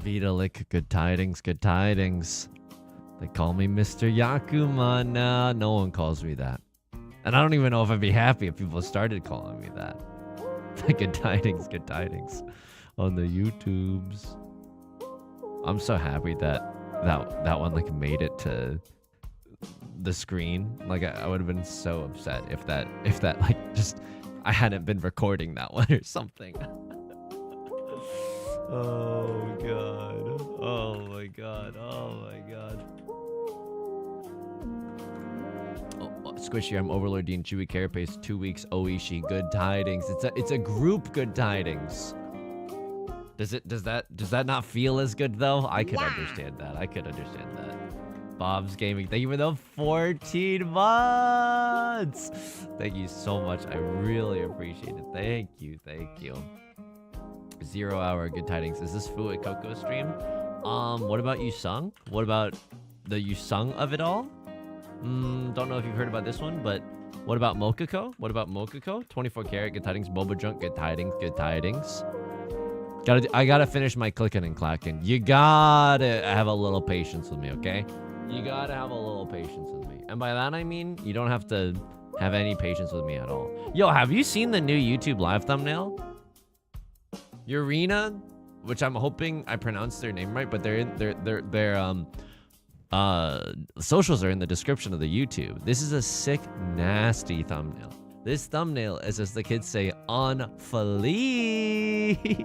Vitalik, good tidings, good tidings. They call me Mr. Yakuman now. No one calls me that. And I don't even know if I'd be happy if people started calling me that. Good tidings on the YouTubes. I'm so happy that one like made it to the screen. Like I would have been so upset if that like just I hadn't been recording that one or something. Oh god. Oh my god. Oh my god. Oh, Squishy, I'm Overlord Dean Chewy Carapace, 2 weeks Oishi, good tidings. It's a group good tidings. Does that not feel as good though? I could understand that. I could understand that. Bob's Gaming, thank you for the 14 months. Thank you so much. I really appreciate it. Thank you. 0 hour good tidings. Is this Fu at Coco stream? What about Yusong? What about the Yusong of it all? Don't know if you've heard about this one, but what about Mokako? 24 karat, good tidings. Boba Drunk, good tidings. I gotta finish my clicking and clacking. You gotta have a little patience with me, okay? You gotta have a little patience with me. And by that I mean, you don't have to have any patience with me at all. Yo, have you seen the new YouTube live thumbnail? Urena, which I'm hoping I pronounced their name right, but their socials are in the description of the YouTube. This is a sick, nasty thumbnail. This thumbnail is, as the kids say, on fleek.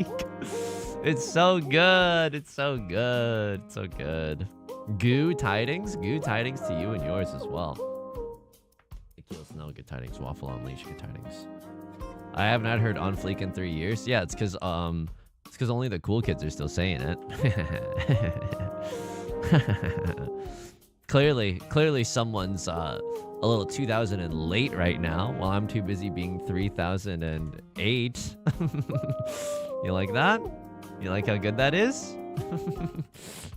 It's so good. It's so good. It's so good. Goo tidings to you and yours as well. Akil Snow, good tidings. Waffle Unleash, good tidings. I have not heard on fleek in 3 years. Yeah, it's because only the cool kids are still saying it. Clearly someone's a little 2000 and late right now, while I'm too busy being 3008. You like that? You like how good that is?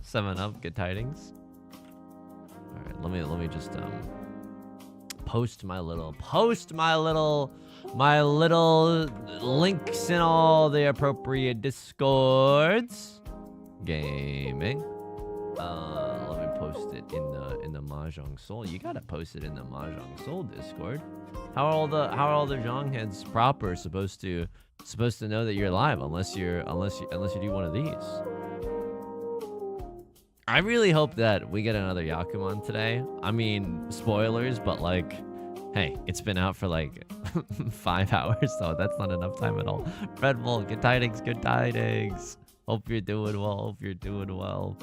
7 up, good tidings. All right, let me just post my little links in all the appropriate discords. Gaming. Let me post it in the Mahjong Soul. You gotta post it in the Mahjong Soul Discord. How are all the Zhongheads proper supposed to know that you're live unless you do one of these? I really hope that we get another Yakuman today. I mean, spoilers, but like, hey, it's been out for like 5 hours, so that's not enough time at all. Red Bull, good tidings. Hope you're doing well.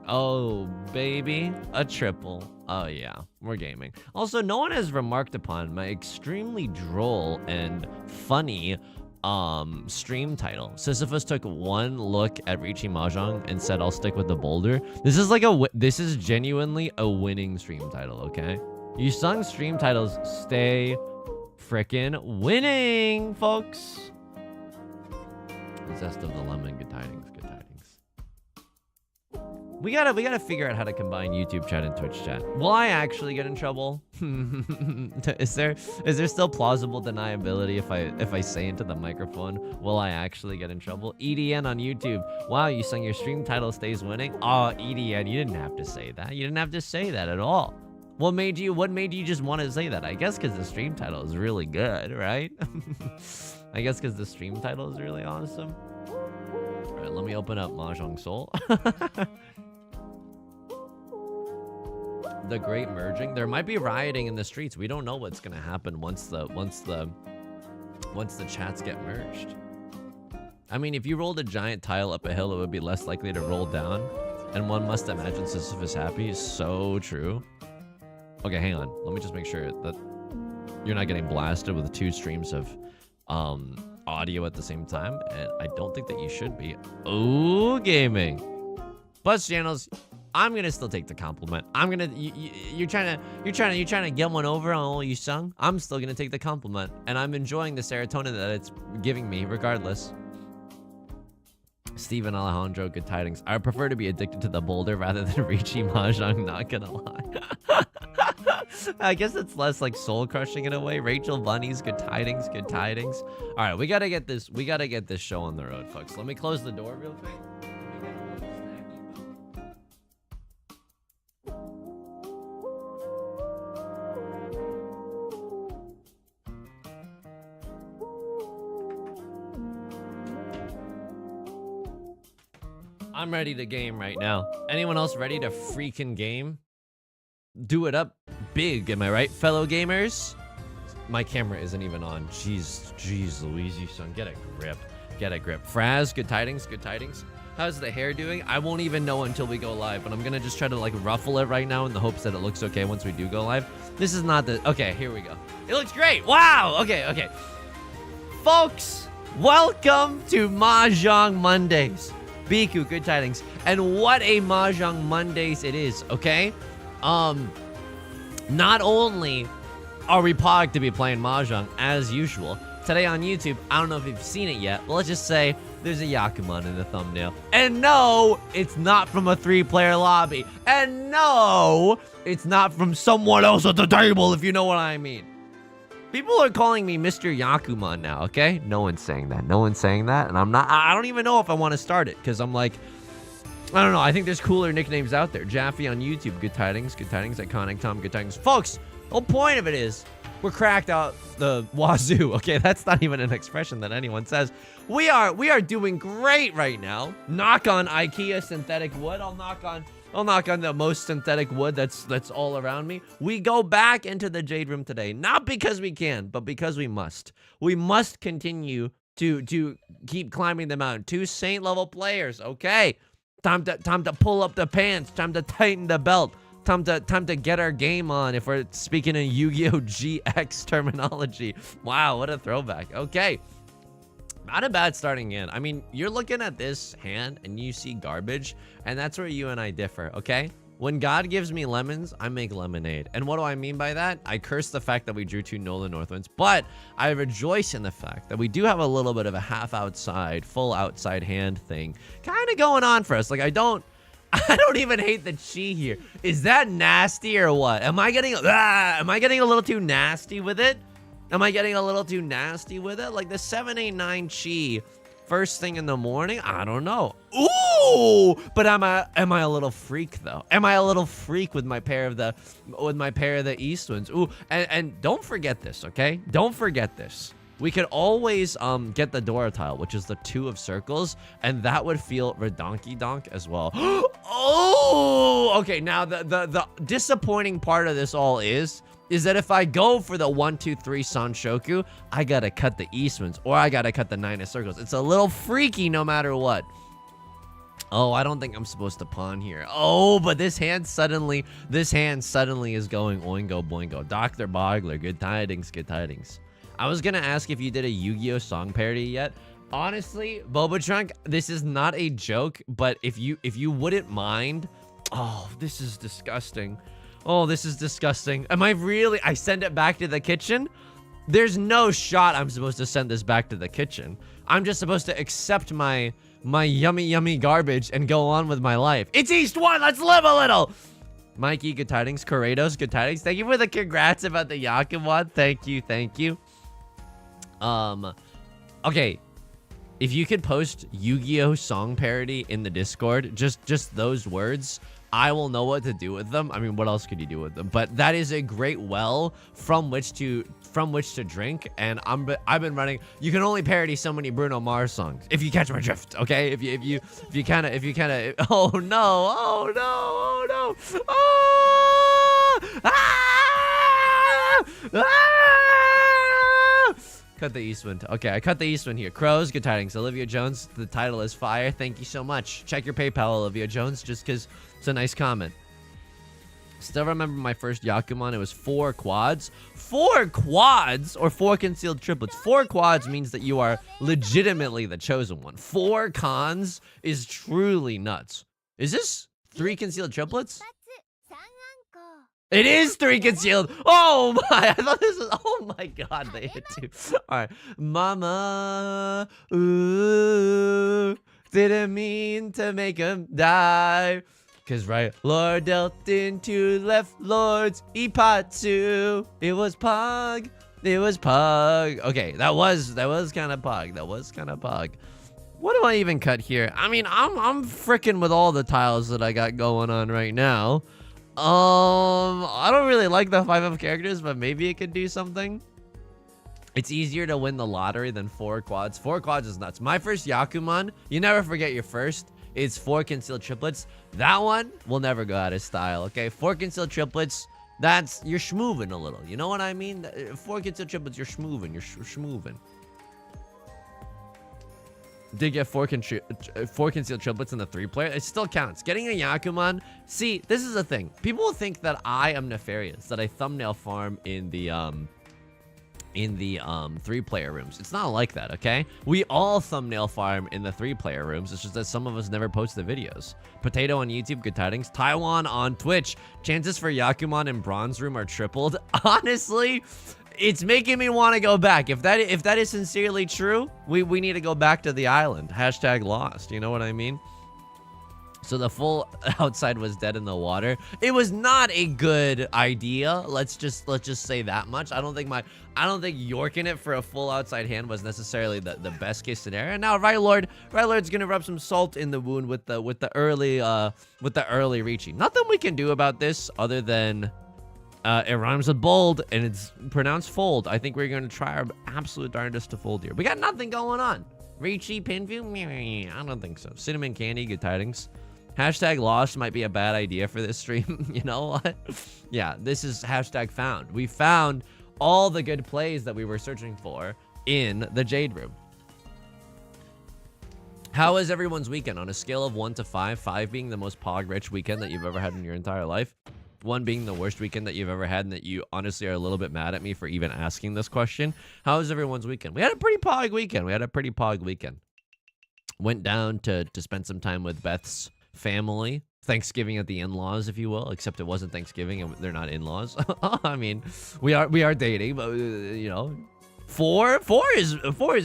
Oh, baby, a triple. Oh, yeah, we're gaming. Also, no one has remarked upon my extremely droll and funny stream title. Sisyphus took one look at Riichi Mahjong and said, I'll stick with the Boulder. This is genuinely a winning stream title, okay? Yusong stream titles stay frickin' winning, folks. Zest of the Lemon, good tidings. We gotta figure out how to combine YouTube chat and Twitch chat. Will I actually get in trouble? Is there still plausible deniability if I say into the microphone? Will I actually get in trouble? EDN on YouTube. Wow, you sang your stream title stays winning. Oh, EDN, you didn't have to say that. You didn't have to say that at all. What made you just want to say that? I guess because the stream title is really good, right? I guess because the stream title is really awesome. All right, let me open up Mahjong Soul. The great merging. There might be rioting in the streets. We don't know what's gonna happen once the chats get merged. I mean, if you rolled a giant tile up a hill, it would be less likely to roll down. And one must imagine Sisyphus happy. So true. Okay, hang on. Let me just make sure that you're not getting blasted with 2 streams of audio at the same time. And I don't think that you should be. Oh, gaming. Buzz channels. I'm gonna still take the compliment. You're trying to get one over on all you sung. I'm still gonna take the compliment, and I'm enjoying the serotonin that it's giving me, regardless. Steven Alejandro, good tidings. I prefer to be addicted to the Boulder rather than Riichi Mahjong. Not gonna lie. I guess it's less like soul crushing in a way. Rachel Bunnies, good tidings. All right, we gotta get this show on the road, folks. Let me close the door real quick. I'm ready to game right now. Anyone else ready to freaking game? Do it up big, am I right, fellow gamers? My camera isn't even on. Jeez Louise, you son. Get a grip. Get a grip. Fraz, good tidings, good tidings. How's the hair doing? I won't even know until we go live, but I'm gonna just try to like ruffle it right now in the hopes that it looks okay once we do go live. This is not the, okay, here we go. It looks great, wow, okay. Folks, welcome to Mahjong Mondays. Biku, good tidings. And what a Mahjong Mondays it is, okay? Not only are we pogged to be playing Mahjong as usual, today on YouTube, I don't know if you've seen it yet, but let's just say there's a Yakuman in the thumbnail. And no, it's not from a 3-player lobby. And no, it's not from someone else at the table, if you know what I mean. People are calling me Mr. Yakuman now, okay? No one's saying that. No one's saying that. And I don't even know if I want to start it, because I'm like, I don't know. I think there's cooler nicknames out there. Jaffe on YouTube, good tidings, Iconic Tom, good tidings. Folks, the whole point of it is, we're cracked out the wazoo. Okay, that's not even an expression that anyone says. We are doing great right now. Knock on IKEA synthetic wood. I'll knock on the most synthetic wood that's all around me. We go back into the Jade Room today, not because we can, but because we must. We must continue to keep climbing the mountain. 2 Saint level players. Okay, time to pull up the pants. Time to tighten the belt. Time to get our game on, if we're speaking in Yu-Gi-Oh! GX terminology. Wow, what a throwback. Okay. Not a bad starting hand. I mean, you're looking at this hand and you see garbage, and that's where you and I differ, okay? When God gives me lemons, I make lemonade. And what do I mean by that? I curse the fact that we drew 2 Nola Northwinds, but I rejoice in the fact that we do have a little bit of a half outside, full outside hand thing kind of going on for us. Like, I don't even hate the chi here. Is that nasty or what? Am I getting a little too nasty with it? Like the 789 chi first thing in the morning? I don't know. Ooh! But am I a little freak though? Am I a little freak with my pair of the East Winds? Ooh, and don't forget this, okay? Don't forget this. We could always get the Dora tile, which is the 2 of circles, and that would feel redonky donk as well. Oh, okay. Now the disappointing part of this all is that if I go for the 1, 2, 3 Sanshoku, I gotta cut the Eastwinds, or I gotta cut the 9 of circles. It's a little freaky no matter what. Oh, I don't think I'm supposed to pawn here. Oh, but this hand suddenly is going oingo boingo. Dr. Bogler, good tidings, good tidings. I was gonna ask if you did a Yu-Gi-Oh! Song parody yet. Honestly, Boba Trunk, this is not a joke, but if you wouldn't mind, oh, this is disgusting. Oh, this is disgusting. Am I really? I send it back to the kitchen? There's no shot I'm supposed to send this back to the kitchen. I'm just supposed to accept my yummy garbage and go on with my life. It's East 1, let's live a little. Mikey, good tidings. Corrados, good tidings. Thank you for the congrats about the Yakuman. Thank you. Okay, if you could post Yu-Gi-Oh! Song parody in the Discord, just those words, I will know what to do with them. I mean, what else could you do with them? But that is a great well from which to drink, and I've been running. You can only parody so many Bruno Mars songs, if you catch my drift, okay? If you kind of oh no. Cut the Eastwind. Okay, I cut the Eastwind here. Crows, good tidings. Olivia Jones, the title is fire. Thank you so much. Check your PayPal, Olivia Jones, just because it's a nice comment. Still remember my first Yakuman. It was 4 quads. 4 quads or 4 concealed triplets. 4 quads means that you are legitimately the chosen one. 4 cons is truly nuts. Is this 3 concealed triplets? It is 3 concealed. Oh my, I thought this was, oh my god, they hit 2. All right. Mama, ooh, didn't mean to make him die. Cause right lord dealt into left lord's Ipatsu. It was Pog. Okay, that was kind of Pog. What do I even cut here? I mean, I'm freaking with all the tiles that I got going on right now. I don't really like the 5 of characters, but maybe it could do something. It's easier to win the lottery than 4 quads. 4 quads is nuts. My first Yakuman, you never forget your first. It's 4 concealed triplets. That one will never go out of style, okay? 4 concealed triplets, that's, you're schmoovin' a little. You know what I mean? 4 concealed triplets, you're schmoovin', you're schmoovin'. Did get 4 concealed triplets in the 3-player. It still counts. Getting a Yakuman. See, this is the thing. People think that I am nefarious, that I thumbnail farm in the 3-player rooms. It's not like that, okay? We all thumbnail farm in the 3-player rooms. It's just that some of us never post the videos. Potato on YouTube, good tidings. Taiwan on Twitch. Chances for Yakuman in bronze room are tripled. Honestly, it's making me want to go back. If that is sincerely true, we need to go back to the island. Hashtag lost. You know what I mean? So the full outside was dead in the water. It was not a good idea. Let's just say that much. I don't think yorking it for a full outside hand was necessarily the best case scenario. Now Lord's gonna rub some salt in the wound with the early Riichi. Nothing we can do about this other than it rhymes with bold and it's pronounced fold. I think we're gonna try our absolute darndest to fold here. We got nothing going on. Riichi pin view? I don't think so. Cinnamon candy, good tidings. Hashtag lost might be a bad idea for this stream. You know what? Yeah, this is hashtag found. We found all the good plays that we were searching for in the Jade Room. How was everyone's weekend? On a scale of 1 to 5, 5 being the most pog-rich weekend that you've ever had in your entire life, 1 being the worst weekend that you've ever had and that you honestly are a little bit mad at me for even asking this question. How was everyone's weekend? We had a pretty pog weekend. Went down to spend some time with Beth's family. Thanksgiving at the in-laws, if you will, except it wasn't Thanksgiving and they're not in-laws. I mean, we are dating, but you know, 4 is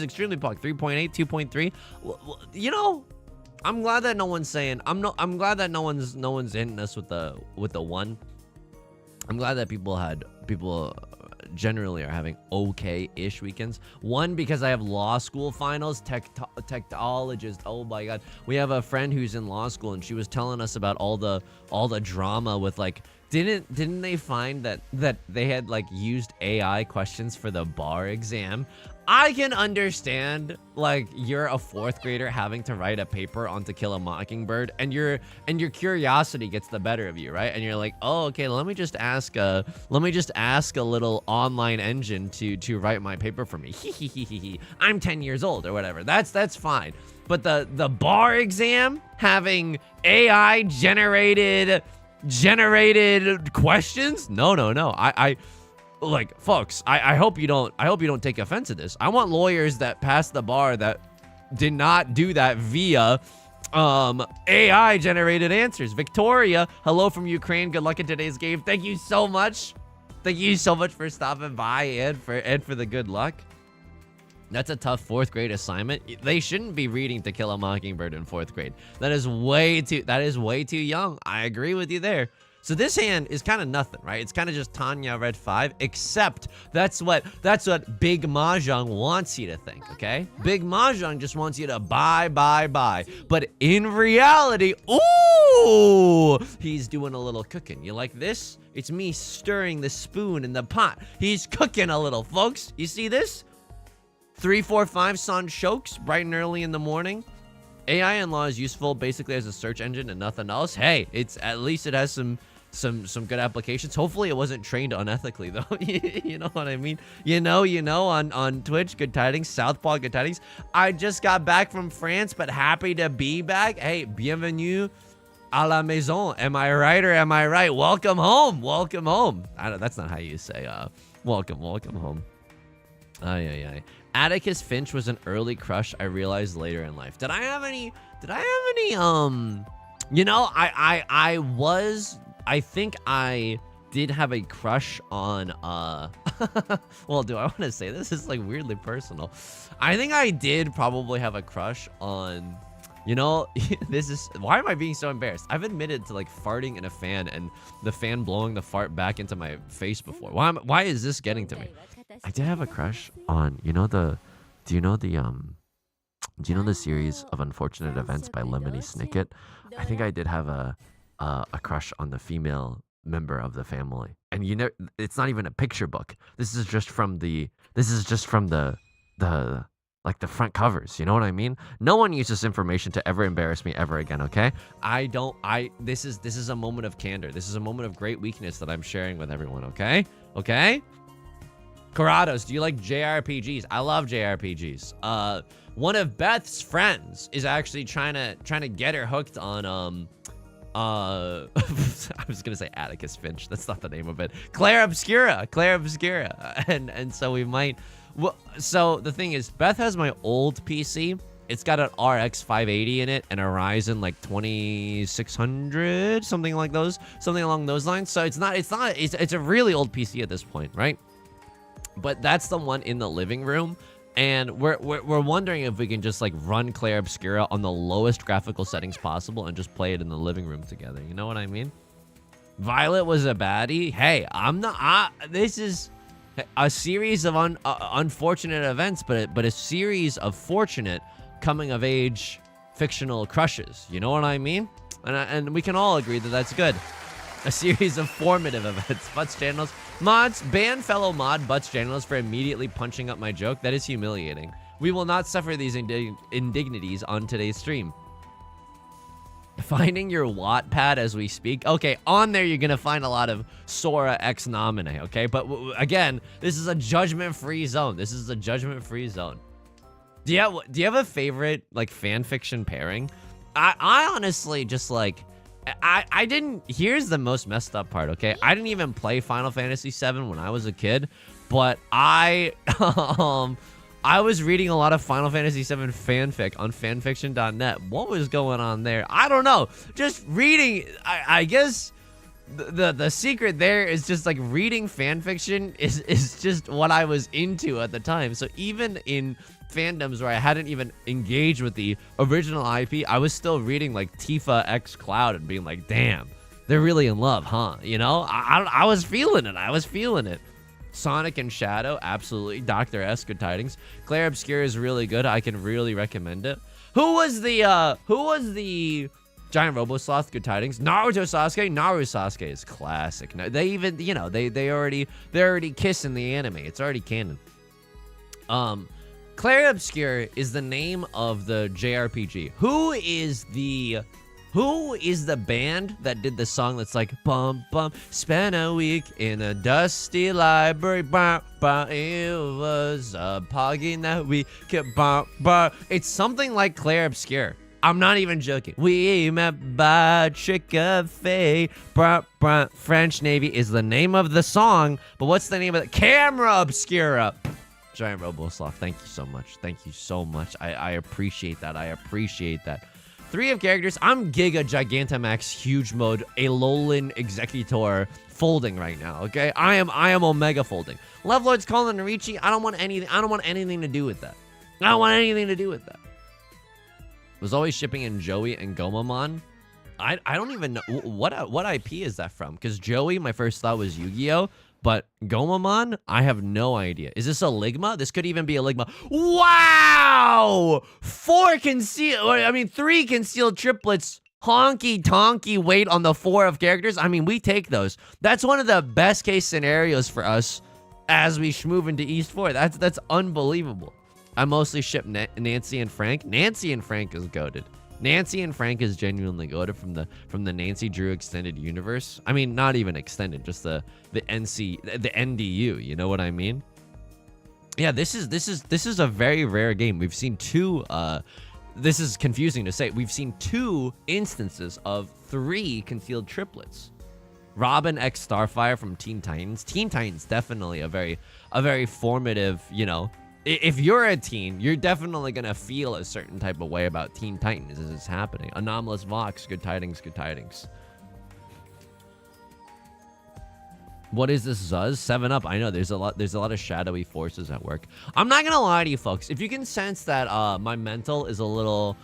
extremely pog. 3.8, 2.3. You know, I'm glad that no one's saying I'm glad that no one's hitting us with the 1. I'm glad that people generally are having okay-ish weekends. 1, because I have law school finals, technologist. Oh my god, we have a friend who's in law school and she was telling us about all the drama with like, didn't they find that they had like used AI questions for the bar exam? I can understand, like, you're a 4th grader having to write a paper on To Kill a Mockingbird, and your curiosity gets the better of you, right? And you're like, oh, okay, let me just ask a little online engine to write my paper for me. I'm 10 years old or whatever. That's fine. But the bar exam having AI generated questions? No. Like, folks, I hope you don't take offense to this. I want lawyers that pass the bar that did not do that via AI generated answers. Victoria, hello from Ukraine. Good luck in today's game. Thank you so much. Thank you so much for stopping by and for the good luck. That's a tough 4th grade assignment. They shouldn't be reading To Kill a Mockingbird in 4th grade. That is way too young. I agree with you there. So this hand is kind of nothing, right? It's kind of just Tanya red 5, except that's what Big Mahjong wants you to think, okay? Big Mahjong just wants you to buy. But in reality, ooh, he's doing a little cooking. You like this? It's me stirring the spoon in the pot. He's cooking a little, folks. You see this? 3, 4, 5 San Shokes, bright and early in the morning. AI in law is useful basically as a search engine and nothing else. Hey, it's at least it has some good applications. Hopefully it wasn't trained unethically though. You know what I mean? You know, on Twitch, good tidings. Southpaw, good tidings. I just got back from France, but happy to be back. Hey, bienvenue à la maison. Am I right or am I right? Welcome home. That's not how you say welcome home. Ay. Atticus Finch was an early crush I realized later in life. Did I have any you know, I think I did have a crush on well, do I want to say this? Is like weirdly personal. I think I did probably have a crush on, you know, why am I being so embarrassed? I've admitted to like farting in a fan and the fan blowing the fart back into my face before. Why is this getting to me? I did have a crush on, do you know the series of Unfortunate Events by Lemony Snicket? I think I did have a crush on the female member of the family. And you know, it's not even a picture book. This is just from the like the front covers. You know what I mean? No one uses information to ever embarrass me ever again, okay? This is a moment of candor. This is a moment of great weakness that I'm sharing with everyone, okay? Okay? Corrados, do you like JRPGs? I love JRPGs. One of Beth's friends is actually trying to get her hooked on I was gonna say Atticus Finch. That's not the name of it. Claire Obscura. And so we might. Well, so the thing is, Beth has my old PC. It's got an RX 580 in it and a Ryzen like 2600, something along those lines. So it's a really old PC at this point, right? But that's the one in the living room. And we're wondering if we can just like run Claire Obscura on the lowest graphical settings possible and just play it in the living room together. You know what I mean? Violet was a baddie. Hey, this is a series of unfortunate events, but a series of fortunate coming of age fictional crushes. You know what I mean? And we can all agree that that's good. A series of formative events. Butts channels. Mods, ban fellow mod Butts channels for immediately punching up my joke. That is humiliating. We will not suffer these indignities on today's stream. Finding your Wattpad as we speak. Okay, on there you're gonna find a lot of Sora X Nomine, okay? But again, this is a judgment-free zone. Do you have a favorite like fan fiction pairing? I honestly just like I didn't. Here's the most messed up part, okay? I didn't even play Final Fantasy VII when I was a kid, but I was reading a lot of Final Fantasy VII fanfic on fanfiction.net. What was going on there? I don't know. Just reading. I guess the secret there is just like reading fanfiction is just what I was into at the time. So even in fandoms where I hadn't even engaged with the original IP, I was still reading like Tifa X Cloud and being like, damn, they're really in love, huh? You know, I was feeling it. Sonic and Shadow, absolutely. Dr. S, good tidings. Claire Obscura is really good. I can really recommend it. Who was the Giant Robo Sloth, good tidings. Naruto Sasuke is classic. They even, you know, they're already kissing the anime. It's already canon. Claire Obscura is the name of the JRPG. Who is the band that did the song that's like bum bum, spent a week in a dusty library, bum bum, it was a poggy that week, bum bum. It's something like Claire Obscura. I'm not even joking. We met by trick of fate. French Navy is the name of the song, but what's the name of the Camera Obscura? Giant Robo Sloth, thank you so much. I appreciate that. 3 of characters. I'm Giga Gigantamax Huge Mode Alolan Executor folding right now, okay? I am Omega folding. Love Lord's calling Riichi. I don't want anything to do with that. Was always shipping in Joey and Gomamon. I don't even know what IP is that from, because Joey, my first thought was Yu-Gi-Oh! But Gomamon, I have no idea. Is this a Ligma? This could even be a Ligma. Wow! 3 concealed triplets. Honky tonky weight on the 4 of characters. I mean, we take those. That's one of the best case scenarios for us as we move into East 4. That's unbelievable. I mostly ship Nancy and Frank. Nancy and Frank is goated. Nancy and Frank is genuinely goated from the Nancy Drew extended universe. I mean, not even extended, just the NDU. You know what I mean? Yeah, this is a very rare game. We've seen 2. This is confusing to say. We've seen 2 instances of 3 concealed triplets. Robin X Starfire from Teen Titans. Teen Titans definitely a very formative, you know. If you're a teen, you're definitely going to feel a certain type of way about Teen Titans as it's happening. Anomalous Vox, good tidings. What is this, Zuz? 7-Up. I know there's a lot of shadowy forces at work. I'm not going to lie to you folks. If you can sense that my mental is a little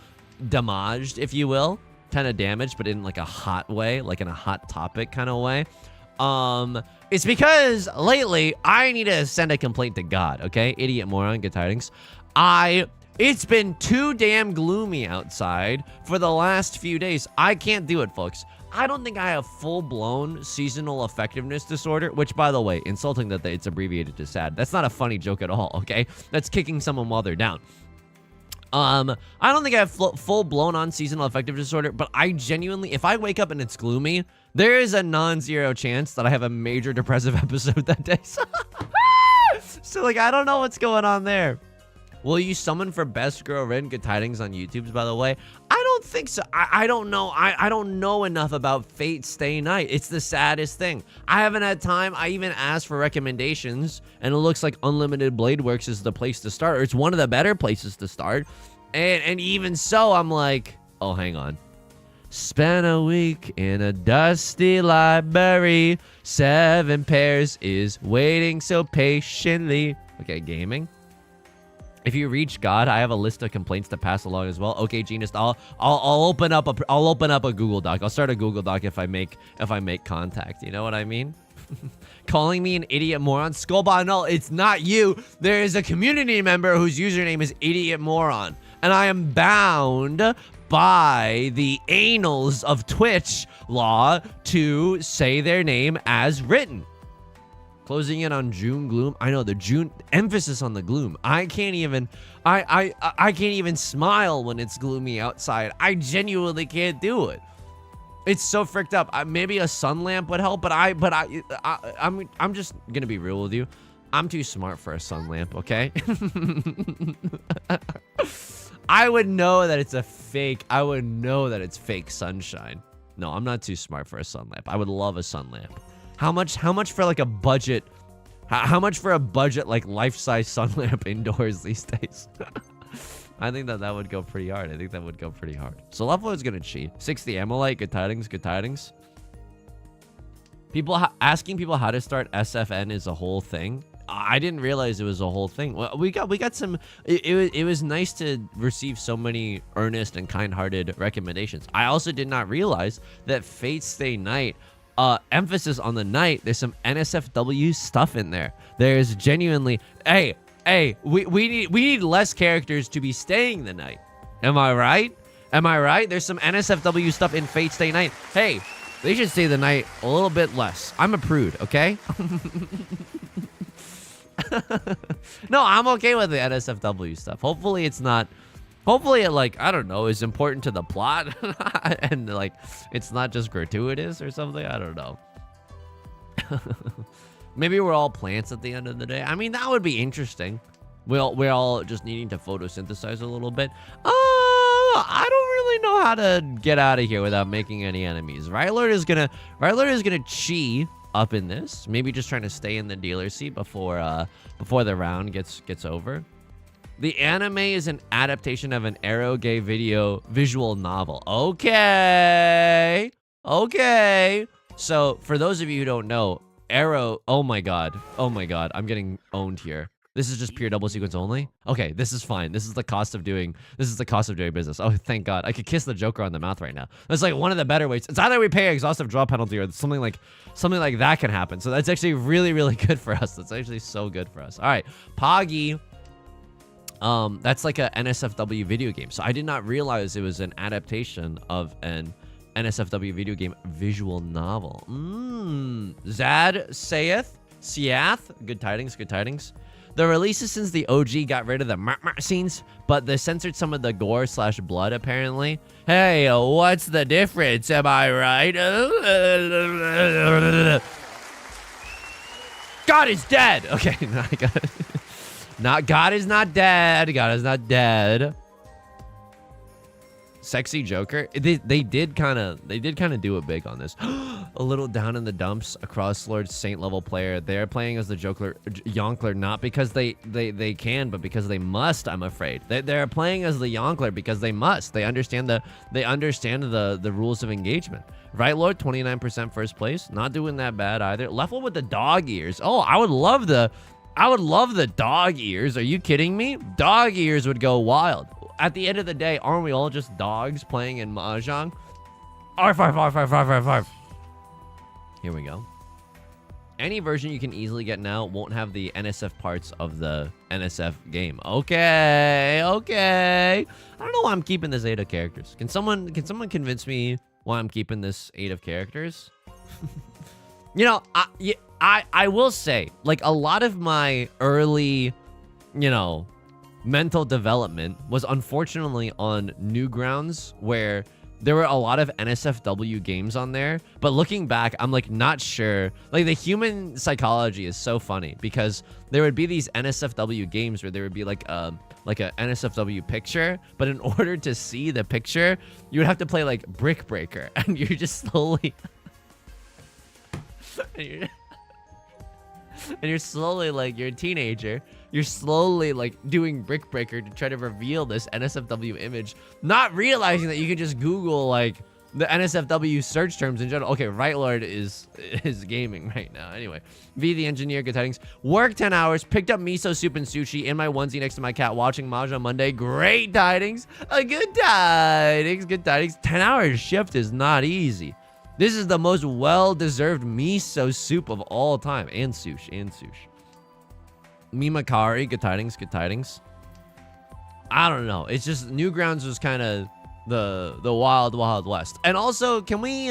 damaged, if you will, kind of damaged, but in like a hot way, like in a hot topic kind of way. It's because lately I need to send a complaint to God, okay? Idiot moron, good tidings. It's been too damn gloomy outside for the last few days. I can't do it, folks. I don't think I have full-blown seasonal effectiveness disorder, which, by the way, insulting that it's abbreviated to SAD. That's not a funny joke at all, okay? That's kicking someone while they're down. I don't think I have full blown on seasonal affective disorder, but I genuinely, if I wake up and it's gloomy, there is a non-zero chance that I have a major depressive episode that day. So like, I don't know what's going on there. Will you summon for best girl written? Good tidings on YouTube's, by the way. I don't think so. I don't know. I don't know enough about Fate Stay Night. It's the saddest thing. I haven't had time. I even asked for recommendations, and it looks like Unlimited Blade Works is the place to start, or it's one of the better places to start. And even so, I'm like, oh, hang on. Spent a week in a dusty library. 7 pairs is waiting so patiently. Okay, gaming. If you reach God, I have a list of complaints to pass along as well. Okay, Genius, I'll open up a Google Doc. I'll start a Google Doc if I make contact. You know what I mean? Calling me an idiot moron. Skullbot, no, it's not you. There is a community member whose username is idiot moron, and I am bound by the annals of Twitch law to say their name as written. Closing in on June gloom. I know the June emphasis on the gloom. I can't even can't even smile when it's gloomy outside. I genuinely can't do it. It's so fricked up. Maybe a sun lamp would help, but I'm just gonna be real with you. I'm too smart for a sun lamp, okay? I would know that it's a fake. I would know that it's fake sunshine. No, I'm not too smart for a sun lamp. I would love a sun lamp. How much for like a budget? How much for a budget like life-size sun lamp indoors these days? I think that would go pretty hard. I think that would go pretty hard. So Leflo is gonna cheat. 60 Amolite, good tidings, good tidings. Asking people how to start SFN is a whole thing. I didn't realize it was a whole thing. Well, we got some. It was nice to receive so many earnest and kind-hearted recommendations. I also did not realize that Fate Stay Night. Emphasis on the night. There's some NSFW stuff in there. There's genuinely, hey, we need less characters to be staying the night. Am I right? Am I right? There's some NSFW stuff in Fate Stay Night. Hey, they should stay the night a little bit less. I'm a prude, okay? No, I'm okay with the NSFW stuff. Hopefully it's not. Hopefully it, like, I don't know, is important to the plot and like it's not just gratuitous or something. I don't know. Maybe we're all plants at the end of the day. I mean, that would be interesting. We're all just needing to photosynthesize a little bit. I don't really know how to get out of here without making any enemies. Rylord is gonna chi up in this. Maybe just trying to stay in the dealer seat before the round gets over. The anime is an adaptation of an eroge visual novel. Okay. So for those of you who don't know, oh my god, I'm getting owned here. This is just pure double sequence only. Okay, this is fine. This is the cost of doing business. Oh, thank God. I could kiss the Joker on the mouth right now. That's like one of the better ways. It's either we pay an exhaustive draw penalty or something like that can happen. So that's actually really, really good for us. That's actually so good for us. All right, Poggy. That's like a NSFW video game. So I did not realize it was an adaptation of an NSFW video game visual novel. Zad Siath. Good tidings, good tidings. The releases since the OG got rid of the scenes, but they censored some of the gore/blood apparently. Hey, what's the difference? Am I right? God is dead. Okay, no, I got it. God is not dead. God is not dead. Sexy Joker. They did kind of do it big on this. A little down in the dumps. A Crosslord Saint level player. They're playing as the Joker Yonkler not because they can, but because they must. I'm afraid they're playing as the Yonkler because they must. They understand the rules of engagement. Right, Lord. 29% first place. Not doing that bad either. Leffel with the dog ears. Oh, I would love the dog ears. Are you kidding me? Dog ears would go wild. At the end of the day, aren't we all just dogs playing in Mahjong? R5. Here we go. Any version you can easily get now won't have the NSF parts of the NSF game. Okay. I don't know why I'm keeping this 8 of characters. Can someone convince me why I'm keeping this 8 of characters? You know, I will say, like, a lot of my early, you know, mental development was unfortunately on Newgrounds, where there were a lot of NSFW games on there. But looking back, I'm like not sure. Like the human psychology is so funny, because there would be these NSFW games where there would be like a NSFW picture, but in order to see the picture, you would have to play like Brick Breaker, and you're just slowly and you're slowly, like, you're a teenager, you're slowly like doing Brick Breaker to try to reveal this NSFW image, not realizing that you can just Google like the NSFW search terms in general. Okay, Right Lord is gaming right now. Anyway, V the engineer, good tidings. Worked 10 hours, picked up miso soup and sushi in my onesie next to my cat, watching Mahjong Monday. Great tidings. Good tidings, good tidings. 10-hour shift is not easy. This is the most well-deserved miso soup of all time. And sushi. Mimakari, good tidings, good tidings. I don't know. It's just Newgrounds was kind of the wild west. And also, can we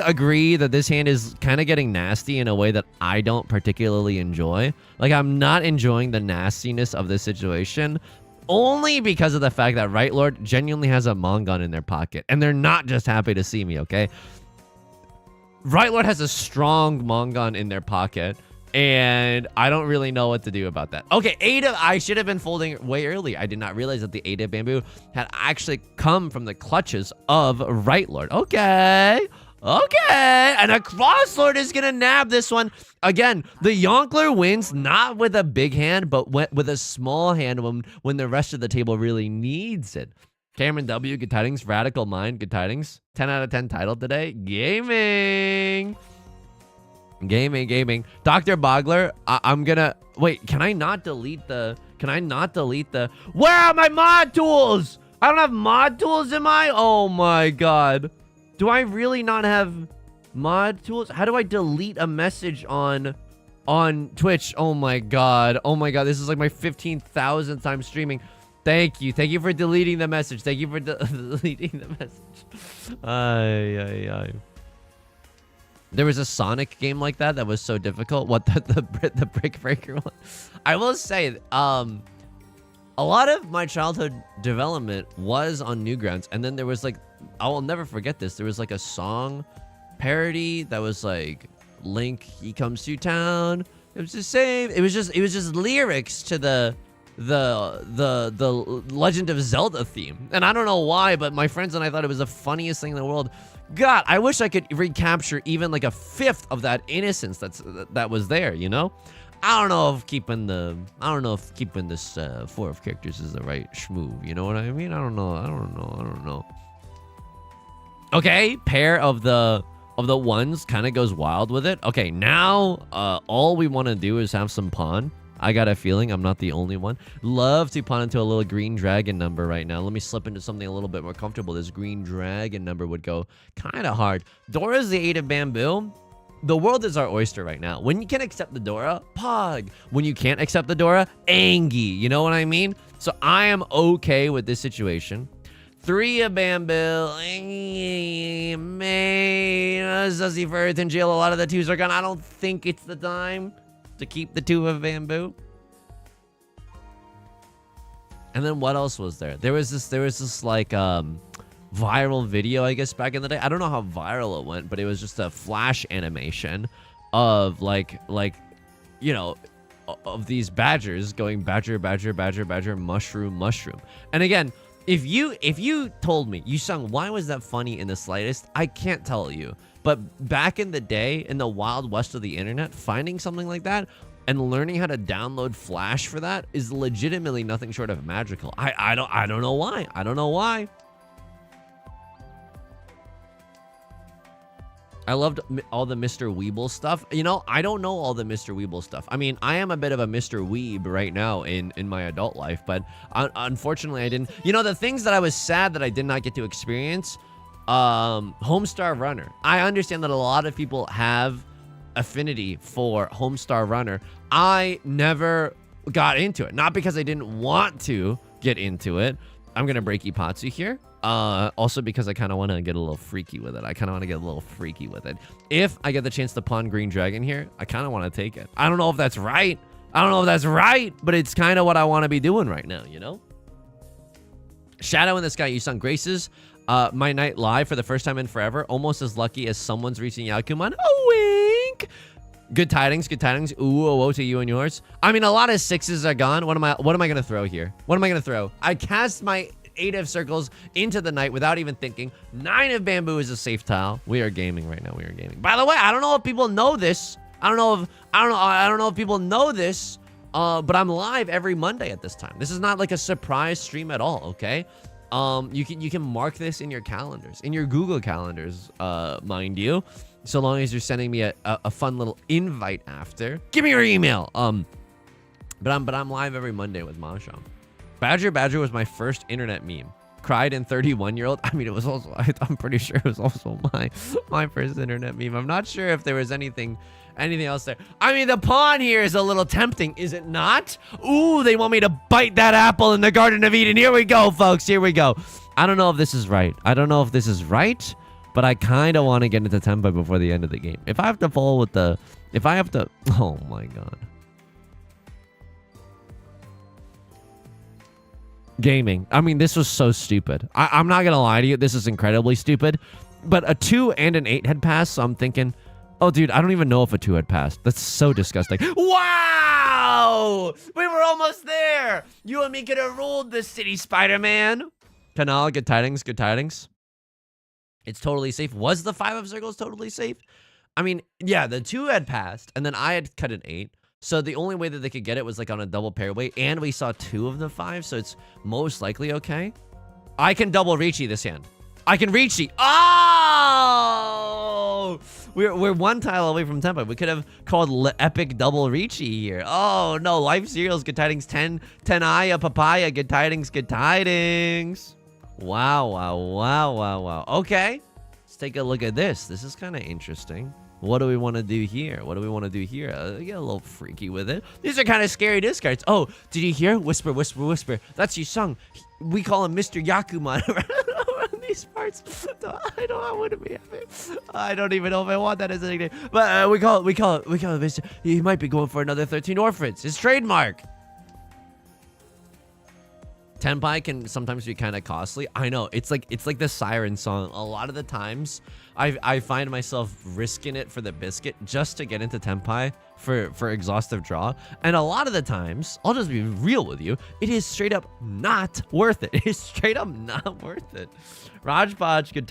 agree that this hand is kind of getting nasty in a way that I don't particularly enjoy? Like, I'm not enjoying the nastiness of this situation, only because of the fact that Right Lord genuinely has a Mongun in their pocket, and they're not just happy to see me, okay? Right Lord has a strong Mongun in their pocket, and I don't really know what to do about that. Okay, I should have been folding way early. I did not realize that the Ada Bamboo had actually come from the clutches of Right Lord. Okay. And a Cross Lord is going to nab this one. Again, the Yonkler wins not with a big hand, but with a small hand when the rest of the table really needs it. Cameron W, good tidings. Radical Mind, good tidings. 10 out of 10 title today. Gaming. Dr. Bogler, I'm gonna wait. Can I not delete the where are my mod tools? I don't have mod tools in my, oh my god, do I really not have mod tools? How do I delete a message on Twitch? Oh my god, this is like my 15,000th time streaming. Thank you for deleting the message. Deleting the message. There was a Sonic game like that was so difficult. What, the Brick Breaker one? I will say, a lot of my childhood development was on Newgrounds, and then there was like, I will never forget this. There was like a song parody that was like, Link, he comes to town. It was the same. It was just lyrics to the Legend of Zelda theme, and I don't know why, but my friends and I thought it was the funniest thing in the world. God, I wish I could recapture even like a fifth of that innocence that was there, you know? I don't know if keeping this 4 of characters is the right schmoove, you know what I mean? I don't know. Okay, pair of the ones kind of goes wild with it. Okay, now all we want to do is have some pawn. I got a feeling I'm not the only one. Love to pawn into a little green dragon number right now. Let me slip into something a little bit more comfortable. This green dragon number would go kind of hard. Dora's the 8 of bamboo. The world is our oyster right now. When you can accept the Dora, Pog. When you can't accept the Dora, Angie. You know what I mean? So I am okay with this situation. 3 of bamboo. Man, Sussy for Earth in jail. A lot of the 2s are gone. I don't think it's the time to keep the 2 of bamboo. And then what else was there? There was this like viral video, I guess, back in the day. I don't know how viral it went, but it was just a flash animation of like you know, of these badgers going badger, mushroom. And again, if you told me, Yusong, why was that funny in the slightest? I can't tell you. But back in the day, in the wild west of the internet, finding something like that and learning how to download Flash for that is legitimately nothing short of magical. I don't know why. I don't know why. I loved all the Mr. Weeble stuff. You know, I don't know all the Mr. Weeble stuff. I mean, I am a bit of a Mr. Weeb right now in my adult life, but unfortunately I didn't. You know, the things that I was sad that I did not get to experience, Homestar Runner. I understand that a lot of people have affinity for Homestar Runner. I never got into it. Not because I didn't want to get into it. I'm going to break Ipatsu here. Also because I kind of want to get a little freaky with it. If I get the chance to pawn Green Dragon here, I kind of want to take it. I don't know if that's right. I don't know if that's right, but it's kind of what I want to be doing right now, you know? Shadow in the Sky, Yusong Graces. My night live for the first time in forever. Almost as lucky as someone's reaching Yakuman. A wink. Good tidings, good tidings. Ooh, woe to you and yours. I mean, a lot of 6s are gone. What am I gonna throw here? What am I gonna throw? I cast my 8 of circles into the night without even thinking. 9 of bamboo is a safe tile. We are gaming right now. We are gaming. By the way, I don't know if people know this. I don't know if people know this. But I'm live every Monday at this time. This is not like a surprise stream at all, okay? You can mark this in your calendars, in your Google calendars, mind you, so long as you're sending me a fun little invite after. Give me your email. But I'm live every Monday with Mahjong. Badger was my first internet meme. Cried in 31-year-old. I mean, it was also, I'm pretty sure it was also my first internet meme. I'm not sure if there was anything else there. I mean, the pawn here is a little tempting, is it not? Ooh, they want me to bite that apple in the Garden of Eden. Here we go, folks. Here we go. I don't know if this is right. But I kind of want to get into tempo before the end of the game. If I have to pull with the... Oh, my God. Gaming. I mean, this was so stupid. I'm not going to lie to you. This is incredibly stupid. But a 2 and an 8 had passed, so I'm thinking... Oh, dude, I don't even know if a 2 had passed. That's so disgusting. Wow! We were almost there! You and me could have ruled this city, Spider-Man. Canal, good tidings, good tidings. It's totally safe. Was the 5 of circles totally safe? I mean, yeah, the 2 had passed, and then I had cut an 8. So the only way that they could get it was like on a double pair way, and we saw 2 of the 5, so it's most likely okay. I can double Riichi this hand. I can Riichi. Oh! We're 1 tile away from tempo. We could have called epic double Riichi here. Oh, no. Life cereals, good tidings. 10 Tenaya papaya, good tidings, good tidings. Wow. Okay. Let's take a look at this. This is kind of interesting. What do we want to do here? Get a little freaky with it. These are kind of scary discards. Oh, did you hear? Whisper. That's Yusong. We call him Mr. Yakuman around these parts. I wouldn't be happy. I don't even know if I want that as a nickname. But we call it Mr. He might be going for another 13 orphans. His trademark. Tenpai can sometimes be kind of costly. I know, it's like the siren song. A lot of the times I find myself risking it for the biscuit just to get into Tenpai for exhaustive draw. And a lot of the times, I'll just be real with you, it is straight up not worth it. It is straight up not worth it. Rajpaj, good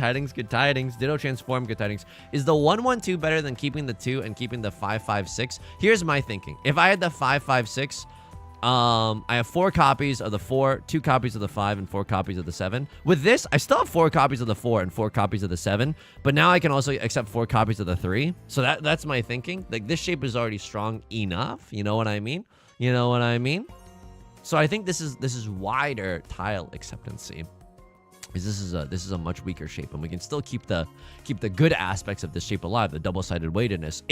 tidings. Ditto Transform, good tidings. Is the 1-1-2 better than keeping the 2 and keeping the 5-5-6? Here's my thinking. If I had the 5-5-6, I have 4 copies of the 4, 2 copies of the 5, and 4 copies of the 7. With this, I still have 4 copies of the 4 and 4 copies of the 7, but now I can also accept 4 copies of the 3. So that's my thinking. Like, this shape is already strong enough. You know what I mean? So I think this is wider tile acceptancy. This is a much weaker shape, and we can still keep the good aspects of this shape alive, the double-sided weightedness.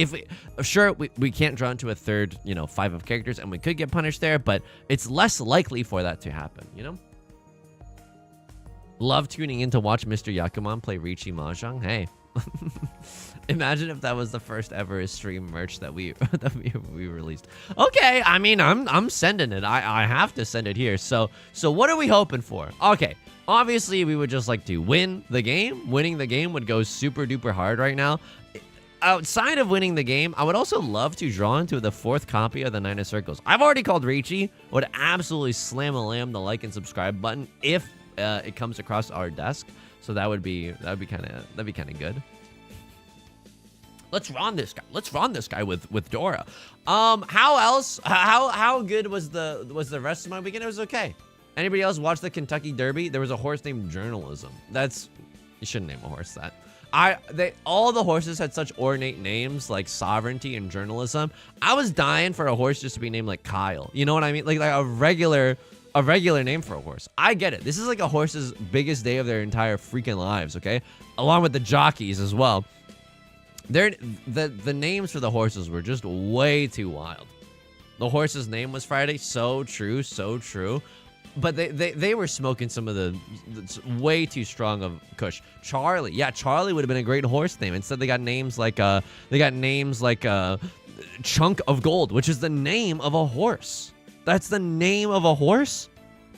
Sure, we can't draw into a third, 5 of characters, and we could get punished there, but it's less likely for that to happen, Love tuning in to watch Mr. Yakuman play Riichi Mahjong. Hey, imagine if that was the first ever stream merch that we released. Okay, I mean, I'm sending it. I have to send it here. So what are we hoping for? Okay. Obviously, we would just like to win the game. Winning the game would go super duper hard right now. Outside of winning the game, I would also love to draw into the 4th copy of the 9 of Circles. I've already called Riichi. Would absolutely slam the like and subscribe button if it comes across our desk. So that would be kind of good. Let's run this guy. Let's run this guy with Dora. How else? How good was the rest of my weekend? It was okay. Anybody else watch the Kentucky Derby? There was a horse named Journalism. You shouldn't name a horse that. All the horses had such ornate names like Sovereignty and Journalism. I was dying for a horse just to be named like Kyle. You know what I mean? Like a regular name for a horse. I get it. This is like a horse's biggest day of their entire freaking lives, okay? Along with the jockeys as well. The names for the horses were just way too wild. The horse's name was Friday. So true, so true. But they were smoking some of the way too strong of Kush. Charlie, yeah, Charlie would have been a great horse name. Instead, they got names like Chunk of Gold, which is the name of a horse. That's the name of a horse?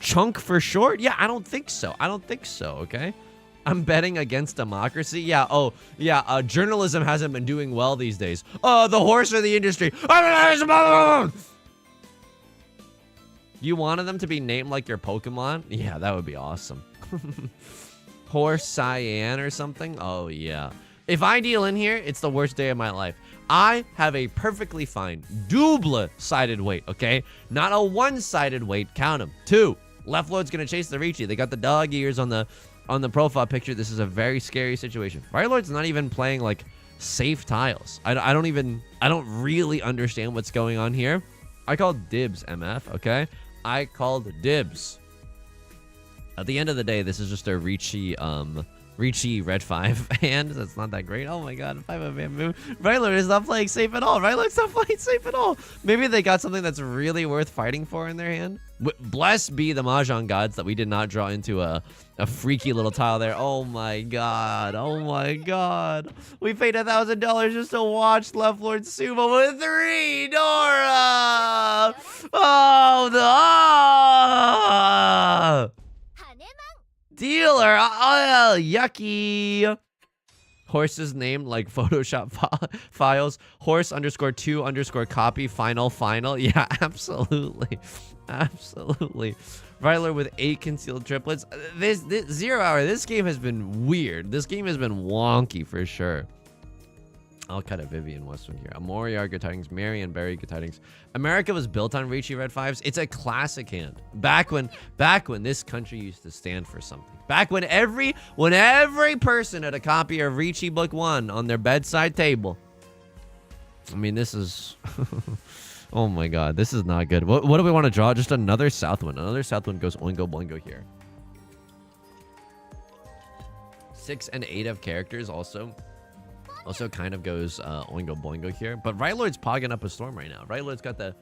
Chunk for short? Yeah, I don't think so. I don't think so, okay? I'm betting against democracy. Yeah, oh, yeah, journalism hasn't been doing well these days. Oh, the horse or the industry. You wanted them to be named like your Pokemon? Yeah, that would be awesome. Horse Cyan or something? Oh, yeah. If I deal in here, it's the worst day of my life. I have a perfectly fine double-sided weight, okay? Not a one-sided weight. Count them. 2. Left Lord's gonna chase the Riichi. They got the dog ears on the profile picture. This is a very scary situation. Right Lord's not even playing like safe tiles. I don't really understand what's going on here. I called dibs, MF, okay? I called dibs. At the end of the day, this is just a Riichi red 5 hand. That's not that great. Oh my god, 5 of bamboo. Right Lord is not playing safe at all. Right Lord's not playing safe at all. Maybe they got something that's really worth fighting for in their hand. Blessed be the Mahjong gods that we did not draw into a freaky little tile there. Oh my god. Oh my god. We paid $1,000 just to watch Left Lord Sumo with 3 Dora. Oh, the dealer. Oh, yucky. Horses named like Photoshop files. Horse _2 copy final. Yeah, absolutely. Absolutely. Ryler with 8 concealed triplets. This 0 hour, this game has been weird. This game has been wonky for sure. I'll cut a Vivian Westwood here. Amoriar good tidings. Marion Berry good tidings. America was built on Riichi red 5s. It's a classic hand. Back when this country used to stand for something. Back when every person had a copy of Riichi Book 1 on their bedside table. I mean, this is oh my god, this is not good. What do we want to draw? Just another Southwind. Another Southwind goes Oingo Boingo here. 6 and 8 of characters also kind of goes Oingo Boingo here. But Right Lord's pogging up a storm right now. Right Lord's got the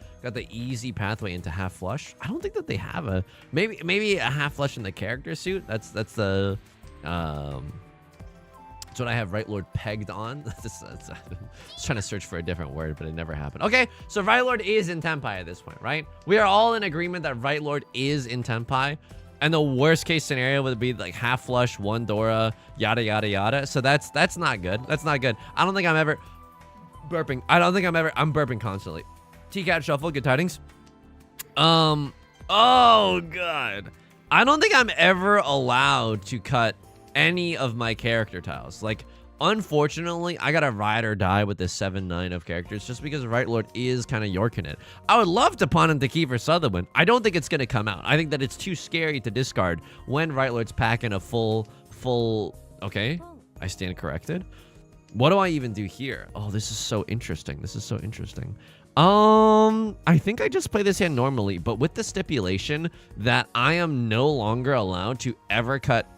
easy pathway into half flush. I don't think that they have a maybe a half flush in the character suit. That's the that's what I have Right Lord pegged on. I was trying to search for a different word, but it never happened. Okay, so Right Lord is in Tenpai at this point, right? We are all in agreement that Right Lord is in Tenpai. And the worst case scenario would be like half flush, 1 Dora, yada, yada, yada. So that's not good. That's not good. I don't think I'm ever burping. I'm burping constantly. T-Cat Shuffle, good tidings. Oh god. I don't think I'm ever allowed to cut any of my character tiles. Like, unfortunately, I gotta ride or die with this 7-9 of characters just because Right Lord is kind of yorking it. I would love to pawn into Kiefer Sutherland. I don't think it's gonna come out. I think that it's too scary to discard when Right Lord's packing a full. Okay, I stand corrected. What do I even do here? Oh, this is so interesting. This is so interesting. I think I just play this hand normally, but with the stipulation that I am no longer allowed to ever cut.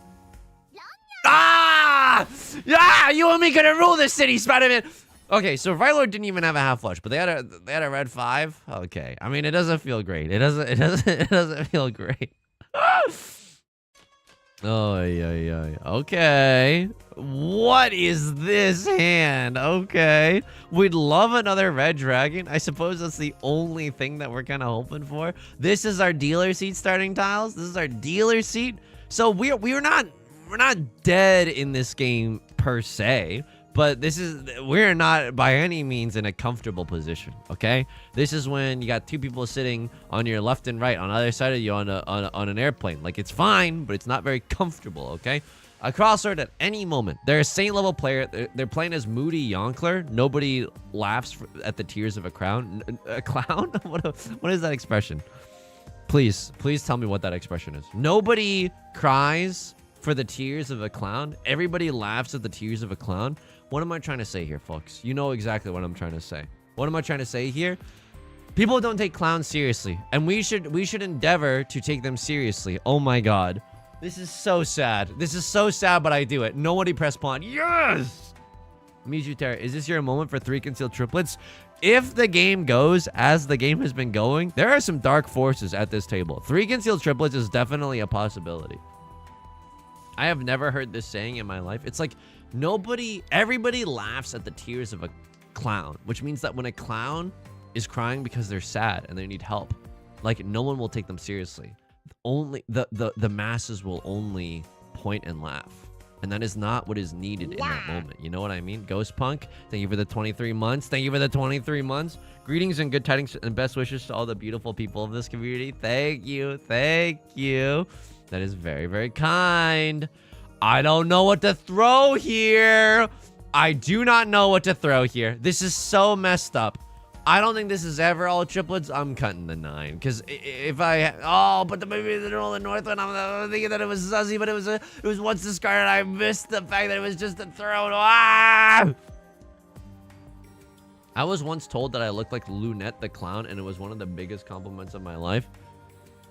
Yeah, you and me gonna rule this city, Spider-Man. Okay, so Right Lord didn't even have a half flush, but they had a red 5. Okay, I mean, it doesn't feel great. It doesn't feel great. Oh yeah. Okay, what is this hand? Okay, we'd love another red dragon. I suppose that's the only thing that we're kind of hoping for. This is our dealer seat starting tiles. This is our dealer seat. So we're not dead in this game per se, but we're not by any means in a comfortable position. Okay, this is when you got 2 people sitting on your left and right on either side of you on an airplane. Like, it's fine, but it's not very comfortable. Okay, a crossword at any moment. They're a Saint level player. They're playing as Moody Yonkler. Nobody laughs at the tears of a clown. A clown? What is that expression? Please tell me what that expression is. Nobody cries for the tears of a clown. Everybody laughs at the tears of a clown. What am I trying to say here, folks? You know exactly what I'm trying to say. What am I trying to say here? People don't take clowns seriously, and we should endeavor to take them seriously. Oh my god. This is so sad. This is so sad, but I do it. Nobody press pawn. Yes! Miju Terra, is this your moment for 3 concealed triplets? If the game goes as the game has been going, there are some dark forces at this table. 3 concealed triplets is definitely a possibility. I have never heard this saying in my life. It's like everybody laughs at the tears of clown, which means that when a clown is crying because they're sad and they need help, like no one will take them seriously. Only the masses will only point and laugh. And that is not what is needed in that moment. You know what I mean? Ghost Punk, thank you for the 23 months. Thank you for the 23 months. Greetings and good tidings and best wishes to all the beautiful people of this community. Thank you. Thank you. That is very, very kind. I don't know what to throw here. I do not know what to throw here. This is so messed up. I don't think this is ever all triplets. I'm cutting the 9 because if but the maybe the north one. I'm thinking that it was Zuzzy, but it was once discarded. I missed the fact that it was just a throw. Ah! I was once told that I looked like Lunette the clown, and it was one of the biggest compliments of my life.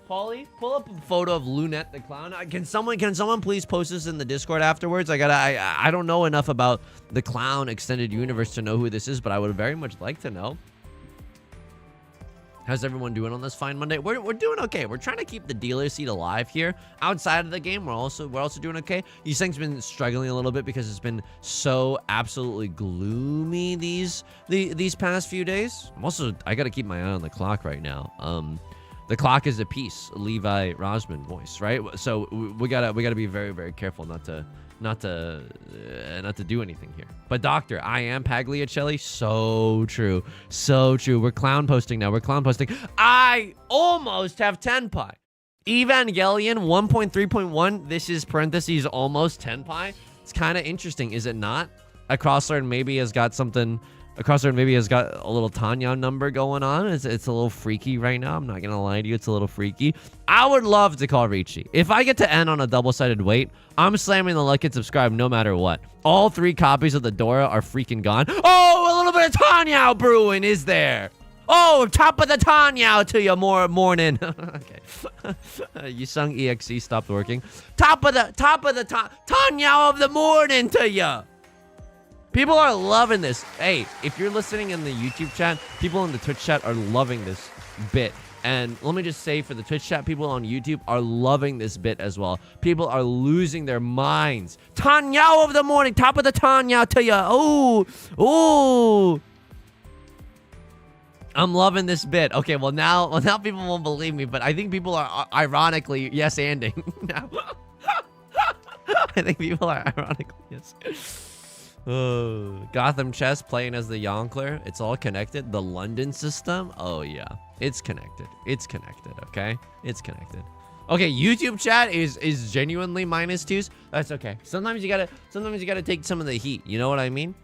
Paulie, pull up a photo of Lunette the clown. Can someone please post this in the Discord afterwards? I don't know enough about the clown extended universe to know who this is, but I would very much like to know. How's everyone doing on this fine Monday? We're doing okay. We're trying to keep the dealer seat alive here. Outside of the game, we're also doing okay. Yusong's been struggling a little bit because it's been so absolutely gloomy these past few days. I gotta keep my eye on the clock right now. The clock is a piece, Levi Rosman voice, right? So we gotta be very, very careful not to do anything here. But Doctor, I am Pagliacelli. So true. So true. We're clown posting now. We're clown posting. I almost have 10 pi. Evangelion 1.3.1. This is parentheses almost 10 pi. It's kind of interesting, is it not? A crosslord maybe has got something. A crosslord maybe has got a little Tanya number going on. It's a little freaky right now. I'm not gonna lie to you. It's a little freaky. I would love to call Riichi. If I get to end on a double-sided weight, I'm slamming the like and subscribe no matter what. All 3 copies of the Dora are freaking gone. Oh, a little bit of Tanya brewing is there. Oh, top of the Tanya to you morning. Okay. Yusong EXE stopped working. Top of the Tanya of the morning to you. People are loving this. Hey, if you're listening in the YouTube chat, people in the Twitch chat are loving this bit. And let me just say, for the Twitch chat, people on YouTube are loving this bit as well. People are losing their minds. Tanya of the morning, top of the Tanya to ya. Oh, oh. I'm loving this bit. Okay, well now people won't believe me, but I think people are ironically yes-anding now. I think people are ironically yes. Gotham Chess playing as the Yonkler. It's all connected. The London system. Oh yeah, it's connected. It's connected. Okay, it's connected. Okay, YouTube chat is genuinely -2s. That's okay. Sometimes you gotta take some of the heat. You know what I mean?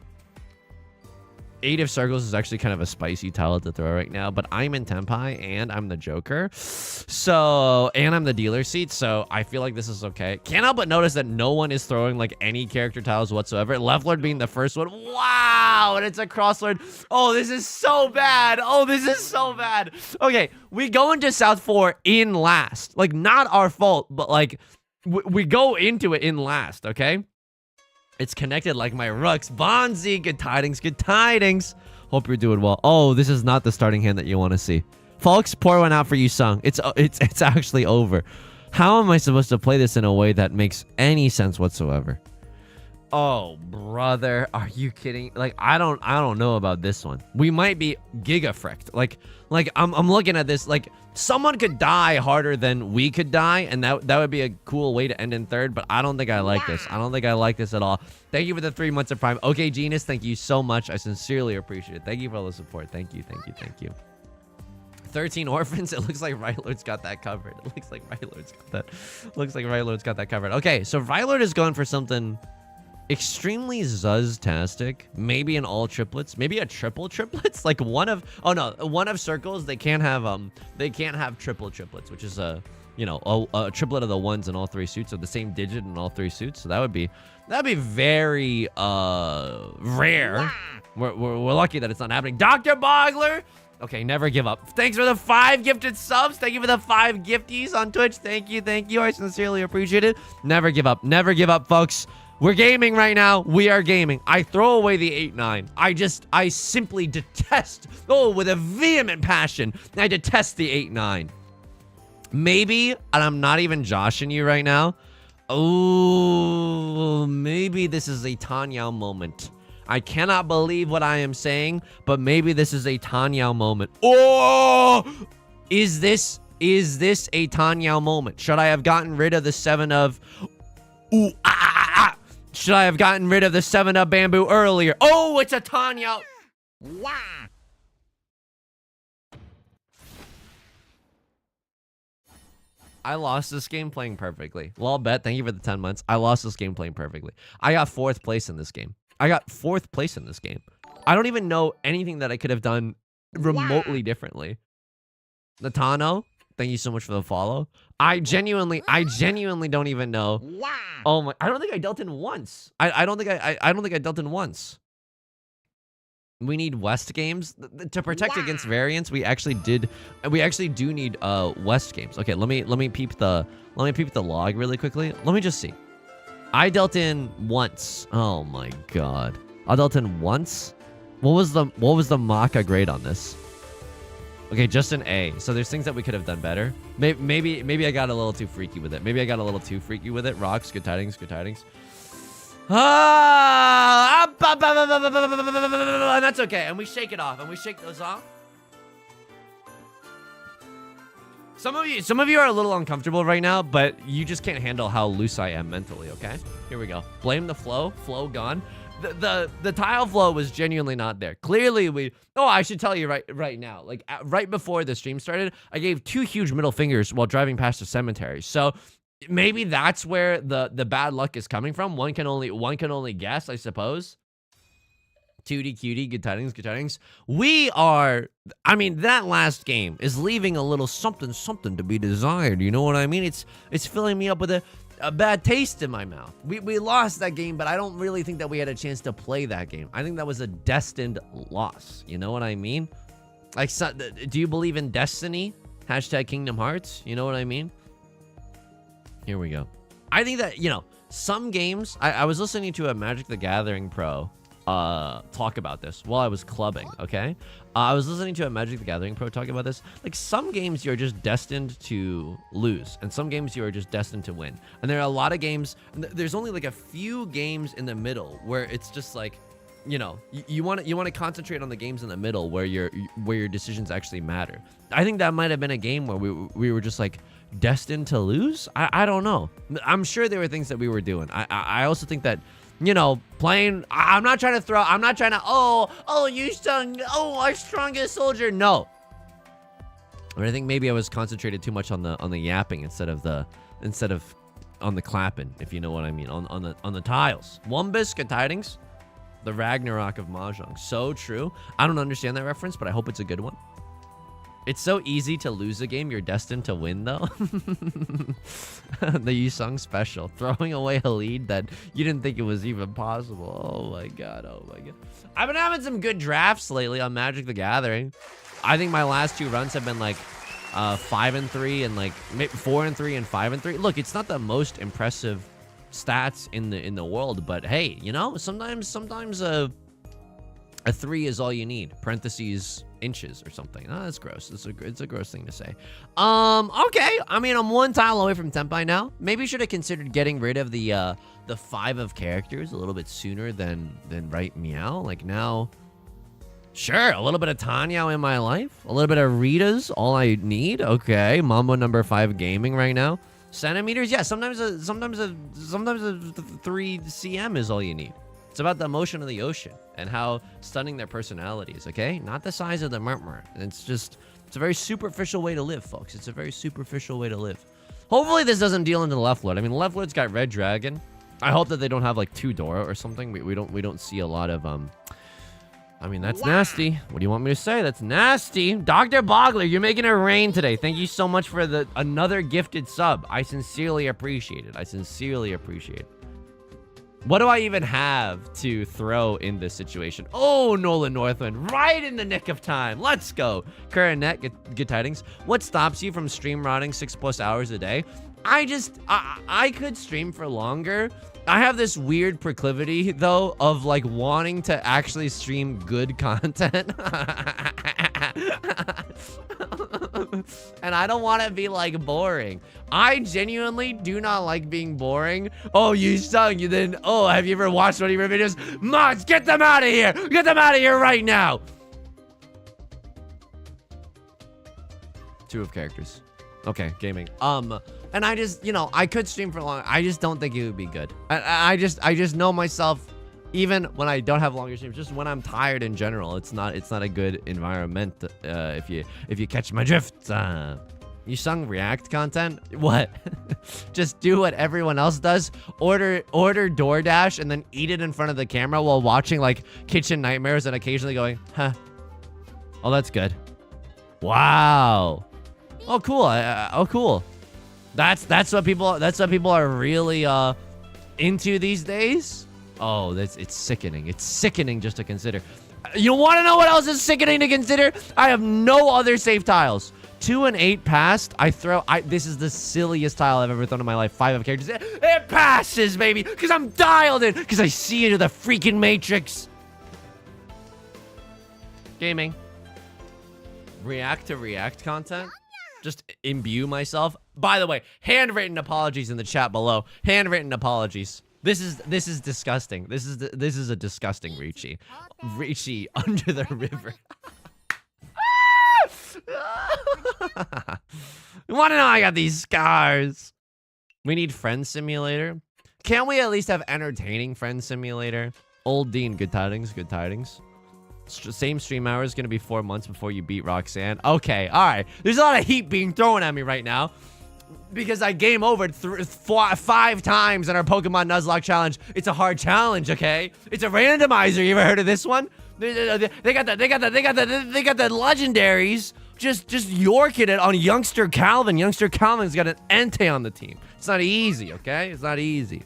8 of Circles is actually kind of a spicy title to throw right now, but I'm in Tenpai and I'm the Joker. So, and I'm the dealer seat, so I feel like this is okay. Can't help but notice that no one is throwing like any character titles whatsoever. Left Lord being the first one. Wow, and it's a crosslord. Oh, this is so bad. Oh, this is so bad. Okay, we go into South 4 in last. Like, not our fault, but like, we go into it in last, okay? It's connected like my rooks. Bonzi, good tidings, good tidings. Hope you're doing well. Oh, this is not the starting hand that you want to see. Folks, pour one out for Yusong. It's actually over. How am I supposed to play this in a way that makes any sense whatsoever? Oh, brother, are you kidding? Like, I don't know about this one. We might be gigafrecked. Like I'm looking at this. Like, someone could die harder than we could die, and that would be a cool way to end in third. But I don't think I like this. I don't think I like this at all. Thank you for the 3 months of Prime. Okay, Genius, thank you so much. I sincerely appreciate it. Thank you for all the support. Thank you, thank you, thank you. 13 orphans. It looks like Rylord's got that covered. It looks like Rylord's got that. Looks like Rylord's got that covered. Okay, so Rylord is going for something extremely Zuz-tastic. Maybe an all triplets, maybe a triple triplets, like one of circles. They can't have triple triplets, which is a triplet of the ones in all 3 suits, or the same digit in all 3 suits. So that'd be very rare. We're lucky that it's not happening. Dr. Bogler. Okay, never give up. Thanks for the 5 gifted subs. Thank you for the 5 gifties on Twitch. Thank you. I sincerely appreciate it. Never give up. Never give up, folks. We're gaming right now. We are gaming. I throw away the 8-9. I simply detest, with a vehement passion, I detest the 8-9. Maybe, and I'm not even joshing you right now. Oh, maybe this is a Tanya moment. I cannot believe what I am saying, but maybe this is a Tenhou moment. Oh! Is this a Tenhou moment? Should I have gotten rid of the 7 of... Ooh, Should I have gotten rid of the 7 of bamboo earlier? Oh, it's a Tenhou. Wow. I lost this game playing perfectly. Well, bet. Thank you for the 10 months. I lost this game playing perfectly. I got 4th place in this game. I don't even know anything that I could have done remotely differently. Natano, thank you so much for the follow. I genuinely don't even know. Oh my! I don't think I dealt in once. I don't think I dealt in once. We need West games to protect against variance. We actually do need West games. Okay, let me peep the log really quickly. Let me just see. I dealt in once. Oh my god. I dealt in once. What was the Maka grade on this? Okay, just an A. So there's things that we could have done better. Maybe I got a little too freaky with it. Rocks, good tidings, good tidings. And that's okay. And we shake it off. And we shake those off. Some of you are a little uncomfortable right now, but you just can't handle how loose I am mentally, okay? Here we go. Blame the flow. Flow gone. The tile flow was genuinely not there. Clearly I should tell you right now. Like right before the stream started, I gave 2 huge middle fingers while driving past a cemetery. So maybe that's where the bad luck is coming from. One can only guess, I suppose. 2D cutie, good tidings, good tidings. That last game is leaving a little something to be desired. You know what I mean? It's filling me up with a bad taste in my mouth. We lost that game, but I don't really think that we had a chance to play that game. I think that was a destined loss. You know what I mean? Like, so, do you believe in destiny? Hashtag Kingdom Hearts. You know what I mean? Here we go. I think that, some games... I was listening to a Magic the Gathering pro talk about this while I was clubbing, okay? I was listening to a Magic the Gathering pro talk about this. Like, some games you're just destined to lose, and some games you are just destined to win. And there are a lot of games... There's only, like, a few games in the middle where it's just, like... you want to concentrate on the games in the middle where your decisions actually matter. I think that might have been a game where we were just like destined to lose. I don't know. I'm sure there were things that we were doing. I also think that playing. I'm not trying to Yusong, our strongest soldier. No. But I think maybe I was concentrated too much on the yapping instead of on the clapping, if you know what I mean, on the tiles. Wumbus, good tidings. The Ragnarok of Mahjong. So true. I don't understand that reference, but I hope it's a good one. It's so easy to lose a game you're destined to win, though. The Yusong special. Throwing away a lead that you didn't think it was even possible. Oh my god. Oh my god. I've been having some good drafts lately on Magic the Gathering. I think my last 2 runs have been like 5-3 and like 4-3 and 5-3. Look, it's not the most impressive stats in the world, but hey, sometimes a 3 is all you need. Parentheses inches or something. Oh, that's gross. It's a gross thing to say. Okay. I'm 1 tile away from Tenpai now. Maybe should have considered getting rid of the 5 of characters a little bit sooner than right meow. Like now, sure, a little bit of Tenhou in my life, a little bit of Rita's all I need. Okay, Mambo number 5 gaming right now. Centimeters, yeah. Sometimes a 3 cm is all you need. It's about the emotion of the ocean and how stunning their personality is. Okay, not the size of the murmur. It's a very superficial way to live, folks. It's a very superficial way to live. Hopefully, this doesn't deal into the left lord. Left lord's got red dragon. I hope that they don't have like 2 Dora or something. We don't see a lot of that's nasty. What do you want me to say? That's nasty. Dr. Bogler, you're making it rain today. Thank you so much for another gifted sub. I sincerely appreciate it. What do I even have to throw in this situation? Oh, Nolan Northwind, right in the nick of time. Let's go. Current net, good tidings. What stops you from stream rotting 6+ hours a day? I could stream for longer. I have this weird proclivity, though, of like wanting to actually stream good content. And I don't want to be like boring. I genuinely do not like being boring. Oh, you sung, you then, oh, have you ever watched one of your videos? Mods, get them out of here. Get them out of here right now. 2 of characters. Okay, gaming. And I just, you know, I could stream for long. I just don't think it would be good. I just know myself. Even when I don't have longer streams, just when I'm tired in general, it's not a good environment. If you catch my drift. You sung React content? What? Just do what everyone else does. Order DoorDash and then eat it in front of the camera while watching like Kitchen Nightmares and occasionally going, huh? Oh, that's good. Wow. Oh, cool. Oh, cool. That's what people are really into these days. Oh, it's sickening. It's sickening just to consider. You want to know what else is sickening to consider? I have no other safe tiles. 2 and 8 passed. This is the silliest tile I've ever thrown in my life. 5 of characters. It passes, baby, because I'm dialed in, because I see into the freaking matrix. Gaming. React to React content. Just imbue myself. By the way, handwritten apologies in the chat below. Handwritten apologies. This is disgusting. This is a disgusting Riichi. Riichi under the river. You want to know I got these scars? We need Friend Simulator. Can't we at least have entertaining Friend Simulator? Old Dean, good tidings, good tidings. Same stream hours, gonna be 4 months before you beat Roxanne. Okay, all right. There's a lot of heat being thrown at me right now because I game over 5 times in our Pokemon Nuzlocke challenge. It's a hard challenge, okay? It's a randomizer. You ever heard of this one? They got the legendaries. Just yorking it on Youngster Calvin. Youngster Calvin's got an Entei on the team. It's not easy, okay? It's not easy.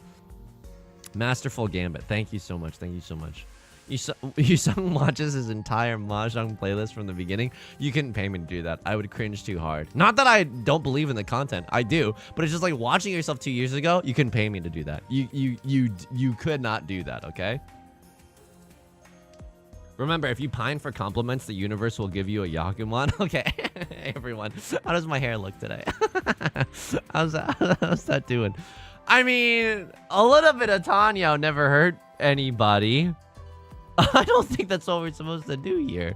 Masterful Gambit. Thank you so much. Thank you so much. Yusong watches his entire Mahjong playlist from the beginning. You couldn't pay me to do that. I would cringe too hard. Not that I don't believe in the content. I do. But it's just like watching yourself 2 years ago. You couldn't pay me to do that. You could not do that, okay? Remember, if you pine for compliments, the universe will give you a Yakuman. Okay, hey everyone, how does my hair look today? how's that doing? I mean, a little bit of Tanyo never hurt anybody. I don't think that's what we're supposed to do here.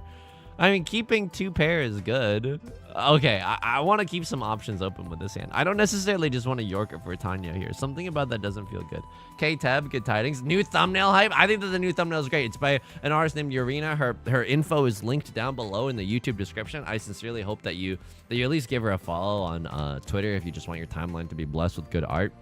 I mean, keeping 2 pair is good. Okay, I want to keep some options open with this hand. I don't necessarily just want to York it for Tanya here. Something about that doesn't feel good. K-Tab, good tidings. New thumbnail hype. I think that the new thumbnail is great. It's by an artist named Urina. Her info is linked down below in the YouTube description. I sincerely hope that you at least give her a follow on Twitter if you just want your timeline to be blessed with good art.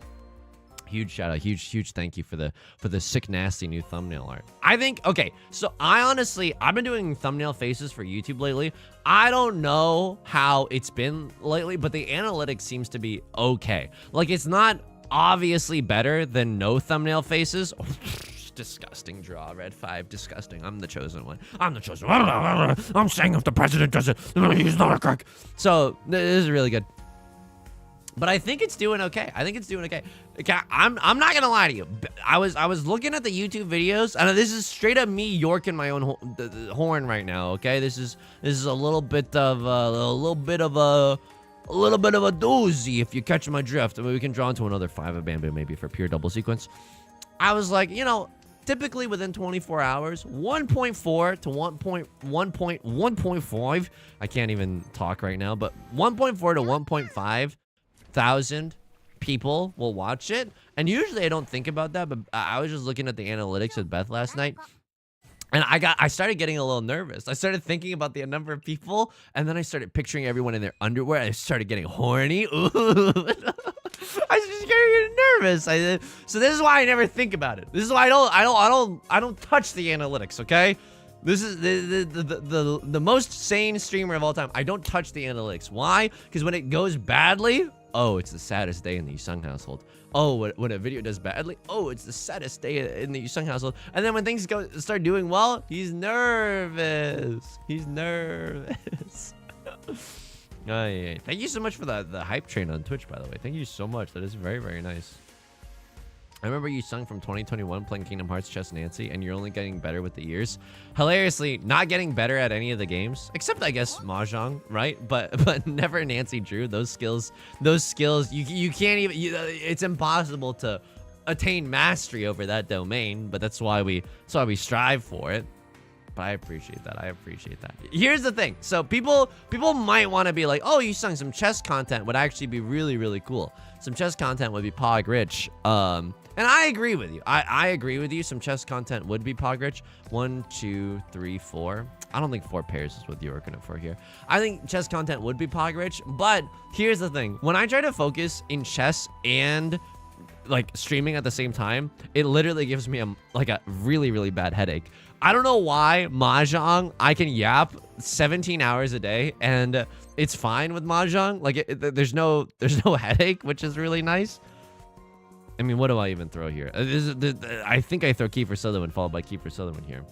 Huge shout out, huge thank you for the sick nasty new thumbnail art. I think, okay, so I've been doing thumbnail faces for YouTube lately. I don't know how it's been lately, but the analytics seems to be okay. Like, it's not obviously better than no thumbnail faces. Oh, disgusting draw, red 5, disgusting. I'm the chosen one. I'm the chosen one. I'm saying if the president does it, he's not a crook. So this is really good. But I think it's doing okay. I think it's doing okay. Okay, I'm not gonna lie to you. I was looking at the YouTube videos, and this is straight up me yorking my own horn right now. Okay, this is a little bit of a doozy if you catch my drift. I mean, we can draw into another 5 of bamboo maybe for pure double sequence. I was like, you know, typically within 24 hours, 1.4 to 1.5. I can't even talk right now, but 1.4 to 1.5 thousand people will watch it, and usually I don't think about that, but I was just looking at the analytics with Beth last night, and I started getting a little nervous. I started thinking about the number of people, and then I started picturing everyone in their underwear. I started getting horny. Ooh. I was just getting nervous. So this is why I never think about it. This is why I don't touch the analytics. Okay. This is the most sane streamer of all time. I don't touch the analytics. Why? Because when it goes badly, oh, it's the saddest day in the Yusong household. Oh, when a video does badly, oh, it's the saddest day in the Yusong household. And then when things start doing well, he's nervous. He's nervous. Oh, yeah. Thank you so much for the hype train on Twitch, by the way. Thank you so much. That is very, very nice. I remember you sung from 2021 playing Kingdom Hearts Chess Nancy, and you're only getting better with the years. Hilariously, not getting better at any of the games, except I guess Mahjong, right? But never Nancy Drew. Those skills, you can't even. It's impossible to attain mastery over that domain. But that's why we strive for it. But I appreciate that. I appreciate that. Here's the thing. So people might want to be like, oh, you sung some chess content would actually be really, really cool. Some chess content would be pog rich. And I agree with you. I agree with you. Some chess content would be pog rich. 1, 2, 3, 4. I don't think 4 pairs is what you were looking for here. I think chess content would be pog rich. But here's the thing. When I try to focus in chess and like streaming at the same time, it literally gives me a really, really bad headache. I don't know why Mahjong, I can yap 17 hours a day and it's fine with Mahjong. Like there's no headache, which is really nice. I mean, what do I even throw here? I think I throw Kiefer Sutherland followed by Kiefer Sutherland here.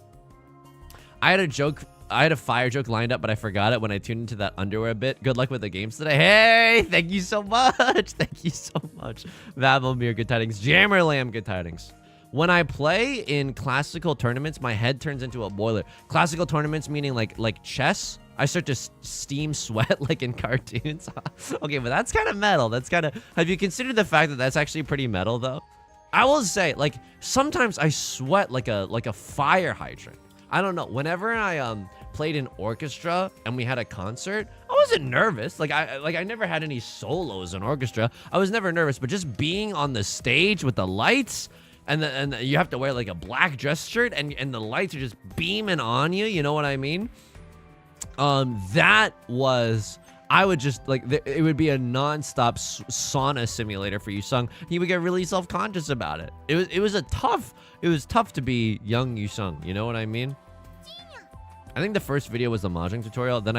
I had a fire joke lined up, but I forgot it when I tuned into that underwear bit. Good luck with the games today. Hey, thank you so much. Thank you so much. Vabomir, good tidings. Jammerlam, good tidings. When I play in classical tournaments, my head turns into a boiler. Classical tournaments meaning like chess. I start to steam sweat like in cartoons. Okay, but that's kind of metal. That's kind of... Have you considered the fact that that's actually pretty metal, though? I will say, like, sometimes I sweat like a fire hydrant. I don't know. Whenever I played in orchestra and we had a concert, I wasn't nervous. I never had any solos in orchestra. I was never nervous, but just being on the stage with the lights... And you have to wear like a black dress shirt and the lights are just beaming on you. You know what I mean? That was, I would just like, it would be a non-stop sauna simulator for Yusong. He would get really self-conscious about it. It was tough to be young Yusong. You know what I mean? I think the first video was the Mahjong tutorial. Then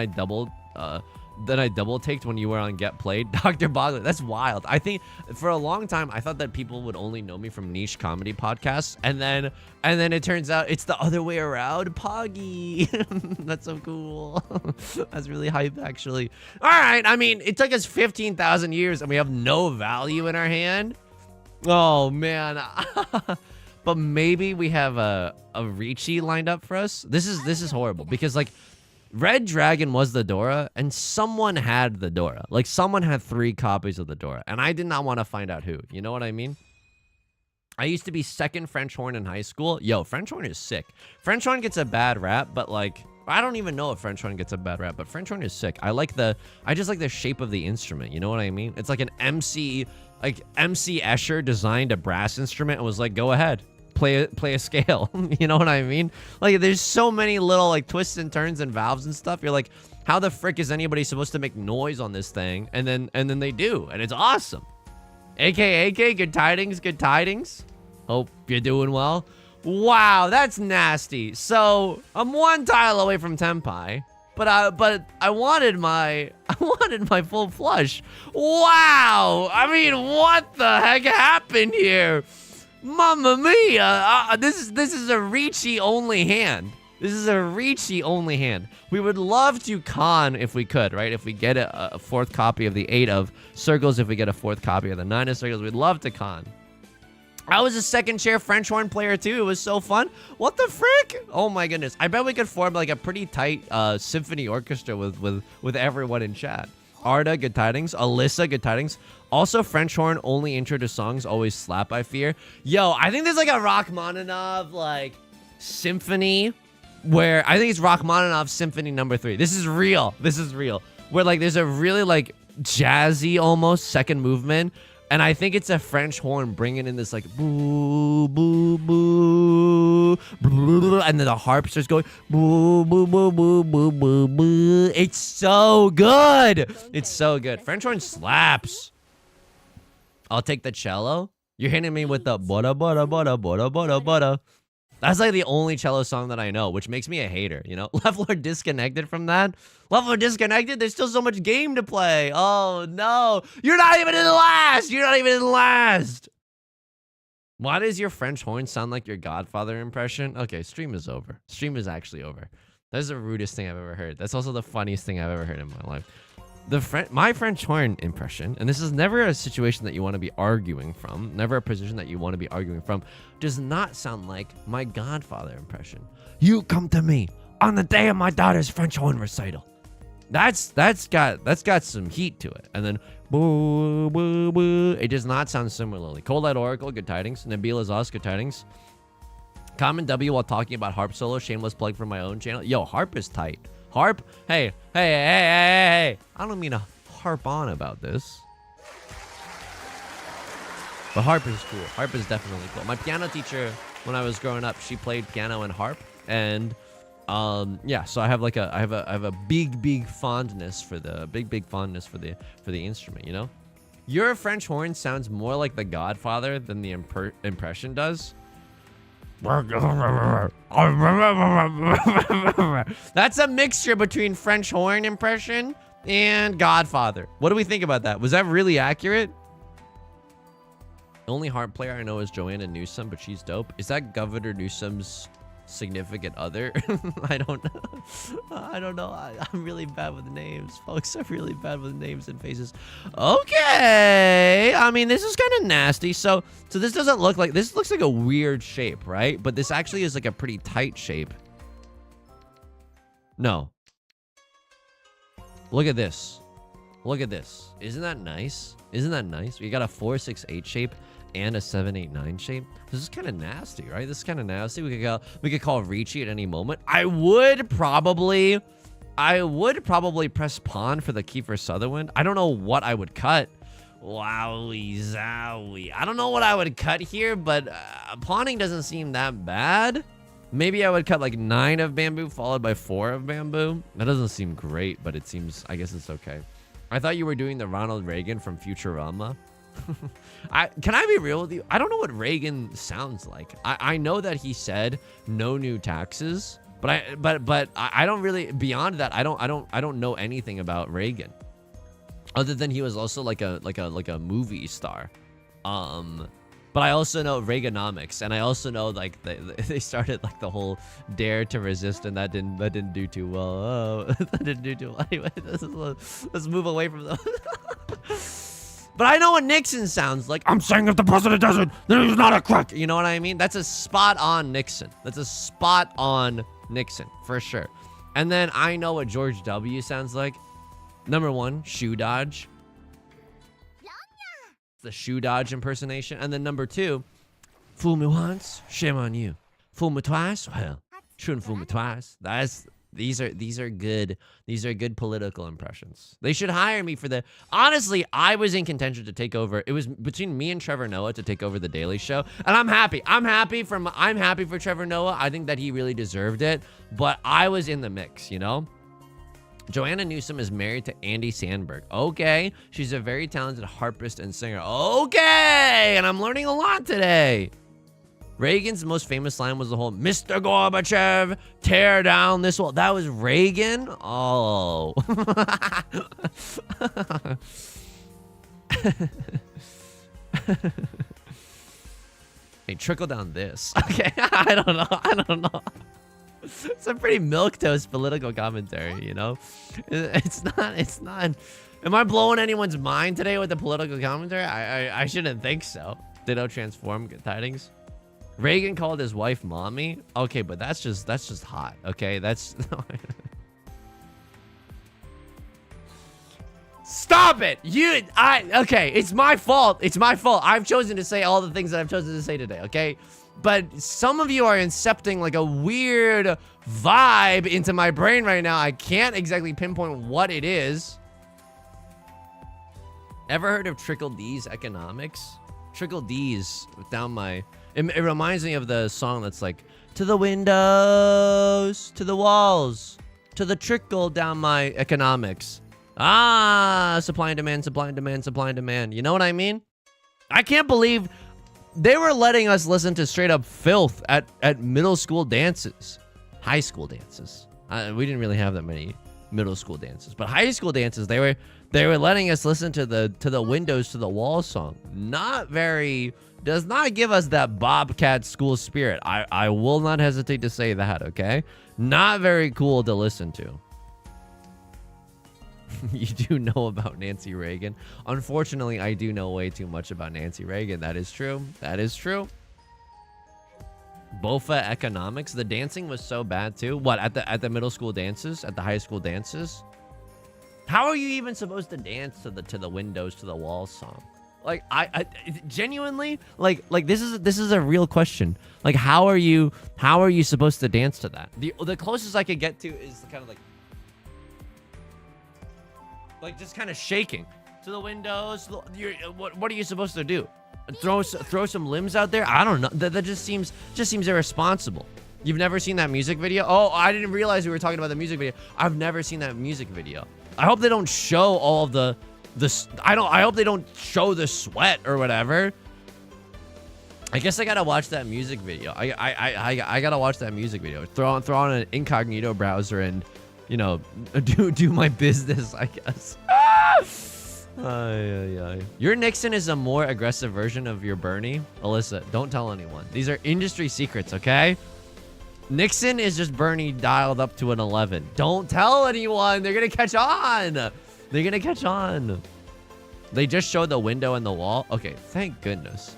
I double taked when you were on Get Played. Dr. Bogler, that's wild. I think for a long time, I thought that people would only know me from niche comedy podcasts. And then it turns out it's the other way around. Poggy. That's so cool. That's really hype, actually. All right. I mean, it took us 15,000 years and we have no value in our hand. Oh, man. But maybe we have a Riichi lined up for us. This is horrible because, like, Red Dragon was the Dora, and someone had the Dora. Like, someone had 3 copies of the Dora, and I did not want to find out who. You know what I mean? I used to be second French horn in high school. Yo, French horn is sick. French horn gets a bad rap, but, like, I don't even know if French horn gets a bad rap, but French horn is sick. I just like the shape of the instrument. You know what I mean? It's like an MC Escher designed a brass instrument and was like, go ahead. Play a scale. You know what I mean? Like, there's so many little like twists and turns and valves and stuff. You're like, how the frick is anybody supposed to make noise on this thing? And then they do, and it's awesome. AK, good tidings, good tidings. Hope you're doing well. Wow, that's nasty. So I'm 1 tile away from Tenpai, but I wanted my full flush. Wow. I mean, what the heck happened here? Mamma mia! This is a Riichi only hand. This is a Riichi only hand. We would love to con if we could, right? If we get a 4th copy of the 8 of circles, if we get a 4th copy of the 9 of circles, we'd love to con. I was a second chair French horn player too. It was so fun. What the frick? Oh my goodness! I bet we could form like a pretty tight symphony orchestra with everyone in chat. Arda, good tidings. Alyssa, good tidings. Also, French horn only intro to songs always slap, I fear. Yo, I think there's like a Rachmaninoff like symphony where I think it's Rachmaninoff Symphony number 3. This is real. This is real. Where like there's a really like jazzy almost second movement. And I think it's a French horn bringing in this like boo, boo, boo, boo, and then the harp starts going boo, boo, boo, boo, boo, boo, boo. It's so good. It's so good. French horn slaps. I'll take the cello. You're hitting me with the bada, bada, bada, bada, bada, bada. That's like the only cello song that I know, which makes me a hater, you know? Leveler disconnected from that. Leveler disconnected? There's still so much game to play. Oh, no. You're not even in the last. You're not even in the last. Why does your French horn sound like your Godfather impression? Okay, stream is over. Stream is actually over. That's the rudest thing I've ever heard. That's also the funniest thing I've ever heard in my life. my French horn impression, and this is never a situation that you want to be arguing from, never a position that you want to be arguing from, does not sound like my Godfather impression. You come to me on the day of my daughter's French horn recital. That's got some heat to it. And then boo boo boo. It does not sound similarly. Cold Light Oracle, good tidings. Nabila's Us, good tidings. Comment W while talking about harp solo. Shameless plug for my own channel. Yo, harp is tight. Harp? Hey. I don't mean to harp on about this. But harp is cool. Harp is definitely cool. My piano teacher, when I was growing up, she played piano and harp. And yeah, so I have like I have a big fondness for the for the instrument, you know? Your French horn sounds more like the Godfather than the impression does. That's a mixture between French horn impression and Godfather. What do we think about that? Was that really accurate? The only harp player I know is Joanna Newsom, but she's dope. Is that Governor Newsom's significant other? I don't know. I'm really bad with names, folks. I'm really bad with names and faces. Okay, I mean, this is kind of nasty. So this doesn't look like, this looks like a weird shape, right? But this actually is like a pretty tight shape. No, look at this. Isn't that nice? We got a 4-6-8 shape and a 7-8-9 shape. This is kind of nasty, right? This is kind of nasty. We could call Riichi at any moment. I would probably press pawn for the Kiefer Sutherland. I don't know what I would cut. Wowie zowie. I don't know what I would cut here, but pawning doesn't seem that bad. Maybe I would cut like 9 of bamboo followed by 4 of bamboo. That doesn't seem great, but it seems, I guess it's okay. I thought you were doing the Ronald Reagan from Futurama. Can I be real with you? I don't know what Reagan sounds like. I know that he said no new taxes, but I don't really, beyond that, I don't know anything about Reagan, other than he was also like a movie star. But I also know Reaganomics, and I also know like they started like the whole dare to resist, and that didn't do too well. Oh, that didn't do too well. Anyway, let's move away from them. But I know what Nixon sounds like. I'm saying if the president doesn't, then he's not a crook. You know what I mean? That's a spot on Nixon. For sure. And then I know what George W. sounds like. Number 1, shoe dodge. The shoe dodge impersonation. And then number 2, fool me once, shame on you. Fool me twice, well, shouldn't fool me twice. These are good political impressions. They should hire me for the. Honestly, I was in contention to take over. It was between me and Trevor Noah to take over the Daily Show, and I'm happy. I'm happy for Trevor Noah. I think that he really deserved it, but I was in the mix, you know. Joanna Newsom is married to Andy Samberg. Okay, she's a very talented harpist and singer. Okay, and I'm learning a lot today. Reagan's most famous line was the whole "Mr. Gorbachev, tear down this wall." That was Reagan? Oh. Hey, trickle down this. Okay, I don't know. It's a pretty milquetoast political commentary, you know? It's not. Am I blowing anyone's mind today with the political commentary? I shouldn't think so. Ditto transform, good tidings. Reagan called his wife mommy. Okay, but that's just hot. Okay, that's Stop it! Okay, it's my fault. I've chosen to say all the things that I've chosen to say today, okay? But some of you are incepting like a weird vibe into my brain right now. I can't exactly pinpoint what it is. Ever heard of Trickle D's economics? Trickle D's down my... It reminds me of the song that's like, to the windows, to the walls, to the trickle down my economics. Ah, supply and demand, supply and demand, supply and demand. You know what I mean? I can't believe they were letting us listen to straight up filth at middle school dances. High school dances. We didn't really have that many middle school dances, but high school dances, they were letting us listen to the windows to the wall song. Not very... Does not give us that Bobcat school spirit. I will not hesitate to say that, okay? Not very cool to listen to. You do know about Nancy Reagan. Unfortunately, I do know way too much about Nancy Reagan. That is true. That is true. Bofa economics. The dancing was so bad too. What, at the middle school dances, at the high school dances? How are you even supposed to dance to the windows to the walls song? Like I genuinely like this is a real question. Like how are you supposed to dance to that? The closest I could get to is kind of like just kind of shaking to the windows. What are you supposed to do? Throw some limbs out there? I don't know. That just seems irresponsible. You've never seen that music video? Oh, I didn't realize we were talking about the music video. I've never seen that music video. I hope they don't show all of the I hope they don't show the sweat or whatever. I guess I gotta watch that music video. I gotta watch that music video. Throw on an incognito browser and, you know, do my business, I guess. Your Nixon is a more aggressive version of your Bernie. Alyssa, don't tell anyone. These are industry secrets, okay? Nixon is just Bernie dialed up to an 11. Don't tell anyone. They're gonna catch on. They're gonna catch on. They just showed the window and the wall. Okay, thank goodness.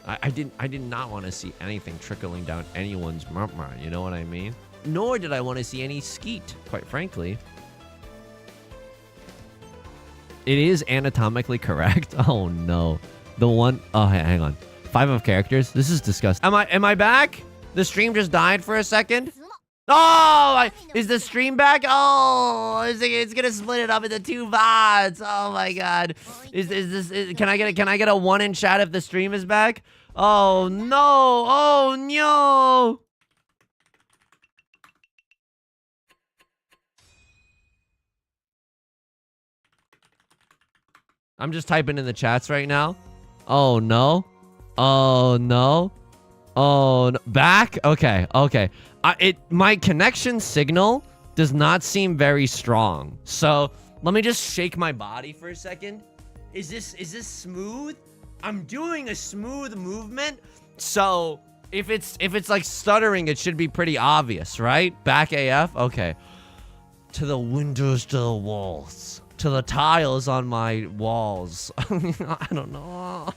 I did not want to see anything trickling down anyone's murmur. You know what I mean? Nor did I want to see any skeet, quite frankly. It is anatomically correct. Oh no, the one. Oh, hang on. 5 of characters. This is disgusting. Am I back? The stream just died for a second. Oh, is the stream back? Oh, it's gonna split it up into 2 VODs. Oh my god. Can I get a 1 in chat if the stream is back? Oh no. Oh no. I'm just typing in the chats right now. Oh no. Oh no. Oh no. Back? Okay. Okay. My connection signal does not seem very strong. So let me just shake my body for a second. Is this smooth? I'm doing a smooth movement. So if it's like stuttering, it should be pretty obvious, right? Back AF? Okay. To the windows, to the walls, to the tiles on my walls. I don't know.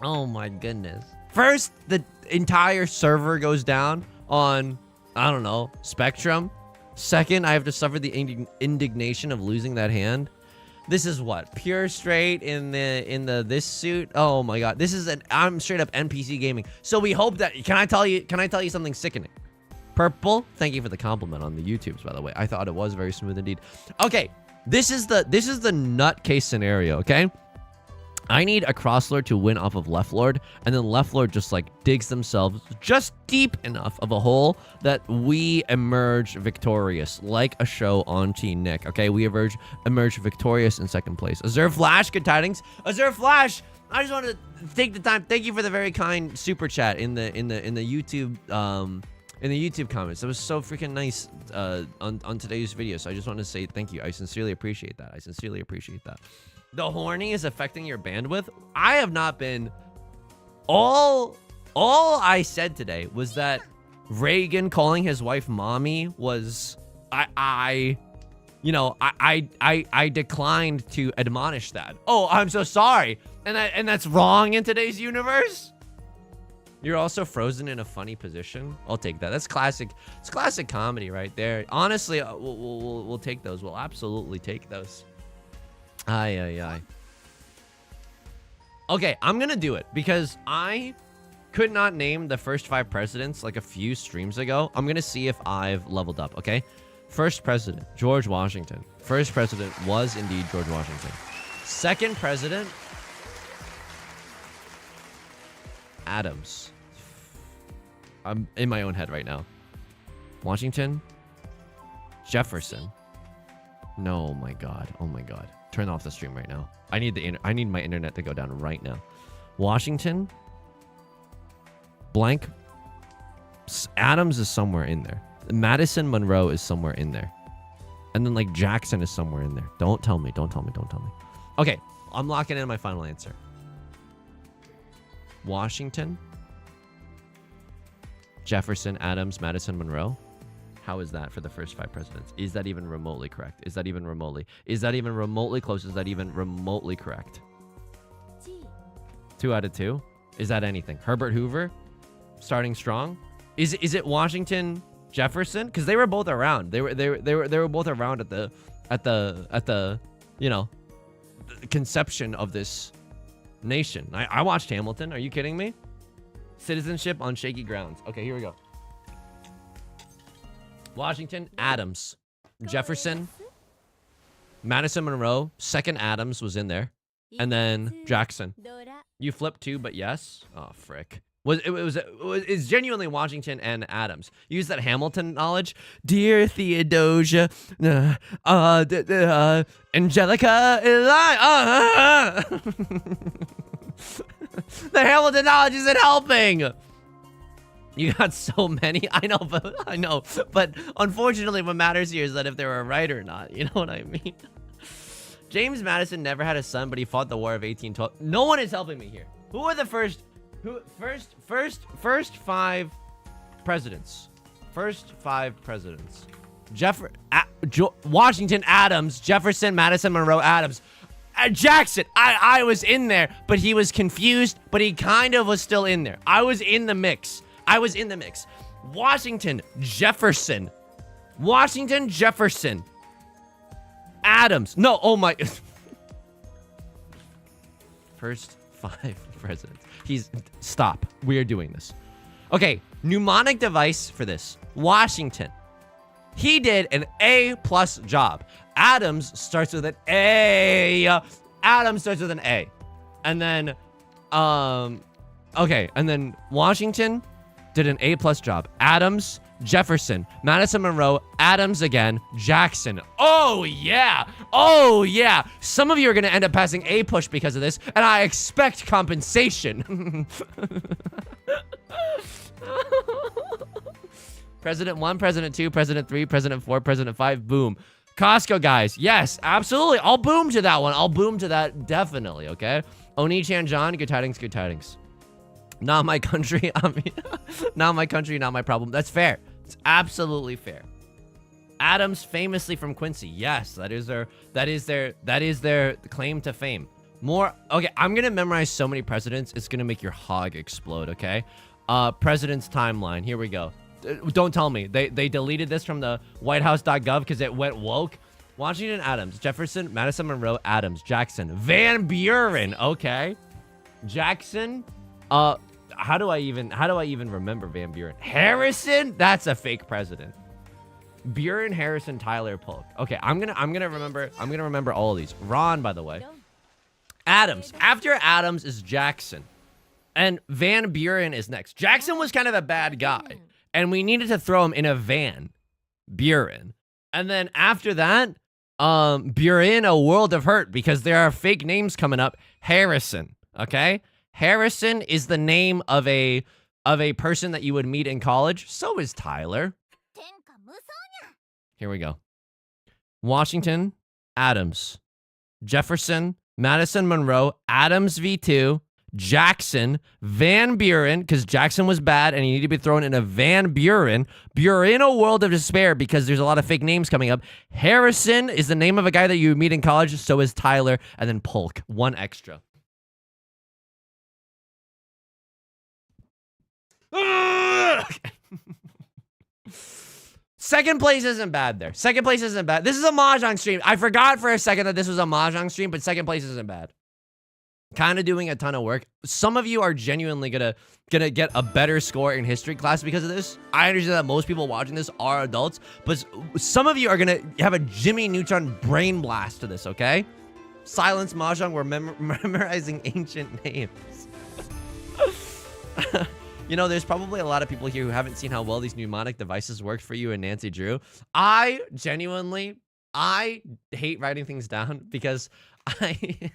Oh my goodness. First, the entire server goes down on, I don't know, Spectrum. Second, I have to suffer the indignation of losing that hand. This is what? Pure straight in this suit? Oh my god. This is I'm straight up NPC gaming. So we hope that, can I tell you something sickening? Purple, thank you for the compliment on the YouTubes, by the way. I thought it was very smooth indeed. Okay, this is the nutcase scenario, okay? I need a crosslord to win off of left lord, and then left lord just like digs themselves just deep enough of a hole that we emerge victorious, like a show on Team Nick. Okay, we emerge victorious in 2nd place. Azure Flash, good tidings. Azure Flash, I just wanted to take the time. Thank you for the very kind super chat in the YouTube in the YouTube comments. That was so freaking nice on today's video. So I just want to say thank you. I sincerely appreciate that. I sincerely appreciate that. The horny is affecting your bandwidth. I have not been. All I said today was that Reagan calling his wife mommy was I declined to admonish that. Oh, I'm so sorry. And that's wrong in today's universe. You're also frozen in a funny position. I'll take that. That's classic. It's classic comedy right there. Honestly, we'll take those. We'll absolutely take those. Aye. Okay, I'm gonna do it because I could not name the first 5 presidents like a few streams ago. I'm gonna see if I've leveled up, okay? First president, George Washington. First president was indeed George Washington. Second president, Adams. I'm in my own head right now. Washington, Jefferson. No, my god. Oh my god. Turn off the stream right now. I need my internet to go down right now. Washington, blank. Adams is somewhere in there. Madison Monroe is somewhere in there. And then like Jackson is somewhere in there. Don't tell me. Okay, I'm locking in my final answer. Washington, Jefferson, Adams, Madison Monroe. How is that for the first 5 presidents? Is that even remotely correct? Is that even remotely? Is that even remotely close? Is that even remotely correct? 2 out of 2. Is that anything? Herbert Hoover, starting strong. Is it Washington Jefferson? Because they were both around. They were both around at the you know, the conception of this nation. I watched Hamilton. Are you kidding me? Citizenship on shaky grounds. Okay, here we go. Washington, Adams, Jefferson, Madison Monroe. Second Adams was in there, and then Jackson. You flipped 2, but yes. Oh frick. It's genuinely Washington and Adams. Use that Hamilton knowledge. Dear Theodosia, Angelica, the Hamilton knowledge isn't helping. You got so many. I know, but unfortunately what matters here is that if they were right or not. You know what I mean? James Madison never had a son, but he fought the War of 1812. No one is helping me here. Who are the first 5 presidents? First 5 presidents. Washington, Adams, Jefferson, Madison, Monroe, Adams. Jackson, I was in there, but he was confused, but he kind of was still in there. I was in the mix. Washington, Jefferson. Adams. No, oh my. First 5 presidents. Stop. We are doing this. Okay, mnemonic device for this. Washington. He did an A+ job. Adams starts with an A. And then, okay, and then Washington did an A+ job. Adams, Jefferson, Madison Monroe, Adams again, Jackson. Oh yeah. Some of you are going to end up passing A push because of this, and I expect compensation. President 1, President 2, President 3, President 4, President 5, boom. Costco guys, yes, absolutely. I'll boom to that one. I'll boom to that, definitely, okay? Oni-chan John, good tidings, good tidings. Not my country, I mean, not my country, not my problem. That's fair. It's absolutely fair. Adams, famously from Quincy. Yes, that is their claim to fame. More, okay, I'm gonna memorize so many presidents, it's gonna make your hog explode, okay? President's timeline, here we go. Don't tell me. They deleted this from the whitehouse.gov because it went woke. Washington, Adams, Jefferson, Madison Monroe, Adams, Jackson, Van Buren. Okay. Jackson. How do I even remember Van Buren? Harrison? That's a fake president. Buren, Harrison, Tyler, Polk. Okay, I'm gonna remember all of these. Ron, by the way. Adams. After Adams is Jackson. And Van Buren is next. Jackson was kind of a bad guy. And we needed to throw him in a van. Buren. And then after that, Buren, a world of hurt, because there are fake names coming up. Harrison. Okay? Harrison is the name of a person that you would meet in college. So is Tyler. Here we go. Washington, Adams, Jefferson, Madison Monroe, Adams V2, Jackson, Van Buren, because Jackson was bad and he needed to be thrown in a Van Buren. Buren, a world of despair, because there's a lot of fake names coming up. Harrison is the name of a guy that you meet in college. So is Tyler. And then Polk, one extra. Second place isn't bad there. Second place isn't bad. This is a Mahjong stream. I forgot for a second that this was a Mahjong stream, but second place isn't bad. Kind of doing a ton of work. Some of you are genuinely gonna get a better score in history class because of this. I understand that most people watching this are adults, but some of you are gonna have a Jimmy Neutron brain blast to this, okay? Silence Mahjong, we're memorizing ancient names. You know, there's probably a lot of people here who haven't seen how well these mnemonic devices worked for you and Nancy Drew. I hate writing things down because I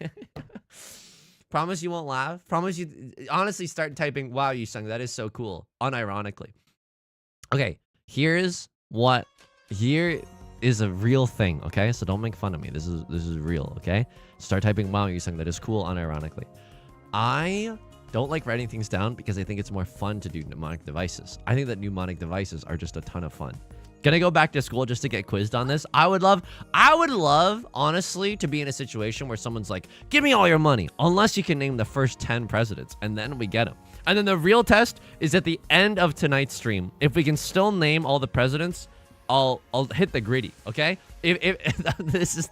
promise you won't laugh. Promise you, honestly, start typing, wow, Yusong, that is so cool, unironically. Okay, here is a real thing, okay? So don't make fun of me. This is real, okay? Start typing, wow, Yusong, that is cool, unironically. I don't like writing things down because I think it's more fun to do mnemonic devices. I think that mnemonic devices are just a ton of fun. Gonna go back to school just to get quizzed on this. I would love, honestly, to be in a situation where someone's like, give me all your money, unless you can name the first 10 presidents, and then we get them. And then the real test is at the end of tonight's stream. If we can still name all the presidents, I'll hit the gritty, okay? If this is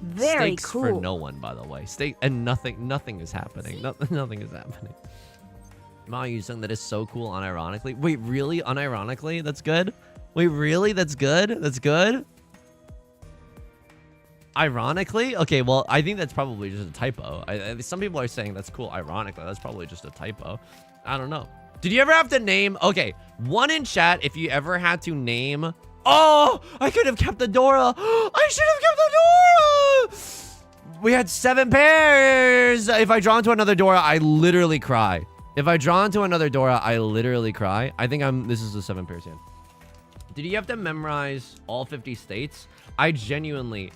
very stakes cool. for no one, by the way. And nothing is happening. Nothing is happening. Yusong, that is so cool, unironically. Wait, really? Unironically? That's good? Wait, really? That's good? That's good? Ironically? Okay, well, I think that's probably just a typo. Some people are saying that's cool. Ironically, that's probably just a typo. I don't know. Did you ever have to name... Okay, one in chat, if you ever had to name... Oh, I could have kept the Dora. I should have kept the Dora. We had 7 pairs. If I draw into another Dora, I literally cry. If I draw into another Dora, I literally cry. I think this is the 7 pairs hand. Did you have to memorize all 50 states? I genuinely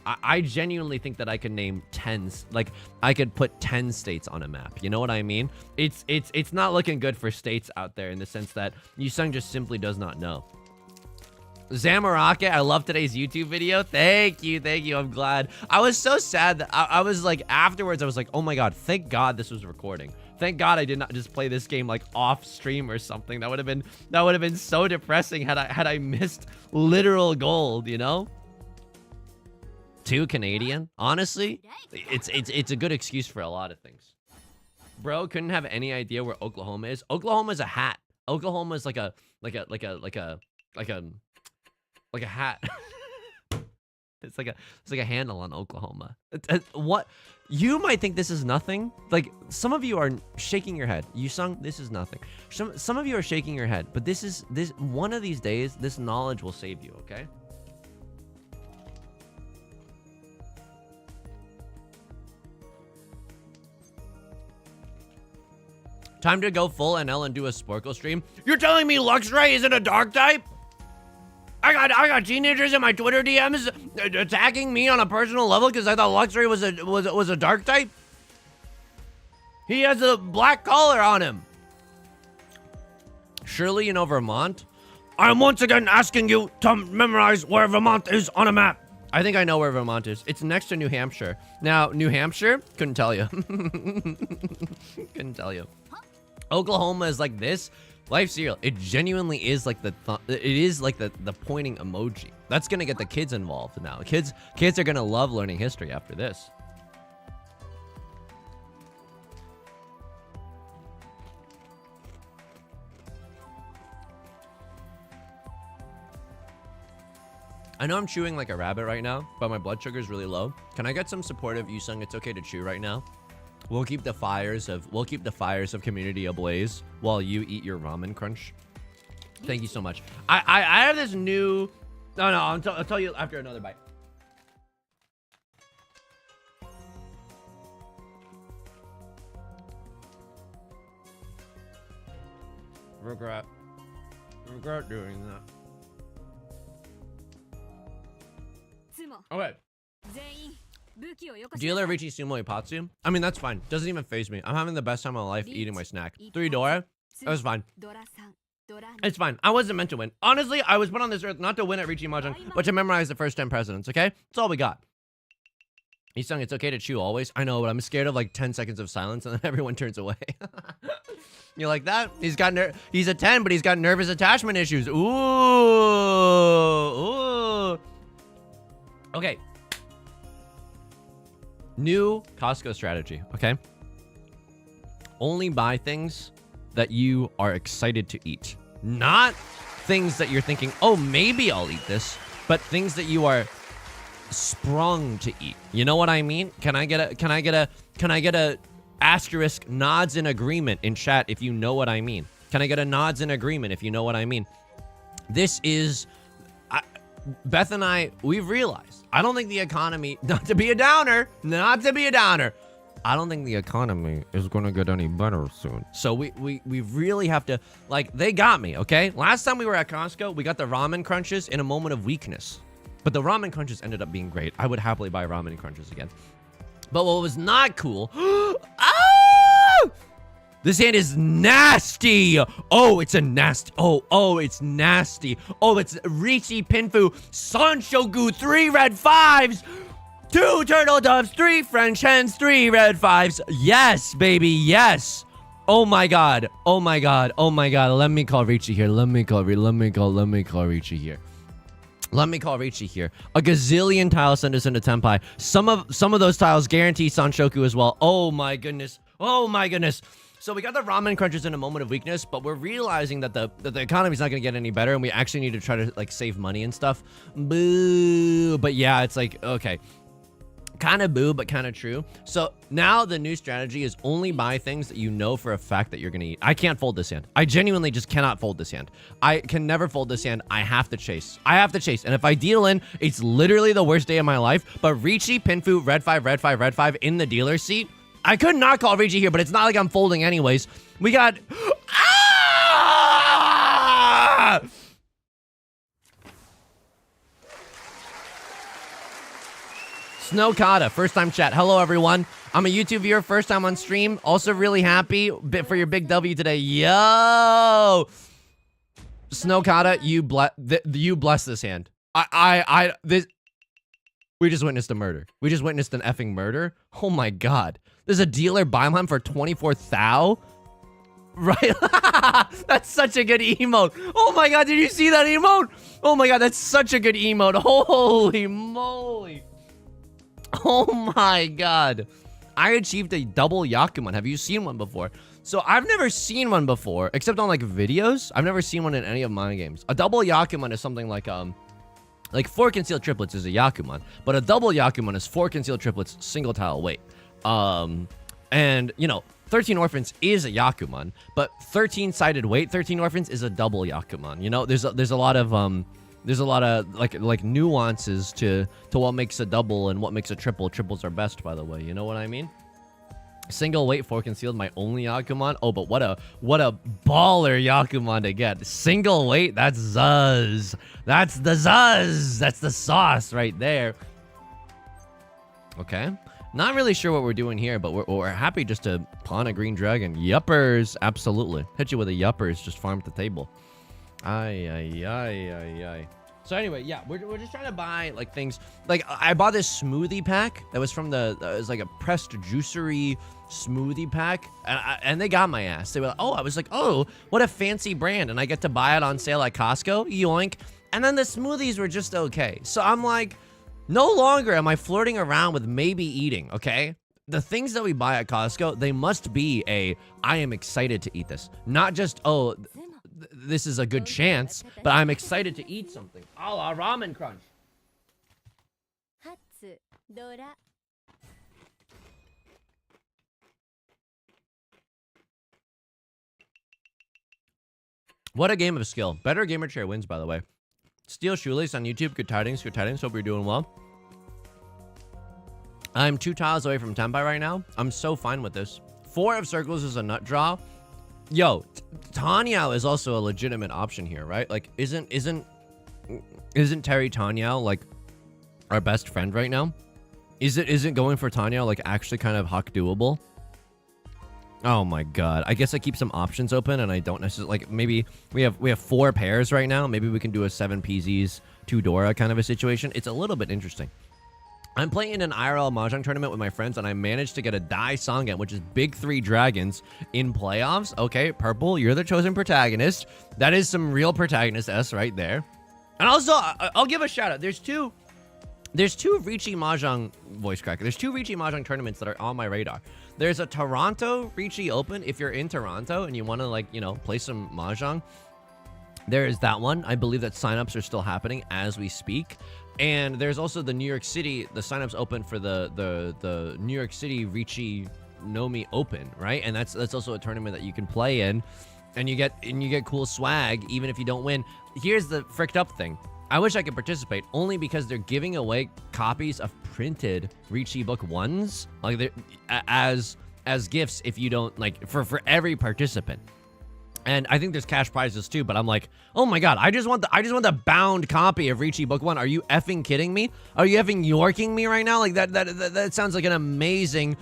think that I could name 10, like I could put 10 states on a map. You know what I mean? It's not looking good for states out there in the sense that Yusong just simply does not know. Zamaraka, I love today's YouTube video. Thank you. I'm glad. I was so sad that I was like, afterwards, I was like, oh my God, thank God this was recording. Thank God I did not just play this game like off stream or something. That would have been so depressing had I missed literal gold, you know? 2 Canadian. Honestly, it's a good excuse for a lot of things. Bro, couldn't have any idea where Oklahoma is. Oklahoma is a hat. Oklahoma is like a hat. It's like a handle on Oklahoma. What? You might think this is nothing. Like, some of you are shaking your head. Yusong, this is nothing. Some of you are shaking your head, but this one of these days, this knowledge will save you, okay? Time to go full NL and do a Sporkle stream. You're telling me Luxray isn't a dark type? I got teenagers in my Twitter DMs attacking me on a personal level because I thought Luxray was a dark type. He has a black collar on him. Surely you know Vermont. I'm once again asking you to memorize where Vermont is on a map. I think I know where Vermont is. It's next to New Hampshire. Now, New Hampshire? Couldn't tell you. Couldn't tell you. Oklahoma is like this. Life cereal. It genuinely is like the pointing emoji. That's gonna get the kids involved now. Kids are gonna love learning history after this. I know I'm chewing like a rabbit right now, but my blood sugar is really low. Can I get some supportive Yusong? It's okay to chew right now. We'll keep the fires of community ablaze while you eat your ramen crunch. Thank you so much. I have this new... No, I'll tell you after another bite. Regret doing that. Okay. Dealer Riichi Sumo Ipatsu. I mean, that's fine. Doesn't even faze me. I'm having the best time of my life eating my snack. 3 Dora. That was fine. It's fine. I wasn't meant to win. Honestly, I was put on this earth not to win at Riichi Mahjong, but to memorize the first 10 presidents, okay? That's all we got. Yusong, it's okay to chew always. I know, but I'm scared of like 10 seconds of silence and then everyone turns away. You like that? He's a 10, but he's got nervous attachment issues. Ooh. Okay. New Costco strategy, okay? Only buy things that you are excited to eat. Not things that you're thinking, oh, maybe I'll eat this, but things that you are sprung to eat. You know what I mean? Can I get a asterisk nods in agreement in chat if you know what I mean? Can I get a nods in agreement if you know what I mean? This is... Beth and I, we've realized, I don't think the economy, not to be a downer, I don't think the economy is going to get any better soon. So we really have to, like, they got me, okay? Last time we were at Costco, we got the ramen crunches in a moment of weakness. But the ramen crunches ended up being great. I would happily buy ramen crunches again. But what was not cool, This hand is nasty. Oh, it's a nasty. Oh, it's nasty. Oh, it's Riichi Pinfu Sanshoku, 3 red 5s. 2 turtle doves, 3 French hens, 3 red 5s. Yes, baby, yes. Oh my god. Oh my god. Oh my god. Let me call Riichi here. Let me call Riichi here. Let me call Riichi here. A gazillion tiles send us into Tenpai. Some of those tiles guarantee Sanshoku as well. Oh my goodness. Oh my goodness. So we got the ramen crunchers in a moment of weakness, but we're realizing that the economy's not gonna get any better, and we actually need to try to like save money and stuff. Boo. But yeah, it's like, okay. Kind of boo, but kind of true. So now the new strategy is only buy things that you know for a fact that you're gonna eat. I can't fold this hand. I genuinely just cannot fold this hand. I can never fold this hand. I have to chase. And if I deal in, it's literally the worst day of my life. But Riichi, Pinfu, red 5, red 5, red 5 in the dealer's seat. I could not call Riichi here, but it's not like I'm folding anyways. We got... Ah! Snowkata, first time chat. Hello, everyone. I'm a YouTube viewer, first time on stream. Also really happy for your big W today. Yo! Snowkata, you bless this hand. We just witnessed a murder. We just witnessed an effing murder. Oh my god. There's a dealer buying him for 24,000. Right? That's such a good emote. Oh my god, did you see that emote? Oh my god, that's such a good emote. Holy moly. Oh my god. I achieved a double Yakuman. Have you seen one before? So I've never seen one before, except on like videos. I've never seen one in any of my games. A double Yakuman is something like 4 concealed triplets is a Yakuman, but a double Yakuman is 4 concealed triplets, single tile weight. And you know, 13 orphans is a Yakuman, but 13-sided weight 13 orphans is a double Yakuman. You know, there's a lot of like nuances to what makes a double and what makes a triple. Triples are best, by the way. You know what I mean? Single weight 4 concealed, my only Yakuman. Oh, but what a baller Yakuman to get. Single weight, that's Zuzz. That's the Zuzz. That's the sauce right there. Okay. Not really sure what we're doing here, but we're happy just to pawn a green dragon. Yuppers, absolutely. Hit you with a yuppers, just farm at the table. Ay. So anyway, yeah, we're just trying to buy like things. Like I bought this smoothie pack that was from it was like a pressed juicery smoothie pack, and they got my ass. They were like, oh, I was like, oh, what a fancy brand, and I get to buy it on sale at Costco. Yoink. And then the smoothies were just okay. So I'm like, no longer am I flirting around with maybe eating. Okay. The things that we buy at Costco, they must be I am excited to eat this, not just, oh, this is a good chance, but I'm excited to eat something. A la ramen crunch. What a game of skill. Better gamer chair wins, by the way. Steel Shoelace on YouTube. Good tidings. Good tidings. Hope you're doing well. I'm 2 tiles away from Tenpai right now. I'm so fine with this. 4 of circles is a nut draw. Yo, Tanyao is also a legitimate option here, right? Like, isn't Terry Tanyao like our best friend right now? Isn't going for Tanyao like actually kind of huck doable? Oh my god. I guess I keep some options open and I don't necessarily like, maybe we have 4 pairs right now. Maybe we can do a 7 PZs 2 Dora kind of a situation. It's a little bit interesting. I'm playing in an IRL Mahjong tournament with my friends, and I managed to get a Dai Sangen, which is big 3 dragons, in playoffs. Okay, Purple, you're the chosen protagonist. That is some real protagonist S right there. And also, I'll give a shout out. There's two Riichi Mahjong voice crack. There's 2 Riichi Mahjong tournaments that are on my radar. There's a Toronto Riichi Open if you're in Toronto and you want to, like, you know, play some Mahjong. There is that one. I believe that signups are still happening as we speak. And there's also the New York City, the signups open for the New York City Riichi Nomi Open, right? And that's also a tournament that you can play in, and you get cool swag even if you don't win. Here's the fricked up thing. I wish I could participate only because they're giving away copies of printed Riichi Book 1s, like as gifts if you don't, like, for every participant. And I think there's cash prizes too, but I'm like, oh my god, I just want the bound copy of Riichi Book 1. Are you effing kidding me? Are you effing yorking me right now? Like that sounds like an amazing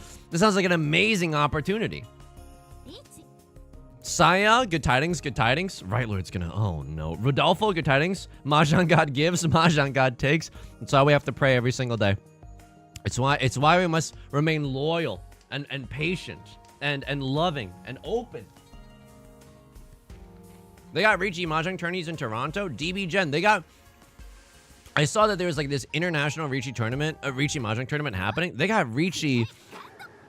opportunity. Saya, good tidings, good tidings. Right Lord's gonna, oh no. Rodolfo, good tidings. Mahjong God gives, Mahjong God takes. That's why we have to pray every single day. It's why we must remain loyal and patient and loving and open. They got Riichi Mahjong tourneys in Toronto. DB Gen, they got... I saw that there was like this international Riichi tournament, a Riichi Mahjong tournament happening. They got Riichi,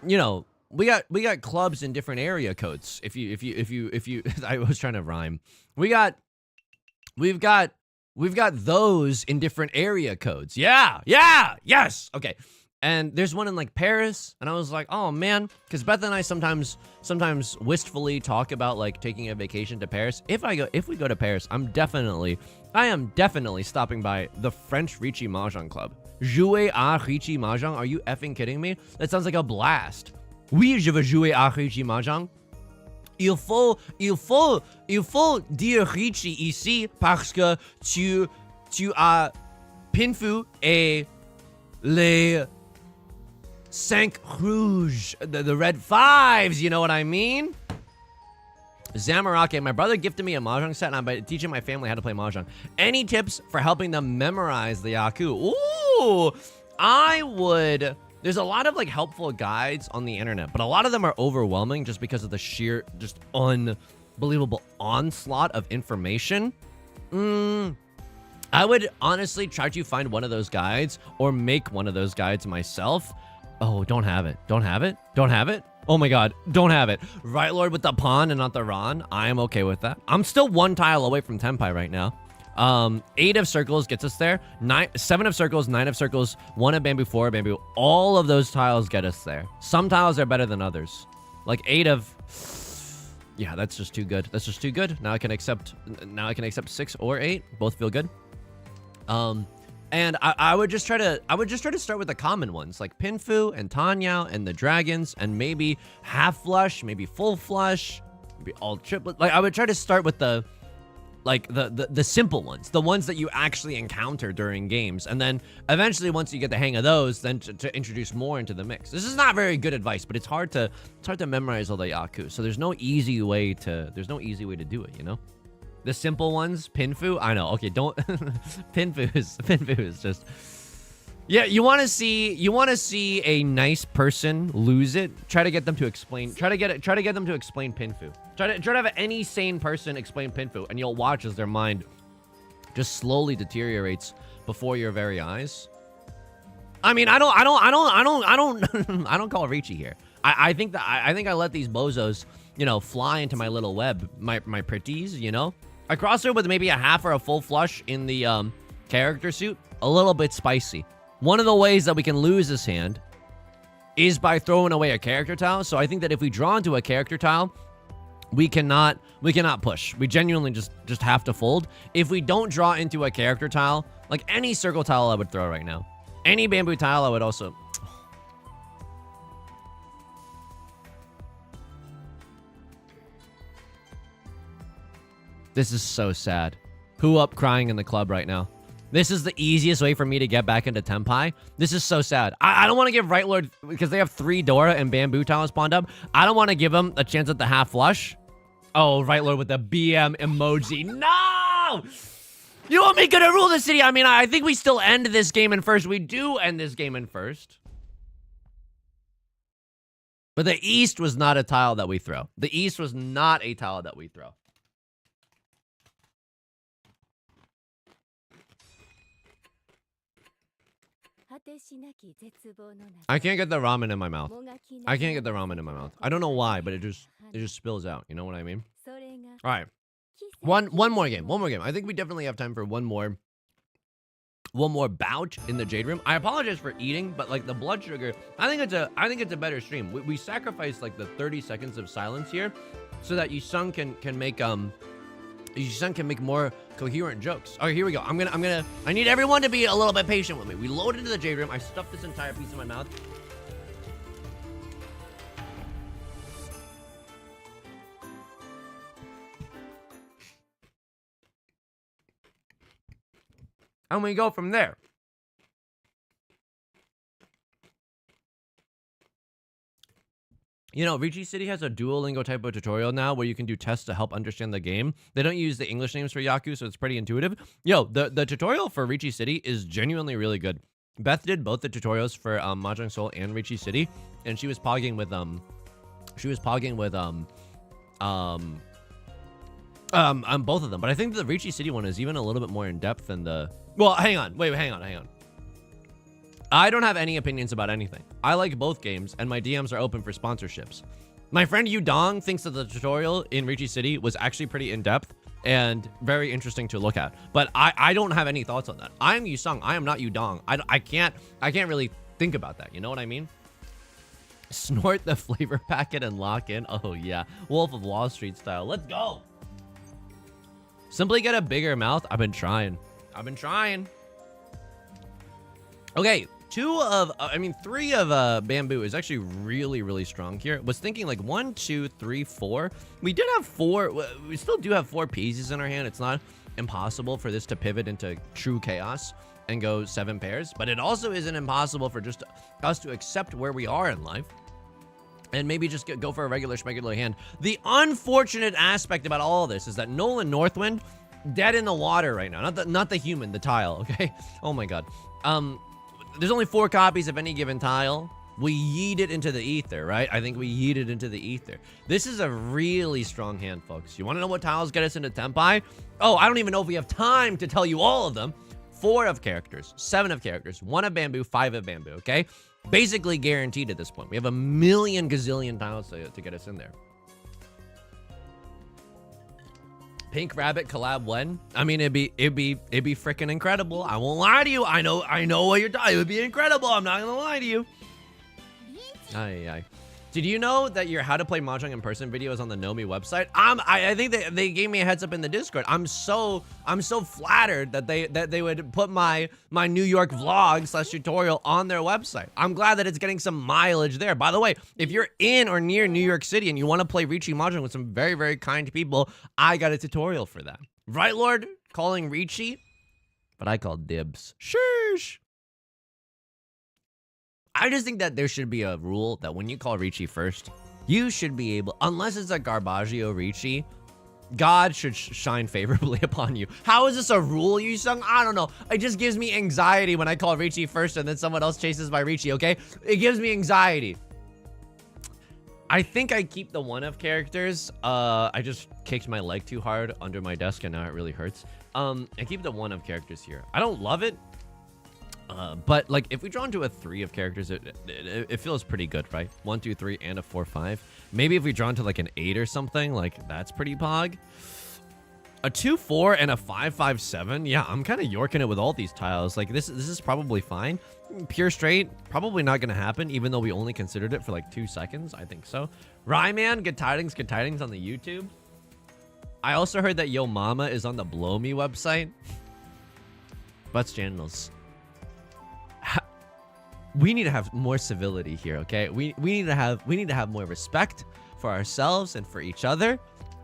you know, we got clubs in different area codes. If you I was trying to rhyme. We've got those in different area codes. Yeah, yes. Okay. And there's one in like Paris, and I was like, oh man, because Beth and I sometimes wistfully talk about like taking a vacation to Paris. If we go to Paris, I am definitely stopping by the French Riichi Mahjong Club. Jouer à Riichi Mahjong? Are you effing kidding me? That sounds like a blast. Oui, je veux jouer à Riichi Mahjong. Il faut dire Riichi ici parce que tu as Pinfu et les 5 rouges, the red 5s, you know what I mean? Zamarake, my brother gifted me a Mahjong set, and I'm teaching my family how to play Mahjong. Any tips for helping them memorize the Yaku? Ooh, I would... There's a lot of like helpful guides on the internet, but a lot of them are overwhelming just because of the sheer, just unbelievable onslaught of information. I would honestly try to find one of those guides or make one of those guides myself. Oh, don't have it. Don't have it. Don't have it. Oh my God, don't have it. Right Lord with the pawn and not the Ron. I am okay with that. I'm still 1 tile away from Tenpai right now. 8 of circles gets us there. 7 of circles, 9 of circles, 1 of bamboo, 4 of bamboo. All of those tiles get us there. Some tiles are better than others. Like 8 of... Yeah, that's just too good. That's just too good. Now I can accept 6 or 8. Both feel good. And I would just try to start with the common ones like Pinfu and Tanyao and the dragons and maybe half flush, maybe full flush, maybe all triplet. Like I would try to start with the simple ones, the ones that you actually encounter during games, and then eventually once you get the hang of those, then to introduce more into the mix. This is not very good advice, but it's hard to memorize all the Yaku. So there's no easy way to do it, you know? The simple ones, Pinfu, I know. Okay, don't Pinfu is just... Yeah, you want to see a nice person lose it. Try to get them to explain. Try to get them to explain Pinfu. Try to have any sane person explain Pinfu, and you'll watch as their mind just slowly deteriorates before your very eyes. I mean, I don't call Riichi here. I think I let these bozos, you know, fly into my little web, my pretties, you know. I cross her with maybe a half or a full flush in the character suit. A little bit spicy. One of the ways that we can lose this hand is by throwing away a character tile. So I think that if we draw into a character tile, we cannot push. We genuinely just have to fold. If we don't draw into a character tile, like any circle tile I would throw right now. Any bamboo tile I would also... This is so sad. Who up crying in the club right now? This is the easiest way for me to get back into Tenpai. This is so sad. I don't want to give Right Lord, because they have 3 Dora and bamboo tiles spawned up. I don't want to give them a chance at the half flush. Oh, Right Lord with the BM emoji. No! You want me to rule the city? I mean, I think we still end this game in first. We do end this game in first. But the East was not a tile that we throw. The East was not a tile that we throw. I can't get the ramen in my mouth. I can't get the ramen in my mouth. I don't know why, but it just spills out. You know what I mean? All right. One more game. I think we definitely have time for one more bout in the Jade Room. I apologize for eating, but like the blood sugar, I think it's a better stream. We sacrificed like the 30 seconds of silence here so that Yusong can make more coherent jokes. All right, here we go. I need everyone to be a little bit patient with me. We loaded into the Jade Room. I stuffed this entire piece in my mouth. And we go from there. You know, Riichi City has a Duolingo type of tutorial now where you can do tests to help understand the game. They don't use the English names for Yaku, so it's pretty intuitive. Yo, the tutorial for Riichi City is genuinely really good. Beth did both the tutorials for Mahjong Soul and Riichi City, and she was pogging with both of them. But I think the Riichi City one is even a little bit more in depth than the. Well, hang on, hang on. I don't have any opinions about anything. I like both games, and my DMs are open for sponsorships. My friend Yudong thinks that the tutorial in Riichi City was actually pretty in-depth and very interesting to look at. But I don't have any thoughts on that. I'm Yusong. I am not Yudong. I can't really think about that. You know what I mean? Snort the flavor packet and lock in. Oh, yeah. Wolf of Wall Street style. Let's go. Simply get a bigger mouth. I've been trying. Okay. 3 of bamboo is actually really, really strong here. Was thinking like 1, 2, 3, 4. We did have 4. We still do have 4 pieces in our hand. It's not impossible for this to pivot into true chaos and go 7 pairs, but it also isn't impossible for just us to accept where we are in life and maybe just go for a regular hand. The unfortunate aspect about all of this is that Nolan Northwind dead in the water right now. Not the human, the tile, okay? Oh my god. There's only 4 copies of any given tile. We yeet it into the ether, right? I think we yeet it into the ether. This is a really strong hand, folks. You want to know what tiles get us into Tenpai? Oh, I don't even know if we have time to tell you all of them. 4 of characters, 7 of characters, 1 of bamboo, 5 of bamboo, okay? Basically guaranteed at this point. We have a million gazillion tiles to get us in there. Pink Rabbit collab when? I mean, it'd be freaking incredible. I won't lie to you. I know what you're talking. It would be incredible. I'm not gonna lie to you. Aye. Did you know that your how to play Mahjong in person video is on the Nomi website? I think they gave me a heads up in the Discord. I'm so flattered that they would put my New York vlog / tutorial on their website. I'm glad that it's getting some mileage there. By the way, if you're in or near New York City and you want to play Riichi Mahjong with some very, very kind people, I got a tutorial for that. Right, Lord? Calling Riichi? But I called dibs. Sheesh. I just think that there should be a rule that when you call Riichi first, you should be able, unless it's a Garbaggio Riichi, God should shine favorably upon you. How is this a rule, Yusong? I don't know. It just gives me anxiety when I call Riichi first and then someone else chases my Riichi, okay? It gives me anxiety. I think I keep the 1 of characters. I just kicked my leg too hard under my desk and now it really hurts. I keep the 1 of characters here. I don't love it. But like if we draw into a 3 of characters, it feels pretty good, right? 1, 2, 3, and a 4, 5. Maybe if we draw into like an 8 or something, like that's pretty pog. A 2, 4, and a 5, 5, 7. Yeah, I'm kind of yorking it with all these tiles. Like this is probably fine. Pure straight, probably not gonna happen, even though we only considered it for like 2 seconds. I think so. Ryman, good tidings on the YouTube. I also heard that Yo Mama is on the Blow Me website. Butts channels. We need to have more civility here, okay? We need to have more respect for ourselves and for each other,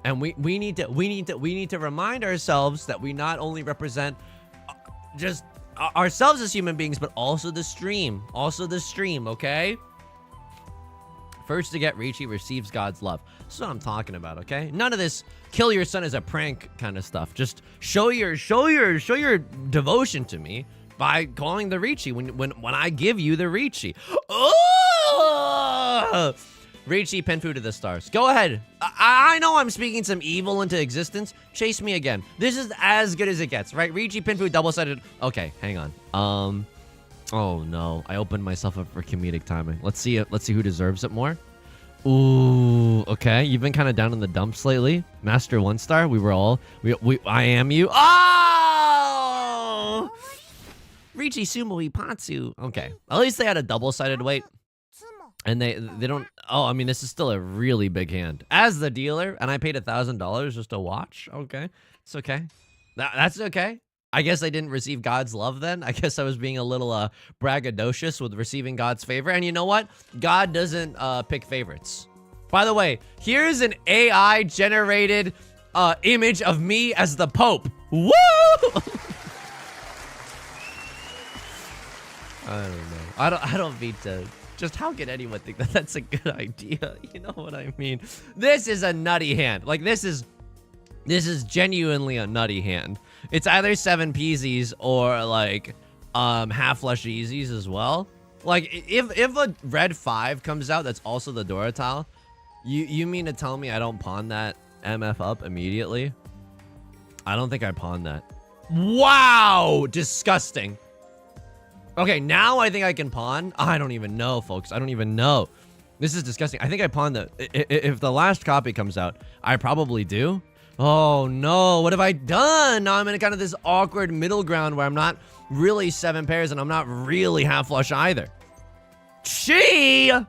and we need to remind ourselves that we not only represent just ourselves as human beings, but also the stream, okay? First to get Riichi receives God's love. That's what I'm talking about, okay? None of this kill your son as a prank kind of stuff. Just show your devotion to me by calling the Riichi when I give you the Riichi. Oh! Riichi, Penfu to the stars. Go ahead. I know I'm speaking some evil into existence. Chase me again. This is as good as it gets, right? Riichi, Penfu, double-sided. Okay, hang on. Oh no, I opened myself up for comedic timing. Let's see who deserves it more. Ooh, okay. You've been kind of down in the dumps lately. Master 1-star. I am you. Oh! Riichi Sumo Ipatsu. Okay. At least they had a double-sided weight. And they don't... Oh, I mean, this is still a really big hand. As the dealer, and I paid $1,000 just to watch. Okay. It's okay. That's okay. I guess I didn't receive God's love then. I guess I was being a little braggadocious with receiving God's favor. And you know what? God doesn't pick favorites. By the way, here's an AI-generated image of me as the Pope. Woo! I don't know. I don't mean to Just how can anyone think that that's a good idea? You know what I mean? This is a nutty hand. Like, this is genuinely a nutty hand. It's either 7 peasies or, like, half flush easies as well. Like, if a red 5 comes out that's also the Dora tile, you mean to tell me I don't pawn that MF up immediately? I don't think I pawned that. Wow! Disgusting. Okay, now I think I can pawn. I don't even know, folks. I don't even know. This is disgusting. I think I pawned the... If the last copy comes out, I probably do. Oh, no. What have I done? Now I'm in kind of this awkward middle ground where I'm not really 7 pairs and I'm not really half flush either. Chi!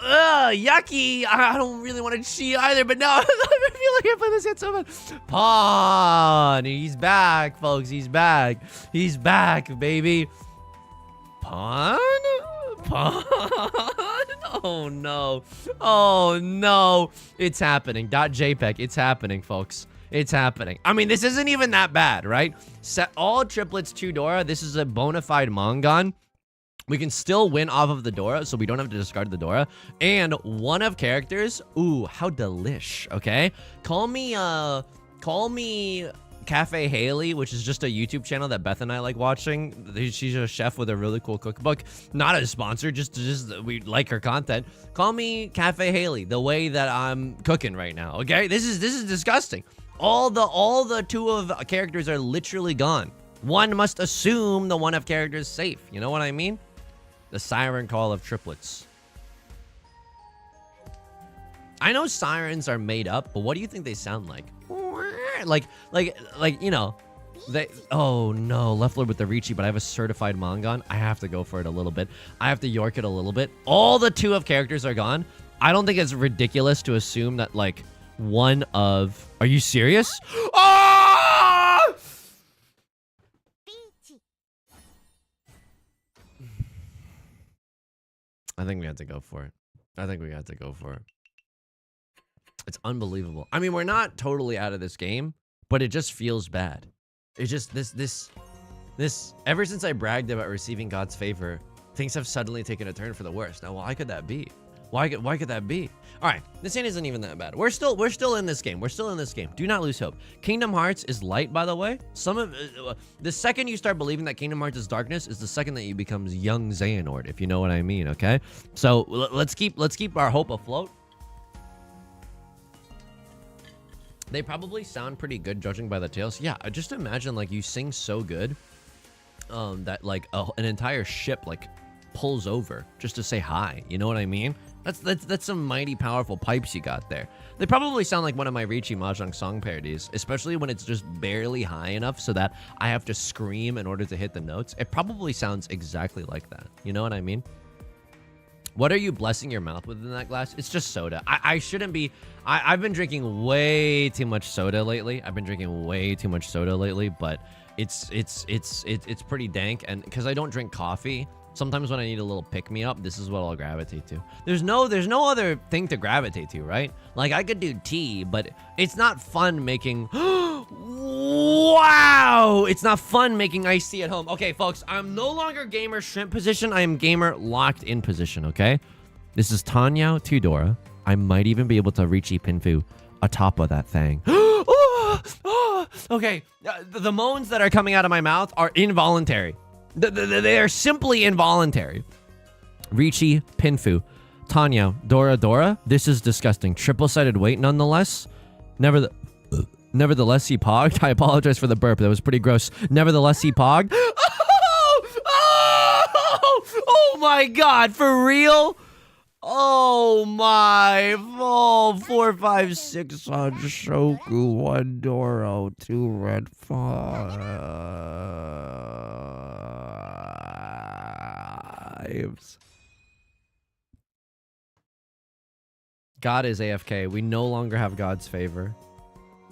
Yucky. I don't really want to chi either, but now I feel like I play this hand so much. Pawn. He's back, folks. He's back. He's back, baby. Pawn? Pawn? Oh, no. Oh, no. It's happening. .jpg. It's happening, folks. It's happening. I mean, this isn't even that bad, right? Set all triplets to Dora. This is a bona fide Mongon. We can still win off of the Dora, so we don't have to discard the Dora. And one of characters. Ooh, how delish, okay? Call me Cafe Haley, which is just a YouTube channel that Beth and I like watching. She's a chef with a really cool cookbook. Not a sponsor, just we like her content. Call me Cafe Haley, the way that I'm cooking right now, okay? This is disgusting. All the 2 of characters are literally gone. One must assume the 1 of characters safe. You know what I mean? The siren call of triplets. I know sirens are made up, but what do you think they sound like? Like, you know, they, oh no, left lord with the Riichi, but I have a certified Mongon. I have to go for it a little bit. I have to York it a little bit. All the 2 of characters are gone. I don't think it's ridiculous to assume that, like, one of, are you serious? Oh! I think we have to go for it. I think we got to go for it. It's unbelievable. I mean, we're not totally out of this game, but it just feels bad. It's just this, ever since I bragged about receiving God's favor, things have suddenly taken a turn for the worse. Now, why could that be? Why could that be? All right, this hand isn't even that bad. We're still in this game. We're still in this game. Do not lose hope. Kingdom Hearts is light, by the way. Some of the second you start believing that Kingdom Hearts is darkness is the second that you become young Xehanort, if you know what I mean. Okay, so let's keep our hope afloat. They probably sound pretty good judging by the tales. Yeah, just imagine like you sing so good that like an entire ship like pulls over just to say hi. You know what I mean? That's some mighty powerful pipes you got there. They probably sound like one of my Riichi Mahjong song parodies, especially when it's just barely high enough so that I have to scream in order to hit the notes. It probably sounds exactly like that. You know what I mean? What are you blessing your mouth with in that glass? It's just soda. I shouldn't be. I've been drinking way too much soda lately. But it's pretty dank, and because I don't drink coffee, sometimes when I need a little pick-me-up, this is what I'll gravitate to. There's no other thing to gravitate to, right? Like, I could do tea, but it's not fun making... Wow! It's not fun making iced tea at home. Okay, folks, I'm no longer gamer shrimp position. I am gamer locked in position, okay? This is Tenhou to Dora. I might even be able to Riichi Pinfu atop of that thing. Okay, the moans that are coming out of my mouth are involuntary. They are simply involuntary. Riichi, Pinfu, Tenhou, Dora. This is disgusting. Triple-sided weight, nonetheless. Nevertheless, he pogged. I apologize for the burp. That was pretty gross. Nevertheless, he pogged. Oh my God, for real? Oh my. Oh, 4, 5, 6 on Shoku, 1 Doro, 2 red 5s. God is AFK. We no longer have God's favor.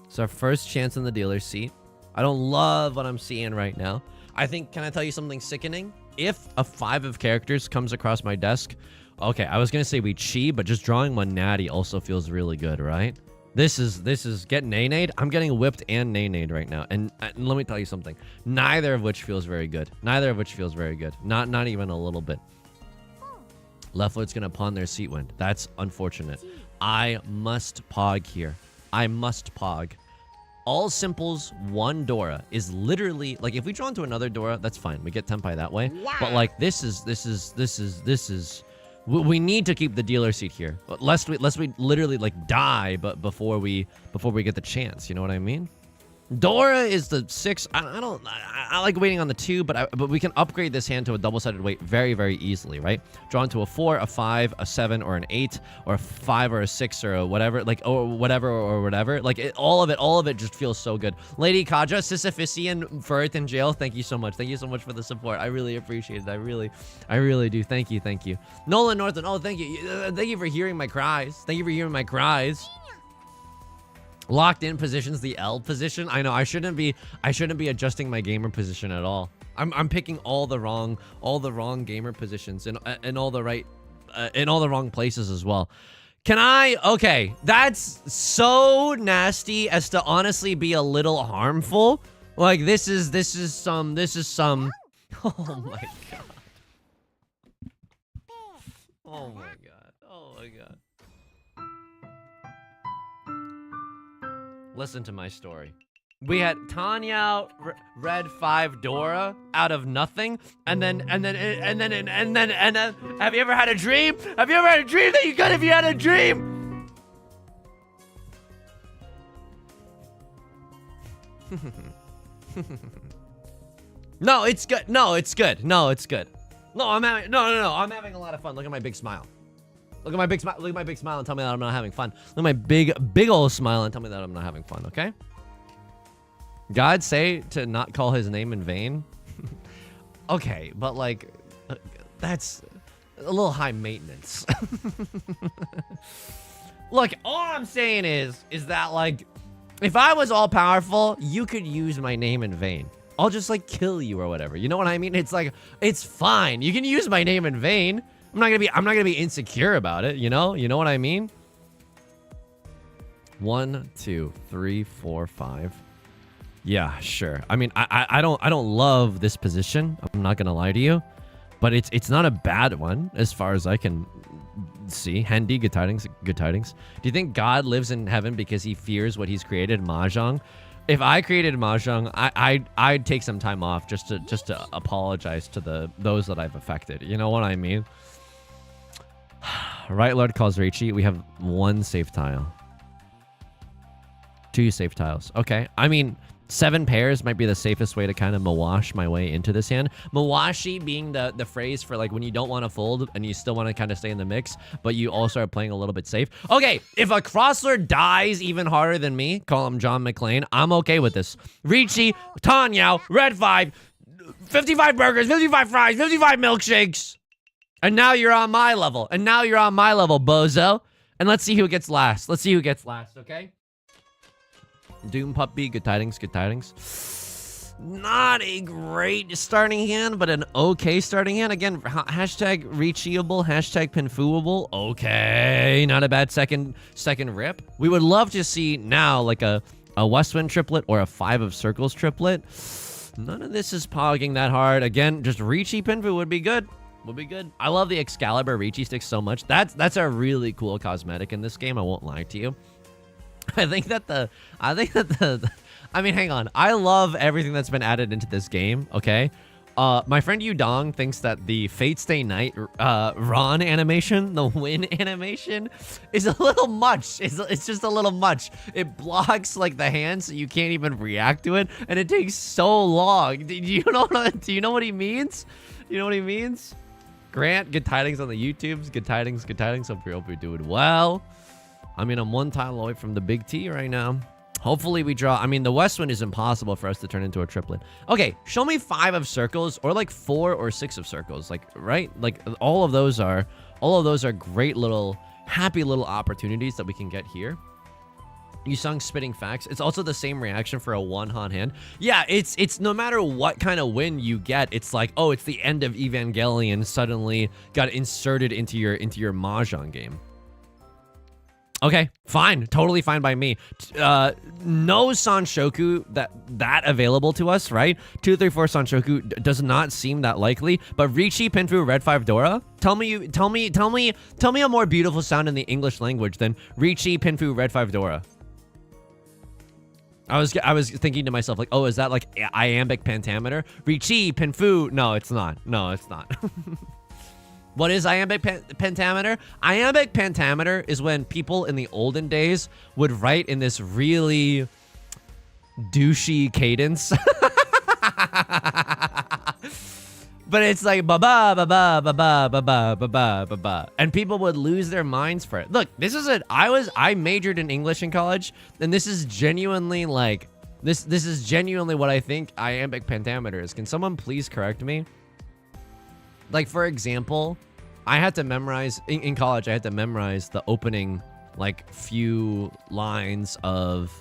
It's our first chance in the dealer's seat. I don't love what I'm seeing right now. I think, can I tell you something sickening? If a 5 of characters comes across my desk, okay, I was going to say we chi, but just drawing one natty also feels really good, right? This is get nay-nayed. I'm getting whipped and nay-nayed right now. And let me tell you something. Neither of which feels very good. Not even a little bit. Left foot's gonna pawn their seat wind. That's unfortunate. I must pog here. I must pog. All simples, 1 Dora is literally like if we draw into another Dora, that's fine. We get tempai that way. Wow. But like this is we need to keep the dealer seat here. Lest we literally like die, but before we get the chance. You know what I mean? Dora is the 6. I like waiting on the 2, but we can upgrade this hand to a double-sided weight very, very easily, right? Draw into a 4, a 5, a 7, or an 8, or a 5 or a 6 or a whatever, like or whatever. Like all of it just feels so good. Lady Kaja, Sisyphusian for Earth in jail. Thank you so much. Thank you so much for the support. I really appreciate it. I really do. Thank you. Nolan Norton. Oh, thank you. Thank you for hearing my cries. Locked in positions, the L position. I know I shouldn't be adjusting my gamer position at all. I'm picking all the wrong gamer positions and in all the wrong places as well. Can I? Okay, that's so nasty as to honestly be a little harmful. Like this is some. Oh my god. Oh my god. Oh my god. Listen to my story. We had Tanya red 5 Dora out of nothing, and then have you ever had a dream? Have you ever had a dream that you could if you had a dream? No, it's good. No, it's good. No, it's good. No, I'm having I'm having a lot of fun. Look at my big smile. Look at my big smile. Look at my big smile and tell me that I'm not having fun. Look at my big old smile and tell me that I'm not having fun, okay? God say to not call his name in vain. Okay, but like that's a little high maintenance. Look, all I'm saying is that like if I was all powerful, you could use my name in vain. I'll just like kill you or whatever. You know what I mean? It's like it's fine. You can use my name in vain. I'm not gonna be insecure about it, you know? You know what I mean? 1, 2, 3, 4, 5. Yeah, sure. I mean, I don't love this position. I'm not gonna lie to you, but it's not a bad one as far as I can see. Handy, good tidings, good tidings. Do you think God lives in heaven because he fears what he's created, Mahjong? If I created Mahjong, I'd take some time off just to apologize to those that I've affected. You know what I mean? Right Lord calls Riichi. We have 1 safe tile. 2 safe tiles. Okay. I mean, 7 pairs might be the safest way to kind of mawash my way into this hand. Mawashi being the phrase for like when you don't want to fold and you still want to kind of stay in the mix, but you also are playing a little bit safe. Okay, if a crosser dies even harder than me, call him John McClane, I'm okay with this. Riichi, Tanya, red 5, 55 burgers, 55 fries, 55 milkshakes. And now you're on my level. Bozo. And let's see who gets last. Okay? Doom Puppy, good tidings. Not a great starting hand, but an okay starting hand. Again, hashtag reachable, hashtag pinfooable. Okay, not a bad second rip. We would love to see now like a Westwind triplet or a 5 of circles triplet. None of this is pogging that hard. Again, just Riichi pinfoo would be good. I love the Excalibur Riichi stick so much. That's a really cool cosmetic in this game. I won't lie to you. I mean, hang on. I love everything that's been added into this game. Okay. My friend Yudong thinks that the Fate Stay Night Ron animation, the win animation, is a little much. It's just a little much. It blocks like the hand, so you can't even react to it, and it takes so long. Do you know what he means? You know what he means? Grant, good tidings on the YouTubes. Good tidings. Hope you're doing well. I mean, I'm 1 tile away from the big T right now. Hopefully we draw. I mean, the Westwind is impossible for us to turn into a triplet. Okay, show me 5 of circles or like 4 or 6 of circles. Like, right? Like all of those are great little, happy little opportunities that we can get here. Yusong spitting facts. It's also the same reaction for a 1-han hand. Yeah, it's no matter what kind of win you get, it's like, oh, it's the end of Evangelion suddenly got inserted into your Mahjong game. Okay, fine. Totally fine by me. No Sanshoku that available to us, right? 2, 3, 4 Sanshoku does not seem that likely, but Riichi, Pinfu, Red 5 Dora? Tell me a more beautiful sound in the English language than Riichi, Pinfu, Red 5 Dora. I was thinking to myself like, oh, is that like iambic pentameter? Riichi, Pinfu. No, it's not. No, it's not. What is iambic pentameter? Iambic pentameter is when people in the olden days would write in this really douchey cadence. But it's like ba ba ba ba ba ba ba ba ba ba ba ba, and people would lose their minds for it. Look, this is it. I majored in English in college, and this is genuinely like this is genuinely what I think iambic pentameter is. Can someone please correct me? Like, for example, I had to memorize, in college, I had to memorize the opening, like, few lines of,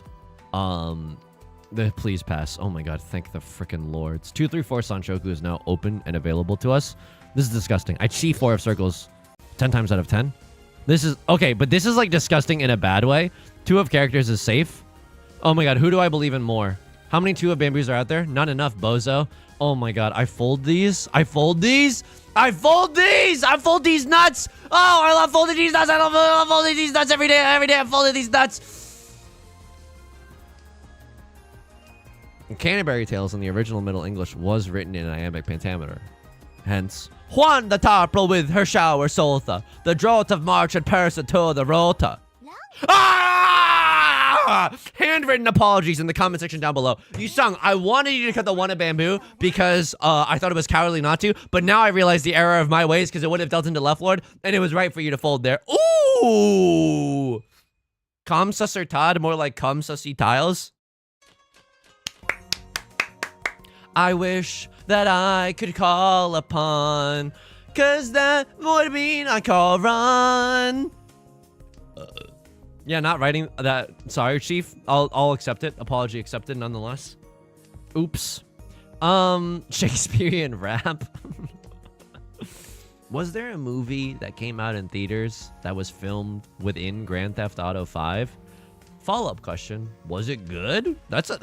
the Please Pass. Oh my god, thank the freaking lords. 2, 3, 4 Sanshoku is now open and available to us. This is disgusting. I cheat 4 of circles 10 times out of 10. This is, okay, but this is, like, disgusting in a bad way. 2 of characters is safe. Oh my god, who do I believe in more? How many 2 of bamboos are out there? Not enough, bozo. Oh my god, I fold these? I fold these? I fold these! I fold these nuts! Oh, I love folding these nuts! I love folding these nuts every day! Every day I'm folding these nuts! Canterbury Tales in the original Middle English was written in iambic pentameter. Hence, Juan the Tarple with her shower soltha, the drought of March had Paris to the rota. Handwritten apologies in the comment section down below. Yusong, I wanted you to cut the one of bamboo because I thought it was cowardly not to, but now I realize the error of my ways because it would have dealt into left lord, and it was right for you to fold there. Ooh! Kamsa Todd, more like Kamsa tiles. I wish that I could call upon, cause that would mean I call run. Yeah, not writing that. Sorry, Chief. I'll accept it. Apology accepted nonetheless. Oops. Shakespearean rap. Was there a movie that came out in theaters that was filmed within Grand Theft Auto 5? Follow-up question. Was it good? That's an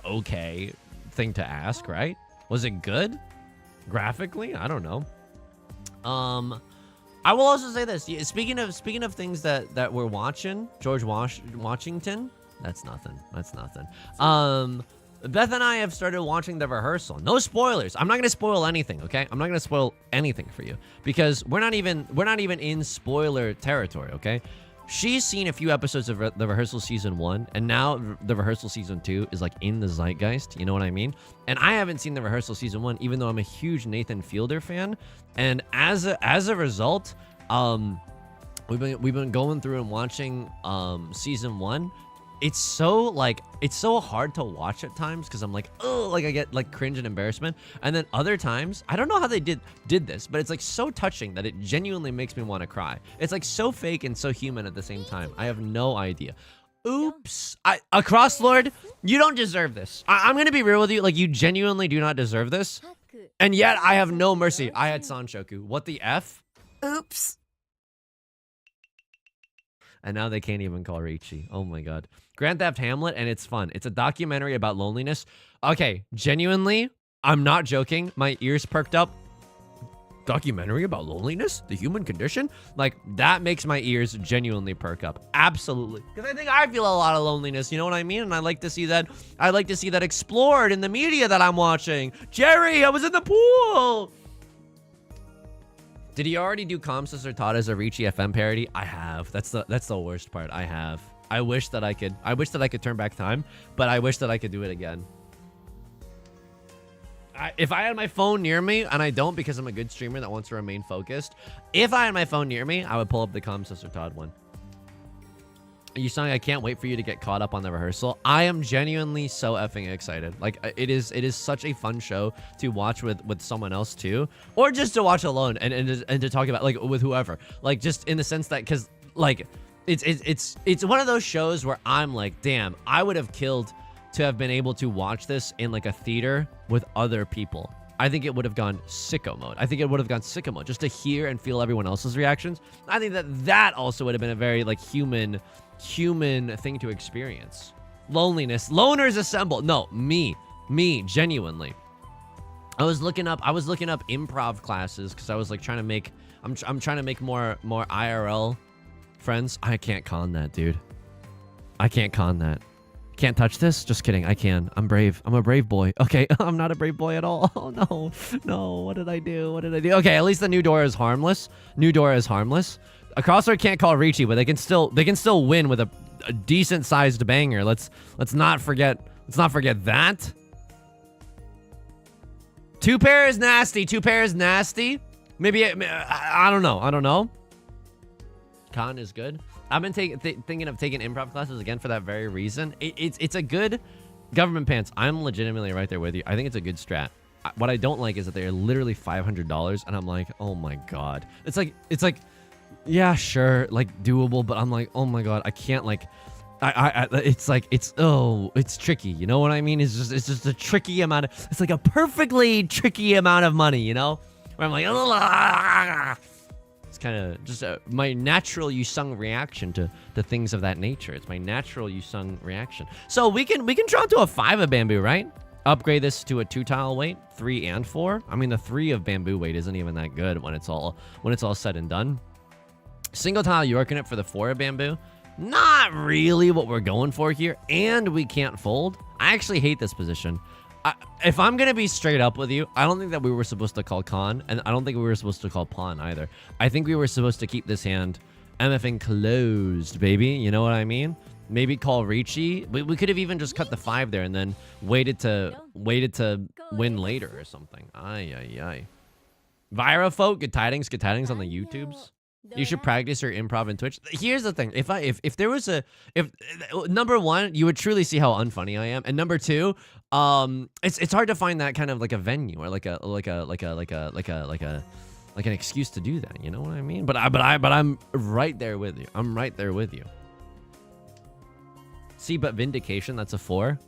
okay thing to ask, right? Was it good? Graphically? I don't know. I will also say this. Speaking of things that we're watching, George Washington. That's nothing. That's nothing. Beth and I have started watching the rehearsal. No spoilers. I'm not gonna spoil anything. Okay, I'm not gonna spoil anything for you because we're not even in spoiler territory. Okay, she's seen a few episodes of the rehearsal season 1, and now the rehearsal season 2 is like in the zeitgeist. You know what I mean? And I haven't seen the rehearsal season 1, even though I'm a huge Nathan Fielder fan. And as a result, we've been going through and watching season 1. It's so hard to watch at times because I'm like, oh, like I get like cringe and embarrassment. And then other times, I don't know how they did this, but it's like so touching that it genuinely makes me want to cry. It's like so fake and so human at the same time. I have no idea. Oops. Across Lord, you don't deserve this. I'm gonna be real with you. Like, you genuinely do not deserve this. And yet I have no mercy. I had Sanshoku. What the F? Oops. And now they can't even call Riichi. Oh my god. Grand Theft Hamlet, and it's fun. It's a documentary about loneliness. Okay, genuinely, I'm not joking. My ears perked up. Documentary about loneliness? The human condition? Like, that makes my ears genuinely perk up. Absolutely. Because I think I feel a lot of loneliness, you know what I mean? And I like to see that, explored in the media that I'm watching. Jerry, I was in the pool! Did he already do Kamsa Sertada as a Riichi FM parody? I have. That's the worst part. I have. I wish that I could turn back time, but I wish that I could do it again. If I had my phone near me, and I don't because I'm a good streamer that wants to remain focused, if I had my phone near me, I would pull up the Kamsa Sertada one. Yusong, I can't wait for you to get caught up on the rehearsal. I am genuinely so effing excited. Like, it is such a fun show to watch with someone else too, or just to watch alone and to talk about, like, with whoever. Like, just in the sense that, because like it's one of those shows where I'm like, damn, I would have killed to have been able to watch this in like a theater with other people. I think it would have gone sicko mode. I think it would have gone sicko mode just to hear and feel everyone else's reactions. I think that also would have been a very like human thing to experience. Loneliness. Loners assemble. No, me, genuinely. I was looking up improv classes because I was like trying to make, I'm trying to make more IRL friends. I can't con that, dude. I can't con that. Can't touch this? Just kidding. I can. I'm brave. I'm a brave boy. Okay, I'm not a brave boy at all. Oh no. What did I do? Okay, at least the new door is harmless. A crossword can't call Riichi, but they can still win with a decent sized banger. Let's not forget that. Two pair is nasty. Maybe I don't know. Con is good. I've been thinking of taking improv classes again for that very reason. It's a good government pants. I'm legitimately right there with you. I think it's a good strat. What I don't like is that they're literally $500, and I'm like, oh my god. It's like, yeah, sure, like doable, but I'm like, oh my god, I can't like. It's tricky. You know what I mean? It's just a tricky amount of. It's like a perfectly tricky amount of money. You know, where I'm like, it's kind of just my natural Yusong reaction to things of that nature. It's my natural Yusong reaction. So we can drop to a 5 of bamboo, right? Upgrade this to a 2 tile weight, 3 and 4. I mean, the 3 of bamboo weight isn't even that good when it's all said and done. Single tile Yorkin it for the 4 of bamboo. Not really what we're going for here, and we can't fold. I actually hate this position. If I'm gonna be straight up with you, I don't think that we were supposed to call con, and I don't think we were supposed to call pawn either. I think we were supposed to keep this hand MFing closed, baby. You know what I mean? Maybe call Riichi. We could have even just cut the 5 there and then waited to win later or something. Ay. Vira folk, good tidings on the YouTubes. You should practice your improv and Twitch. Here's the thing: if there was number 1, you would truly see how unfunny I am, and number 2, it's hard to find that kind of like a venue or like an excuse to do that. You know what I mean? But I'm right there with you. See, but vindication, that's a 4.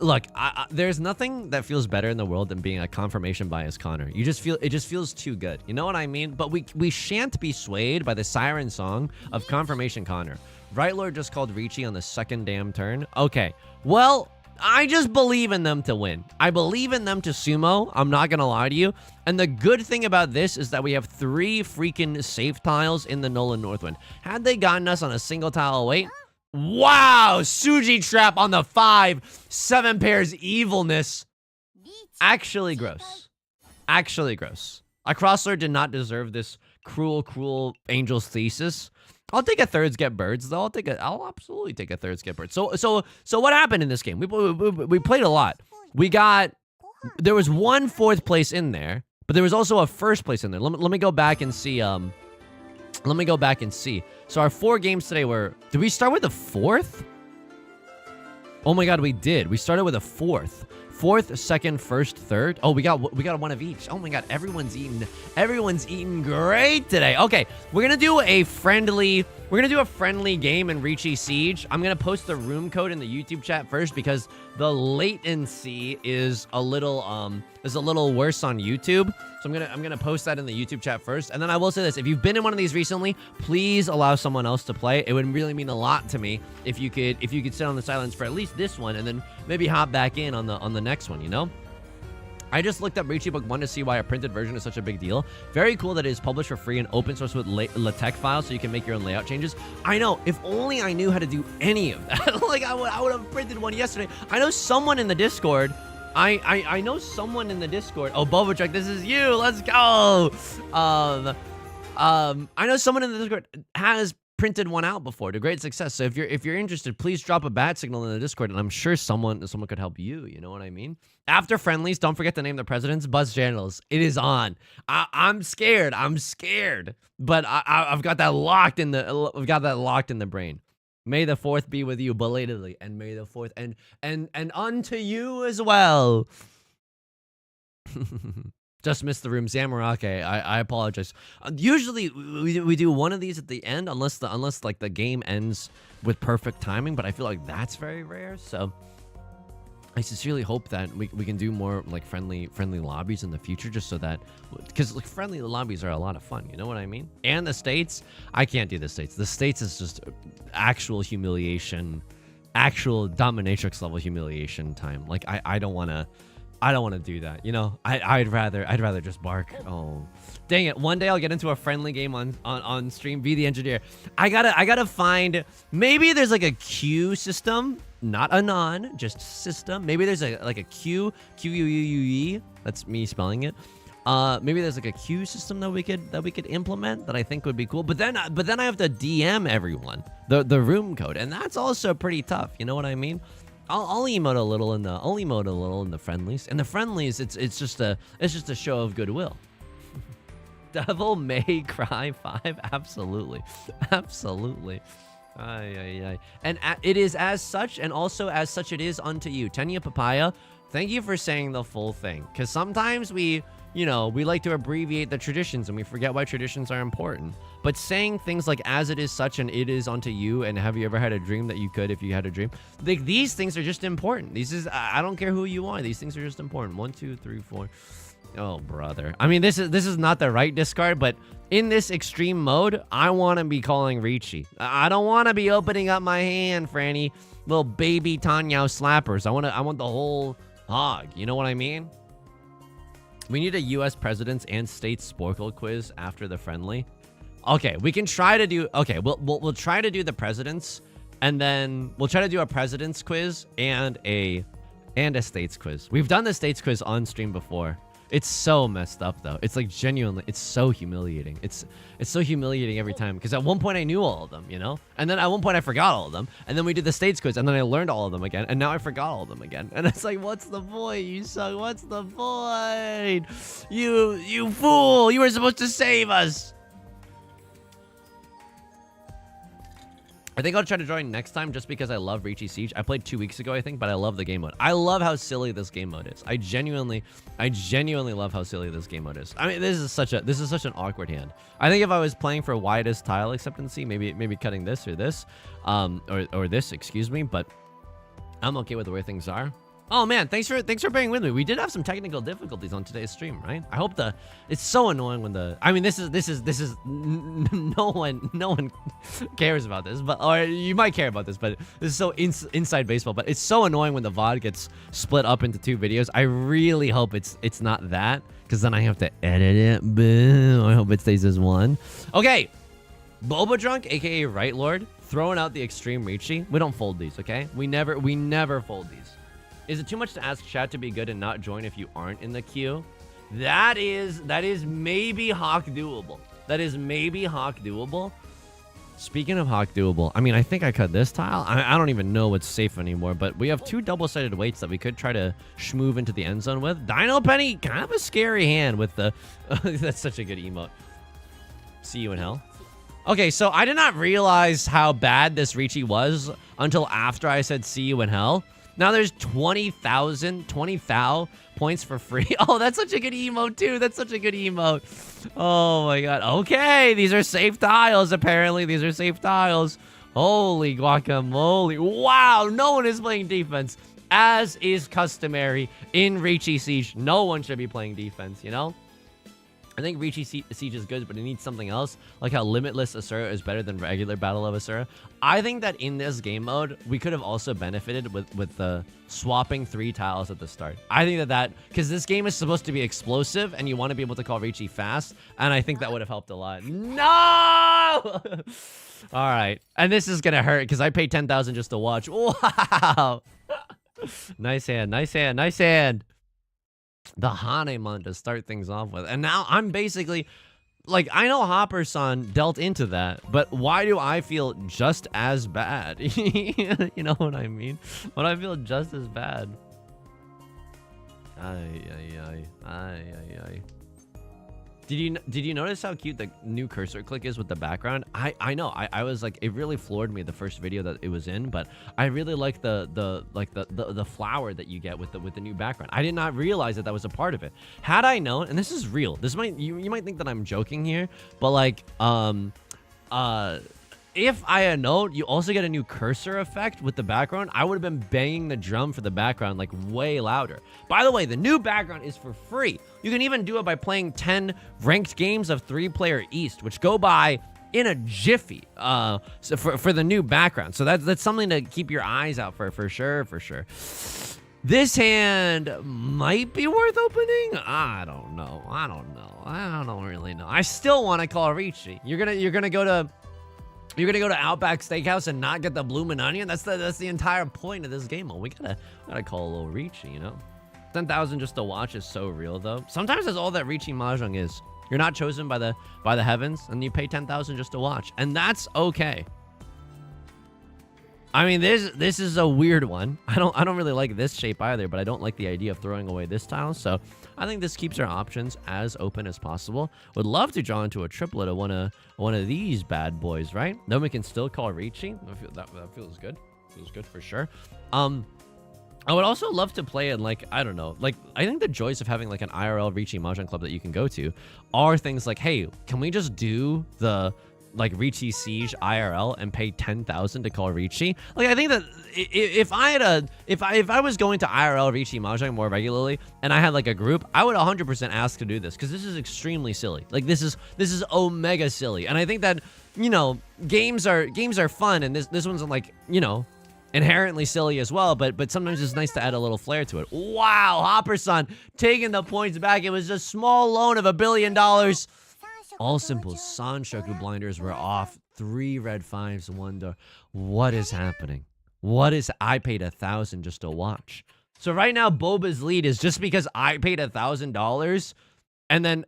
Look, there's nothing that feels better in the world than being a confirmation bias Connor. It just feels too good. You know what I mean? But we shan't be swayed by the siren song of confirmation Connor. Right Lord just called Riichi on the 2nd damn turn. Okay, well, I just believe in them to win. I believe in them to sumo. I'm not gonna lie to you. And the good thing about this is that we have 3 freaking safe tiles in the Nolan Northwind. Had they gotten us on a single tile away, wow, Suji trap on the 5, 7 pairs evilness. Actually gross. A crosser did not deserve this cruel angel's thesis. I'll take a thirds get birds though. I'll absolutely take a thirds get birds. So what happened in this game? We played a lot. There was 1 4th place in there, but there was also a 1st place in there. Let me go back and see. So our 4 games today were... Did we start with a 4th? Oh my god, we did. We started with a 4th. 4th, 2nd, 1st, 3rd. Oh, we got 1 of each. Oh my god, everyone's eating great today. Okay, we're gonna do a friendly game in Riichi Siege. I'm gonna post the room code in the YouTube chat first because the latency is a little worse on YouTube. So I'm gonna post that in the YouTube chat first. And then I will say this: if you've been in one of these recently, please allow someone else to play. It would really mean a lot to me if you could sit on the silence for at least this one and then maybe hop back in on the next one, you know? I just looked up Riichi Book 1 to see why a printed version is such a big deal. Very cool that it is published for free and open source with LaTeX files so you can make your own layout changes. I know, if only I knew how to do any of that. Like, I would have printed one yesterday. I know someone in the Discord. I know someone in the Discord. Oh, Bobachek, this is you. Let's go. I know someone in the Discord has printed one out before to great success. So if you're interested, please drop a bat signal in the Discord, and I'm sure someone could help you. You know what I mean? After friendlies, don't forget to name the presidents. Buzz channels. It is on. I'm scared. But I've got that locked in the brain. May the 4th be with you belatedly, and may the 4th and unto you as well. Just missed the room, Zamarake. I apologize. Usually we do one of these at the end, unless like the game ends with perfect timing. But I feel like that's very rare. So I sincerely hope that we can do more like friendly lobbies in the future, just so that, because like friendly lobbies are a lot of fun, you know what I mean? And the States, I can't do the States. The States is just actual humiliation, actual dominatrix level humiliation time. Like I don't want to do that, you know. I'd rather just bark. Oh, dang it. One day I'll get into a friendly game on stream, be the engineer. I gotta find, maybe there's like a queue system, not a non, just system. Maybe there's like a Q U U U E. That's me spelling it. Maybe there's like a queue system that we could implement that I think would be cool. But then I have to DM everyone the room code, and that's also pretty tough. You know what I mean? I'll emote a little in the friendlies. And the friendlies, it's just a show of goodwill. Devil May Cry 5, absolutely, absolutely. And it is as such, and also as such it is unto you. Tenya Papaya, thank you for saying the full thing, because sometimes we like to abbreviate the traditions and we forget why traditions are important. But saying things like as it is such and it is unto you, and have you ever had a dream that you could if you had a dream, like these things are just important. I don't care who you are, these things are just important. 1 2 3 4. Oh brother, I mean, this is not the right discard, but in this extreme mode I want to be calling Riichi. I don't want to be opening up my hand for any little baby Tanyao slappers. I want the whole hog, you know what I mean? We need a US presidents and states Sporkle quiz after the friendly. Okay, we can try to do, okay, we'll try to do the presidents, and then we'll try to do a presidents quiz and a states quiz. We've done the states quiz on stream before. It's so messed up though. It's like genuinely, it's so humiliating. It's so humiliating every time, because at one point I knew all of them, you know? And then at one point I forgot all of them. And then we did the states quiz, and then I learned all of them again, and now I forgot all of them again. And it's like, what's the point, you suck? What's the point? You fool! You were supposed to save us! I think I'll try to join next time, just because I love Riichi Siege. I played 2 weeks ago, I think, but I love the game mode. I love how silly this game mode is. I genuinely love how silly this game mode is. I mean, this is such an awkward hand. I think if I was playing for widest tile acceptancy, maybe cutting this or this, or this, excuse me, but I'm okay with the way things are. Oh man, thanks for bearing with me. We did have some technical difficulties on today's stream, right? I hope it's so annoying when I mean, this is no one cares about this, but, or you might care about this, but this is so inside baseball. But it's so annoying when the VOD gets split up into 2 videos. I really hope it's not that, because then I have to edit it. Boo. I hope it stays as one. Okay, Boba Drunk, aka Right Lord, throwing out the extreme Riichi. We don't fold these, okay? We never fold these. Is it too much to ask chat to be good and not join if you aren't in the queue? That is maybe Hawk doable. That is maybe Hawk doable. Speaking of Hawk doable, I mean, I think I cut this tile. I don't even know what's safe anymore, but we have 2 double-sided weights that we could try to schmoove into the end zone with. Dino Penny, kind of a scary hand with the... That's such a good emote. See you in hell. Okay, so I did not realize how bad this Riichi was until after I said see you in hell. Now there's 20 thou points for free. Oh, that's such a good emote too. That's such a good emote. Oh my god. Okay, these are safe tiles. Apparently, these are safe tiles. Holy guacamole. Wow, no one is playing defense. As is customary in Riichi Siege, no one should be playing defense, you know? I think Riichi Siege is good, but it needs something else, like how Limitless Asura is better than regular Battle of Asura. I think that in this game mode, we could have also benefited with the swapping 3 tiles at the start. I think that because this game is supposed to be explosive, and you want to be able to call Riichi fast, and I think that would have helped a lot. No! All right, and this is gonna hurt because I paid 10,000 just to watch. Wow! Nice hand, nice hand, nice hand. The Hanemon to start things off with. And now I'm basically, like, I know Hopper-san dealt into that, but why do I feel just as bad? You know what I mean? But I feel just as bad. Did you notice how cute the new cursor click is with the background? I know. I was like, it really floored me the first video that it was in, but I really like the flower that you get with the new background. I did not realize that was a part of it. Had I known, and this is real. This you might think that I'm joking here, but like if I had known, you also get a new cursor effect with the background. I would have been banging the drum for the background like way louder. By the way, the new background is for free. You can even do it by playing 10 ranked games of 3-player East, which go by in a jiffy. So for the new background. So that's something to keep your eyes out for sure. This hand might be worth opening. I don't know. I don't really know. I still want to call Riichi. You're gonna go to Outback Steakhouse and not get the bloomin' onion? That's the entire point of this game. Well, we gotta call a little Riichi, you know? 10,000 just to watch is so real though. Sometimes that's all that Riichi Mahjong is. You're not chosen by the heavens, and you pay 10,000 just to watch, and that's okay. I mean, this is a weird one. I don't really like this shape either, but I don't like the idea of throwing away this tile. So I think this keeps our options as open as possible. Would love to draw into a triplet of one of these bad boys, right? Then we can still call Riichi. That feels good. Feels good for sure. I would also love to play in, like, I don't know, like, I think the joys of having like an IRL Riichi Mahjong club that you can go to are things like, hey, can we just do the like Riichi Siege IRL and pay 10,000 to call Riichi? Like, I think that if I was going to IRL Riichi Mahjong more regularly and I had like a group, I would 100% ask to do this, because this is extremely silly. Like, this is omega silly, and I think that, you know, games are fun, and this one's like, you know, inherently silly as well, but sometimes it's nice to add a little flair to it. Wow, Hopper-san taking the points back. It was a small loan of $1 billion. All simple Sanshoku blinders were off. 3 red 5s, 1 door. What is happening? I paid 1,000 just to watch. So right now, Boba's lead is just because I paid $1,000, and then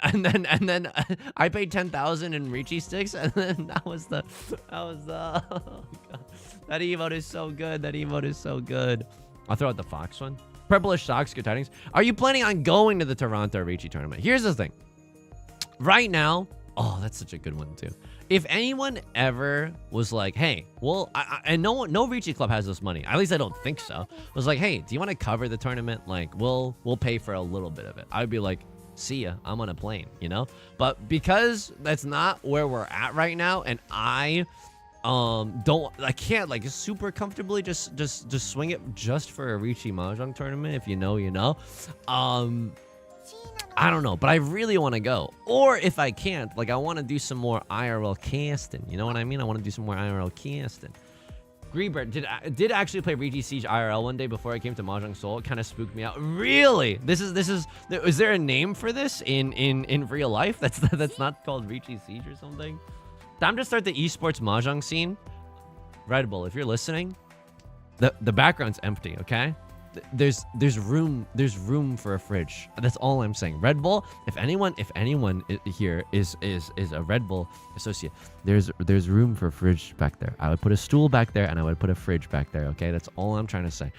I paid 10,000 in Riichi sticks, and then that was the oh God. That emote is so good. I'll throw out the Fox one. Purplish socks, good tidings. Are you planning on going to the Toronto Riichi tournament? Here's the thing. Right now, oh, that's such a good one too. If anyone ever was like, hey, well, and no Riichi club has this money. At least I don't think so. Was like, hey, do you want to cover the tournament? Like, we'll pay for a little bit of it. I'd be like, see ya, I'm on a plane, you know? But because that's not where we're at right now, and I can't like super comfortably just swing it just for a Riichi Mahjong tournament. If you know, you know. I don't know, but I really want to go. Or if I can't, like, I want to do some more IRL casting. You know what I mean? I want to do some more IRL casting. Greebird did actually play Riichi Siege IRL one day before I came to Mahjong Soul. It kind of spooked me out. Really? Is there a name for this in real life? That's not called Riichi Siege or something? Time to start the esports Mahjong scene. Red Bull, if you're listening, the background's empty, okay? There's room for a fridge. That's all I'm saying. Red Bull, if anyone here is a Red Bull associate, there's room for a fridge back there. I would put a stool back there, and I would put a fridge back there, okay? That's all I'm trying to say.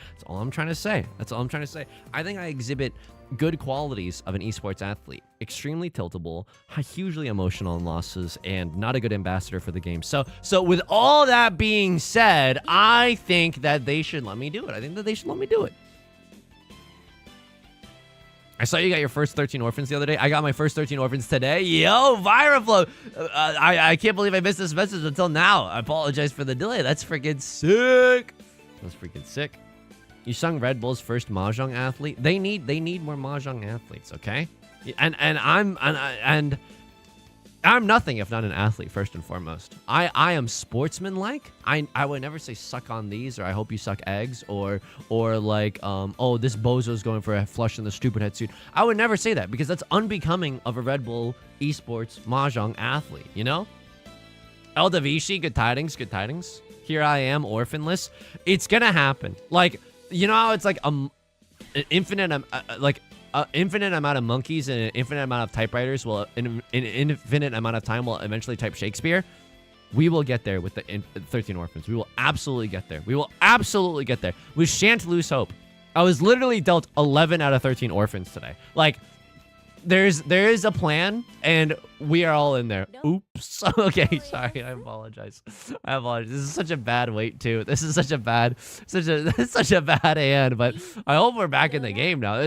I think I exhibit good qualities of an esports athlete. Extremely tiltable, hugely emotional in losses, and not a good ambassador for the game. So with all that being said, I think that they should let me do it. I saw you got your first 13 orphans the other day. I got my first 13 orphans today. Yo, Viraflow. I can't believe I missed this message until now. I apologize for the delay. That's freaking sick. You sung Red Bull's first Mahjong athlete. They need more Mahjong athletes, okay? And I'm nothing if not an athlete, first and foremost. I am sportsmanlike. I would never say suck on these, or I hope you suck eggs, or like, oh, this bozo's going for a flush in the stupid head suit. I would never say that, because that's unbecoming of a Red Bull esports Mahjong athlete, you know? El Davishi, good tidings. Here I am, orphanless. It's gonna happen. Like, you know how it's like an infinite amount of monkeys and an infinite amount of typewriters will, in an infinite amount of time, will eventually type Shakespeare? We will get there with the 13 orphans. We will absolutely get there. We shan't lose hope. I was literally dealt 11 out of 13 orphans today. Like, there is a plan, and we are all in there. Oops. Okay, sorry. I apologize. This is such a bad weight too. This is such a bad hand. But I hope we're back in the game now.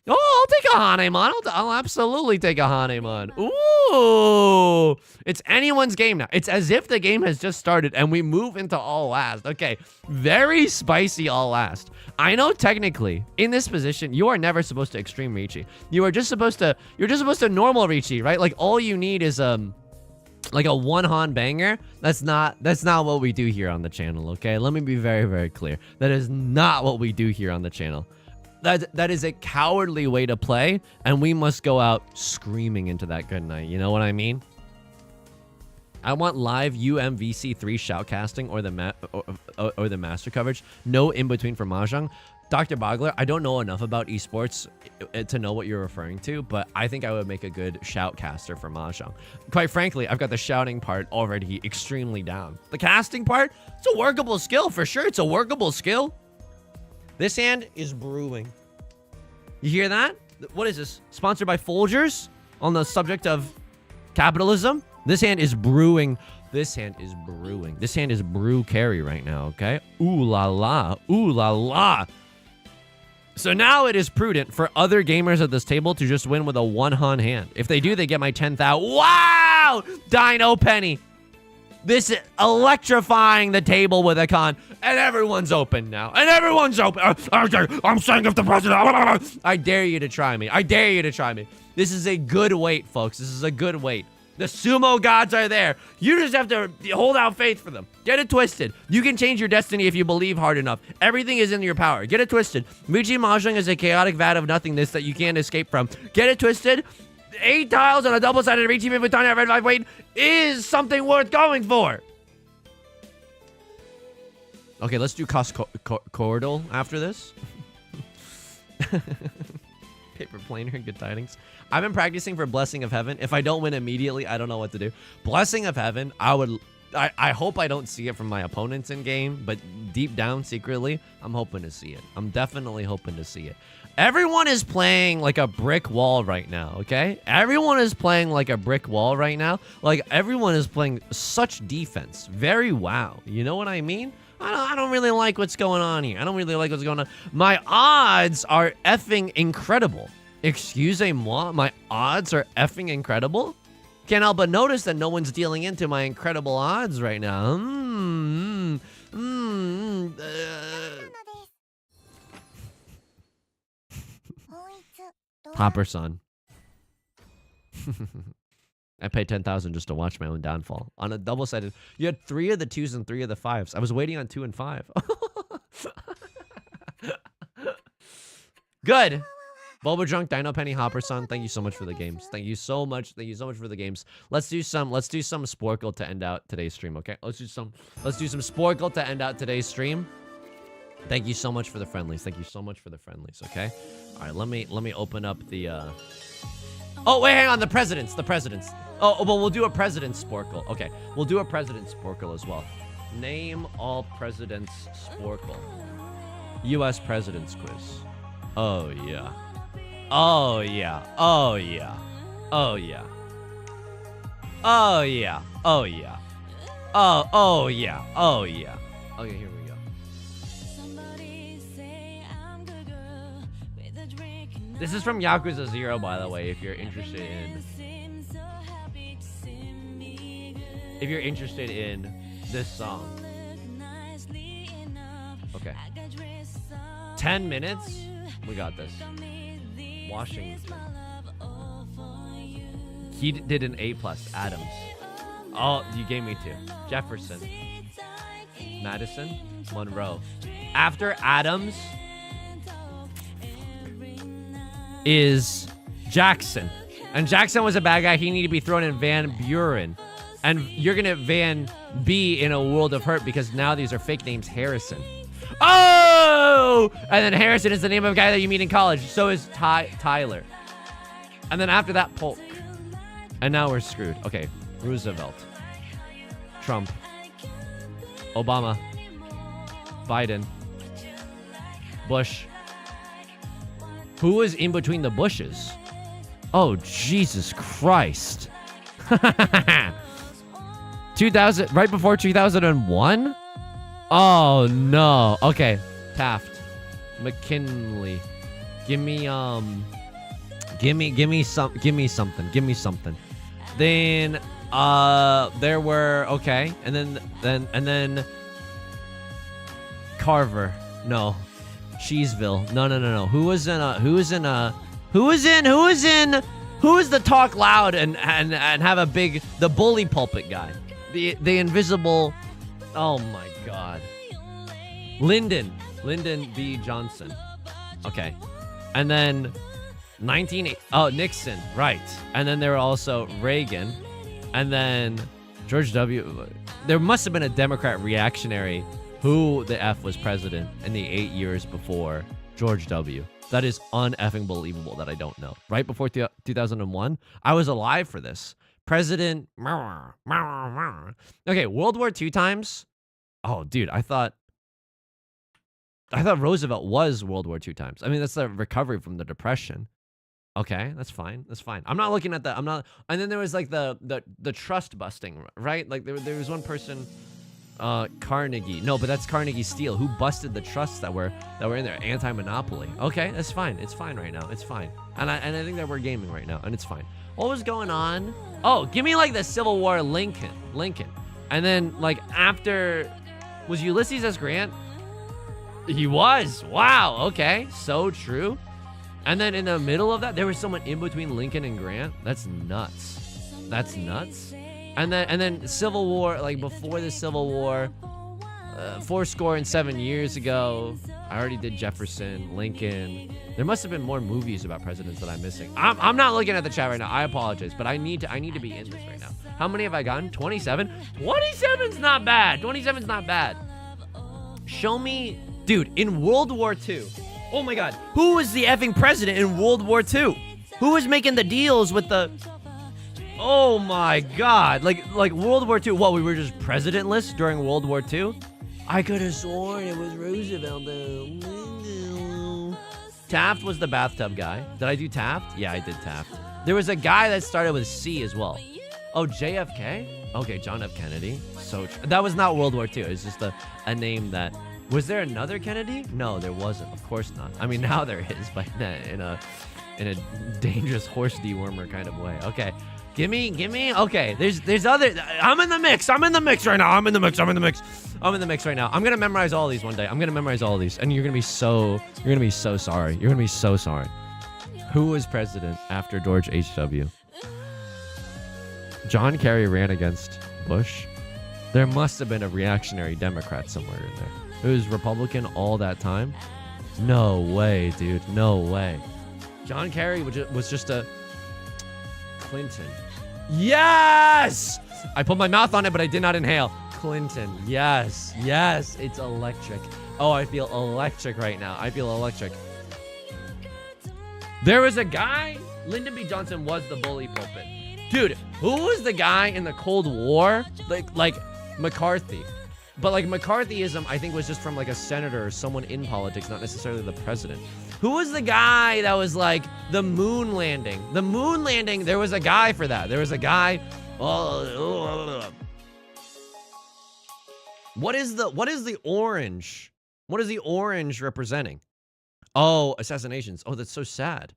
Oh, I'll take a Hanemon. I'll absolutely take a Hanemon. Ooh. It's anyone's game now. It's as if the game has just started and we move into all last. Okay. Very spicy all last. I know technically in this position, you are never supposed to extreme Riichi. You're just supposed to normal Riichi, right? Like all you need is like a one-han banger. That's not what we do here on the channel, okay? Let me be very, very clear. That is not what we do here on the channel. That is a cowardly way to play, and we must go out screaming into that good night. You know what I mean? I want live UMVC3 shoutcasting or the master coverage. No in between for Mahjong. Dr. Bogler, I don't know enough about esports to know what you're referring to, but I think I would make a good shoutcaster for Mahjong. Quite frankly, I've got the shouting part already extremely down. The casting part, it's a workable skill for sure. It's a workable skill. This hand is brewing. You hear that? What is this? Sponsored by Folgers on the subject of capitalism? This hand is brewing. This hand is brewing. This hand is brew carry right now, okay? Ooh la la. Ooh la la. So now it is prudent for other gamers at this table to just win with a one-han hand. If they do, they get my 10,000. Wow! Dino Penny. This is electrifying the table with a con. And everyone's open now. And everyone's open. I'm saying if the president... I dare you to try me. I dare you to try me. This is a good wait, folks. This is a good wait. The sumo gods are there. You just have to hold out faith for them. Get it twisted. You can change your destiny if you believe hard enough. Everything is in your power. Get it twisted. Riichi Mahjong is a chaotic vat of nothingness that you can't escape from. Get it twisted. 8 tiles on a double-sided Riichi Mahjong red 5 weight is something worth going for. Okay, let's do Cordal after this. Paper planer, good tidings. I've been practicing for Blessing of Heaven. If I don't win immediately, I don't know what to do. Blessing of Heaven, I hope I don't see it from my opponents in game, but deep down, secretly, I'm hoping to see it. I'm definitely hoping to see it. Everyone is playing like a brick wall right now, okay? Everyone is playing like a brick wall right now. Like, everyone is playing such defense. Very wow. You know what I mean? I don't really like what's going on here. I don't really like what's going on. My odds are effing incredible. Excusez-moi, my odds are effing incredible? Can't help but notice that no one's dealing into my incredible odds right now. Hopper son. I paid 10,000 just to watch my own downfall. On a double-sided, you had 3 of the 2s and 3 of the 5s. I was waiting on 2 and 5. Good. Boulder Drunk, Dino Penny, Hopper son. Thank you so much for the games. Thank you so much. Thank you so much for the games. Let's do some Sporkle to end out today's stream, okay? Let's do some Sporkle to end out today's stream. Thank you so much for the friendlies. Thank you so much for the friendlies, okay? All right, let me open up the Oh, wait, hang on, the presidents. Oh, well, we'll do a president's Sporkle. Okay, we'll do a president's Sporkle as well. Name all presidents Sporkle. U.S. president's quiz. Oh, yeah. Oh, yeah. Oh, yeah. Oh, yeah. Oh, yeah. Oh, yeah. Oh, yeah. Oh, yeah. Okay, here we go. This is from Yakuza 0, by the way, if you're interested in... If you're interested in this song. Okay. 10 minutes? We got this. Washington. He did an A+. Adams. Oh, you gave me 2. Jefferson. Madison. Monroe. After Adams is Jackson. And Jackson was a bad guy. He needed to be thrown in Van Buren. And you're going to Van B in a world of hurt because now these are fake names. Harrison. Oh! And then Harrison is the name of a guy that you meet in college. So is Tyler. And then after that, Polk. And now we're screwed. Okay. Roosevelt. Trump. Obama. Biden. Bush. Who was in between the bushes? Oh, Jesus Christ. 2000, right before 2001? Oh, no. Okay. Taft. McKinley. Give me something. Then there were okay, and then Carver. No. Cheeseville. No. Who was the talk loud and have a big, the bully pulpit guy? The invisible, oh my god. Lyndon B. Johnson. Okay. And then Nixon, right. And then there were also Reagan. And then George W. There must have been a Democrat reactionary who the F was president in the 8 years before George W. That is un-effing believable that I don't know. Right before 2001, I was alive for this. President. Okay, World War II times. Oh, dude, I thought Roosevelt was World War II times. I mean, that's the recovery from the Depression. Okay, that's fine. That's fine. I'm not looking at that. I'm not. And then there was like the trust busting, right? Like there was one person, Carnegie. No, but that's Carnegie Steel, who busted the trusts that were in there, anti-monopoly. Okay, that's fine. It's fine right now. It's fine. And I think that we're gaming right now, and it's fine. What was going on? Oh, give me like the Civil War Lincoln. And then like after, was Ulysses S. Grant? He was. Wow. Okay. So true. And then in the middle of that, there was someone in between Lincoln and Grant. That's nuts. That's nuts. And then Civil War, like before the Civil War, 7 years ago, I already did Jefferson, Lincoln. There must have been more movies about presidents that I'm missing. I'm not looking at the chat right now. I apologize, but I need to be in this right now. How many have I gotten? 27? 27's not bad. 27's not bad. Show me, dude, in World War II. Oh my god, who was the effing president in World War II? Who was making the deals with the... Oh my god, like World War II, what, we were just presidentless during World War II? I could have sworn it was Roosevelt though. Taft was the bathtub guy. Did I do Taft? Yeah, I did Taft. There was a guy that started with C as well. Oh, JFK? Okay, John F. Kennedy. So that was not World War II, it's just a name that... Was there another Kennedy? No, there wasn't. Of course not. I mean, now there is, but in a dangerous horse dewormer kind of way. Okay, give me. Okay, there's other. I'm in the mix right now. I'm in the mix right now. I'm gonna memorize all these one day. I'm gonna memorize all these, and you're gonna be so sorry. You're gonna be so sorry. Who was president after George H.W.? John Kerry ran against Bush. There must have been a reactionary Democrat somewhere in there. It was Republican all that time? No way, dude. No way. John Kerry was just a... Clinton. Yes! I put my mouth on it, but I did not inhale. Clinton. Yes. Yes. It's electric. Oh, I feel electric right now. I feel electric. There was a guy... Lyndon B. Johnson was the bully pulpit. Dude, who was the guy in the Cold War? Like McCarthy. But like McCarthyism, I think, was just from like a senator or someone in politics, not necessarily the president. Who was the guy that was like the moon landing? The moon landing, there was a guy for that. There was a guy. What is the orange? What is the orange representing? Oh, assassinations. Oh, that's so sad.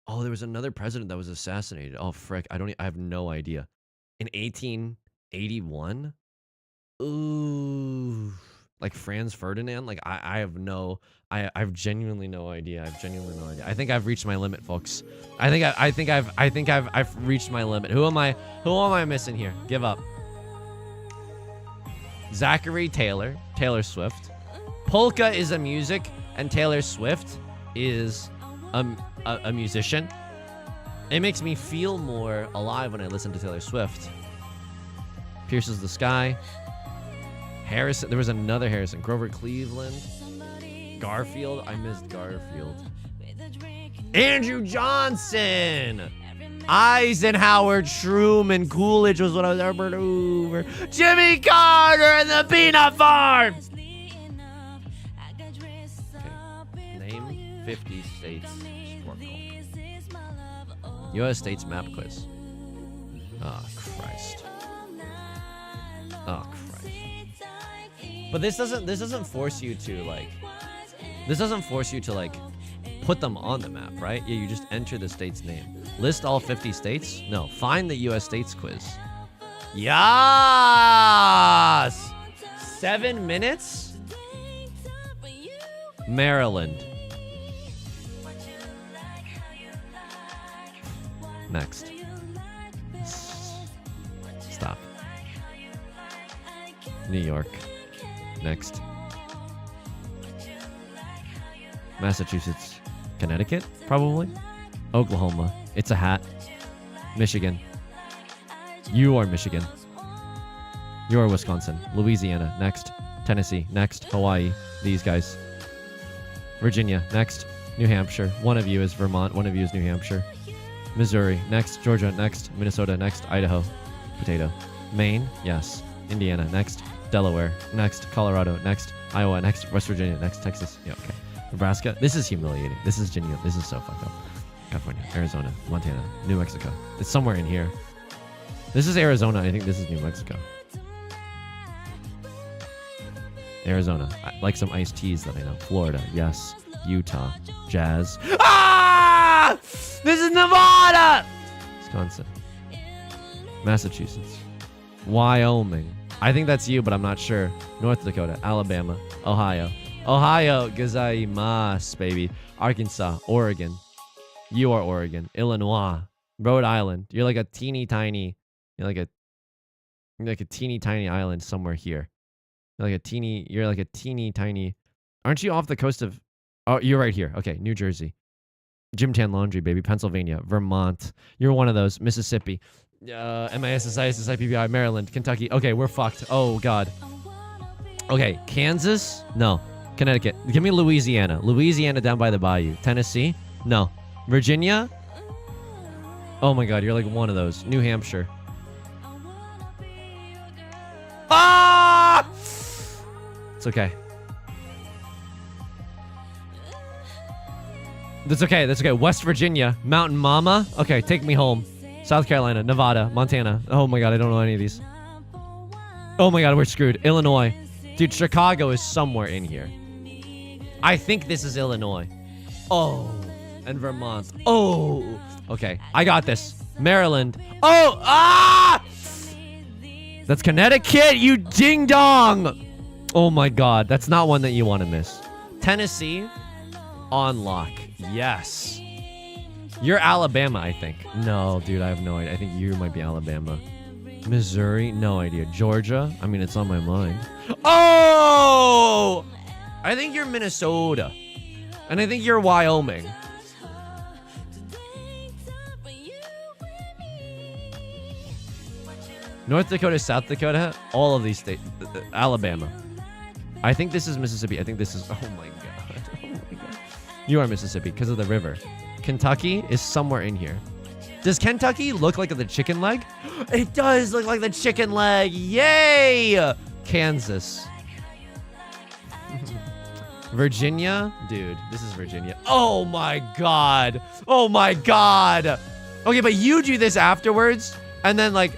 Oh, there was another president that was assassinated. Oh, frick. I have no idea. In 1881? Ooh, like Franz Ferdinand. Like I have genuinely no idea. I think I've reached my limit, folks. I think I've reached my limit. Who am I missing here? Give up. Zachary Taylor Swift. Polka is a music, and Taylor Swift is a musician. It makes me feel more alive when I listen to Taylor Swift. Pierces the Sky. Harrison, there was another Harrison. Grover Cleveland. Garfield, I missed Garfield. Andrew Johnson. Eisenhower, Truman, Coolidge was what I was Herbert Hoover. Jimmy Carter and the Peanut Farm. Okay. Name 50 states. U.S. states map quiz. Oh, Christ. Oh, Christ. But this doesn't force you to like put them on the map, right? Yeah, you just enter the state's name. List all 50 states? No, find the US states quiz. Yes! 7 minutes? Maryland. Next. Stop. New York. Next. Massachusetts. Connecticut, probably. Oklahoma. It's a hat. Michigan. You are Michigan. You are Wisconsin. Louisiana. Next. Tennessee. Next. Hawaii. These guys. Virginia. Next. New Hampshire. One of you is Vermont. One of you is New Hampshire. Missouri. Next. Georgia. Next. Minnesota. Next. Idaho. Potato. Maine. Yes. Indiana. Next. Delaware. Next. Colorado. Next. Iowa. Next. West Virginia. Next. Texas. Yeah, okay. Nebraska. This is humiliating. This is genuine. This is so fucked up. California. Arizona. Montana. New Mexico. It's somewhere in here. This is Arizona. I think this is New Mexico. Arizona. Like some iced teas that I know. Florida. Yes. Utah. Jazz. Ah! This is Nevada! Wisconsin. Massachusetts. Wyoming. I think that's you, but I'm not sure. North Dakota. Alabama. Ohio. Ohio. Gozaimasu, baby. Arkansas. Oregon. You are Oregon. Illinois. Rhode Island. You're like a teeny tiny... You're like a teeny tiny island somewhere here. You're like a teeny tiny. Aren't you off the coast of? Oh, you're right here. Okay, New Jersey. Gym Tan Laundry, baby. Pennsylvania, Vermont. You're one of those. Mississippi. MISSISSIPPI, Maryland, Kentucky. Okay, we're fucked. Oh God. Okay, Kansas. No. Connecticut. Give me Louisiana. Louisiana down by the bayou. Tennessee. No. Virginia. Oh my God, you're like one of those. New Hampshire. Ah! It's okay. That's okay. That's okay. West Virginia, Mountain Mama. Okay, take me home. South Carolina, Nevada, Montana. Oh my God, I don't know any of these. Oh my God, we're screwed. Illinois. Dude, Chicago is somewhere in here. I think this is Illinois. Oh, and Vermont. Oh, okay. I got this. Maryland. Oh, ah! That's Connecticut, you ding dong. Oh my God, that's not one that you want to miss. Tennessee, on lock. Yes. You're Alabama, I think. No, dude, I have no idea. I think you might be Alabama. Missouri, no idea. Georgia, I mean, it's on my mind. Oh! I think you're Minnesota. And I think you're Wyoming. North Dakota, South Dakota, all of these states. Alabama. I think this is Mississippi. I think this is... Oh my God. Oh my God. You are Mississippi because of the river. Kentucky is somewhere in here. Does Kentucky look like the chicken leg? It does look like the chicken leg. Yay! Kansas. Virginia. Dude, this is Virginia. Oh my God. Oh my God. Okay, but you do this afterwards. And then like...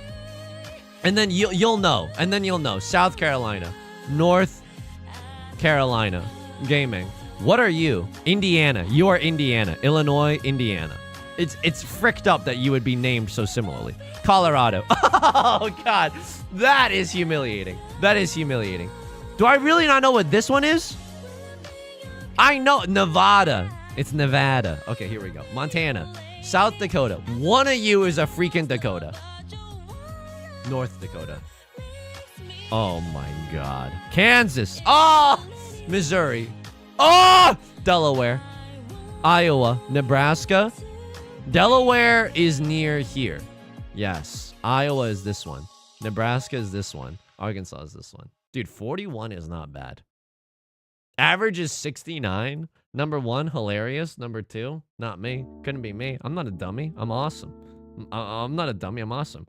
And then you'll know. And then you'll know. South Carolina. North Carolina. Gaming. What are you? Indiana. You are Indiana. Illinois, Indiana. It's fricked up that you would be named so similarly. Colorado. Oh, God. That is humiliating. That is humiliating. Do I really not know what this one is? I know. Nevada. It's Nevada. Okay, here we go. Montana. South Dakota. One of you is a freaking Dakota. North Dakota. Oh my God. Kansas. Oh! Missouri. Oh! Delaware. Iowa. Nebraska. Delaware is near here. Yes. Iowa is this one. Nebraska is this one. Arkansas is this one. Dude, 41 is not bad. Average is 69. Number 1, hilarious. Number 2, not me. Couldn't be me. I'm not a dummy. I'm awesome. I'm not a dummy. I'm awesome.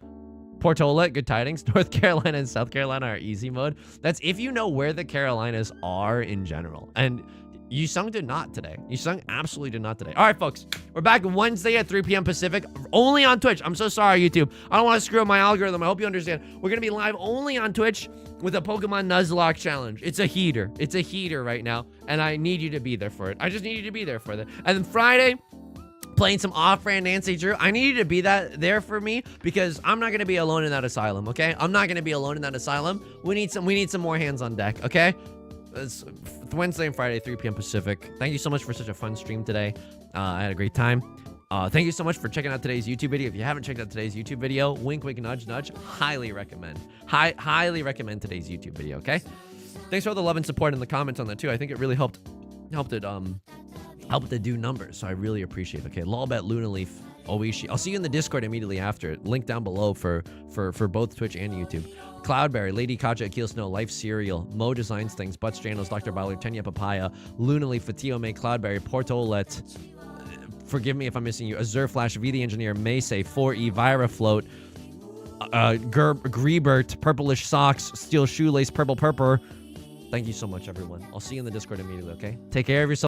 Portola, good tidings. North Carolina and South Carolina are easy mode. That's if you know where the Carolinas are in general. And Yusong did not today. Yusong absolutely did not today. All right, folks. We're back Wednesday at 3 p.m. Pacific. Only on Twitch. I'm so sorry, YouTube. I don't want to screw up my algorithm. I hope you understand. We're going to be live only on Twitch with a Pokemon Nuzlocke challenge. It's a heater. It's a heater right now. And I need you to be there for it. I just need you to be there for that. And then Friday, playing some off-brand Nancy Drew. I need you to be there for me because I'm not going to be alone in that asylum, okay? I'm not going to be alone in that asylum. We need some more hands on deck, okay? It's Wednesday and Friday, 3 p.m. Pacific. Thank you so much for such a fun stream today. I had a great time. Thank you so much for checking out today's YouTube video. If you haven't checked out today's YouTube video, wink, wink, nudge, nudge. Highly recommend. Highly recommend today's YouTube video, okay? Thanks for all the love and support in the comments on that, too. I think it really helped it do numbers, so I really appreciate it. Okay, Lolbet, Lunaleaf, Oishi. I'll see you in the Discord immediately after. Link down below for both Twitch and YouTube. Cloudberry, Lady Kaja, Akil Snow, Life Cereal, Mo Designs Things, Butts Janos, Dr. Bowler, Tenya Papaya, Lunaleaf, Fatio May, Cloudberry, Portolet. Forgive me if I'm missing you. Azure Flash, V the Engineer, Maysay, 4E, Vira Float, Greebert, Purplish Socks, Steel Shoelace, Purple Purper. Thank you so much, everyone. I'll see you in the Discord immediately, okay? Take care of yourself.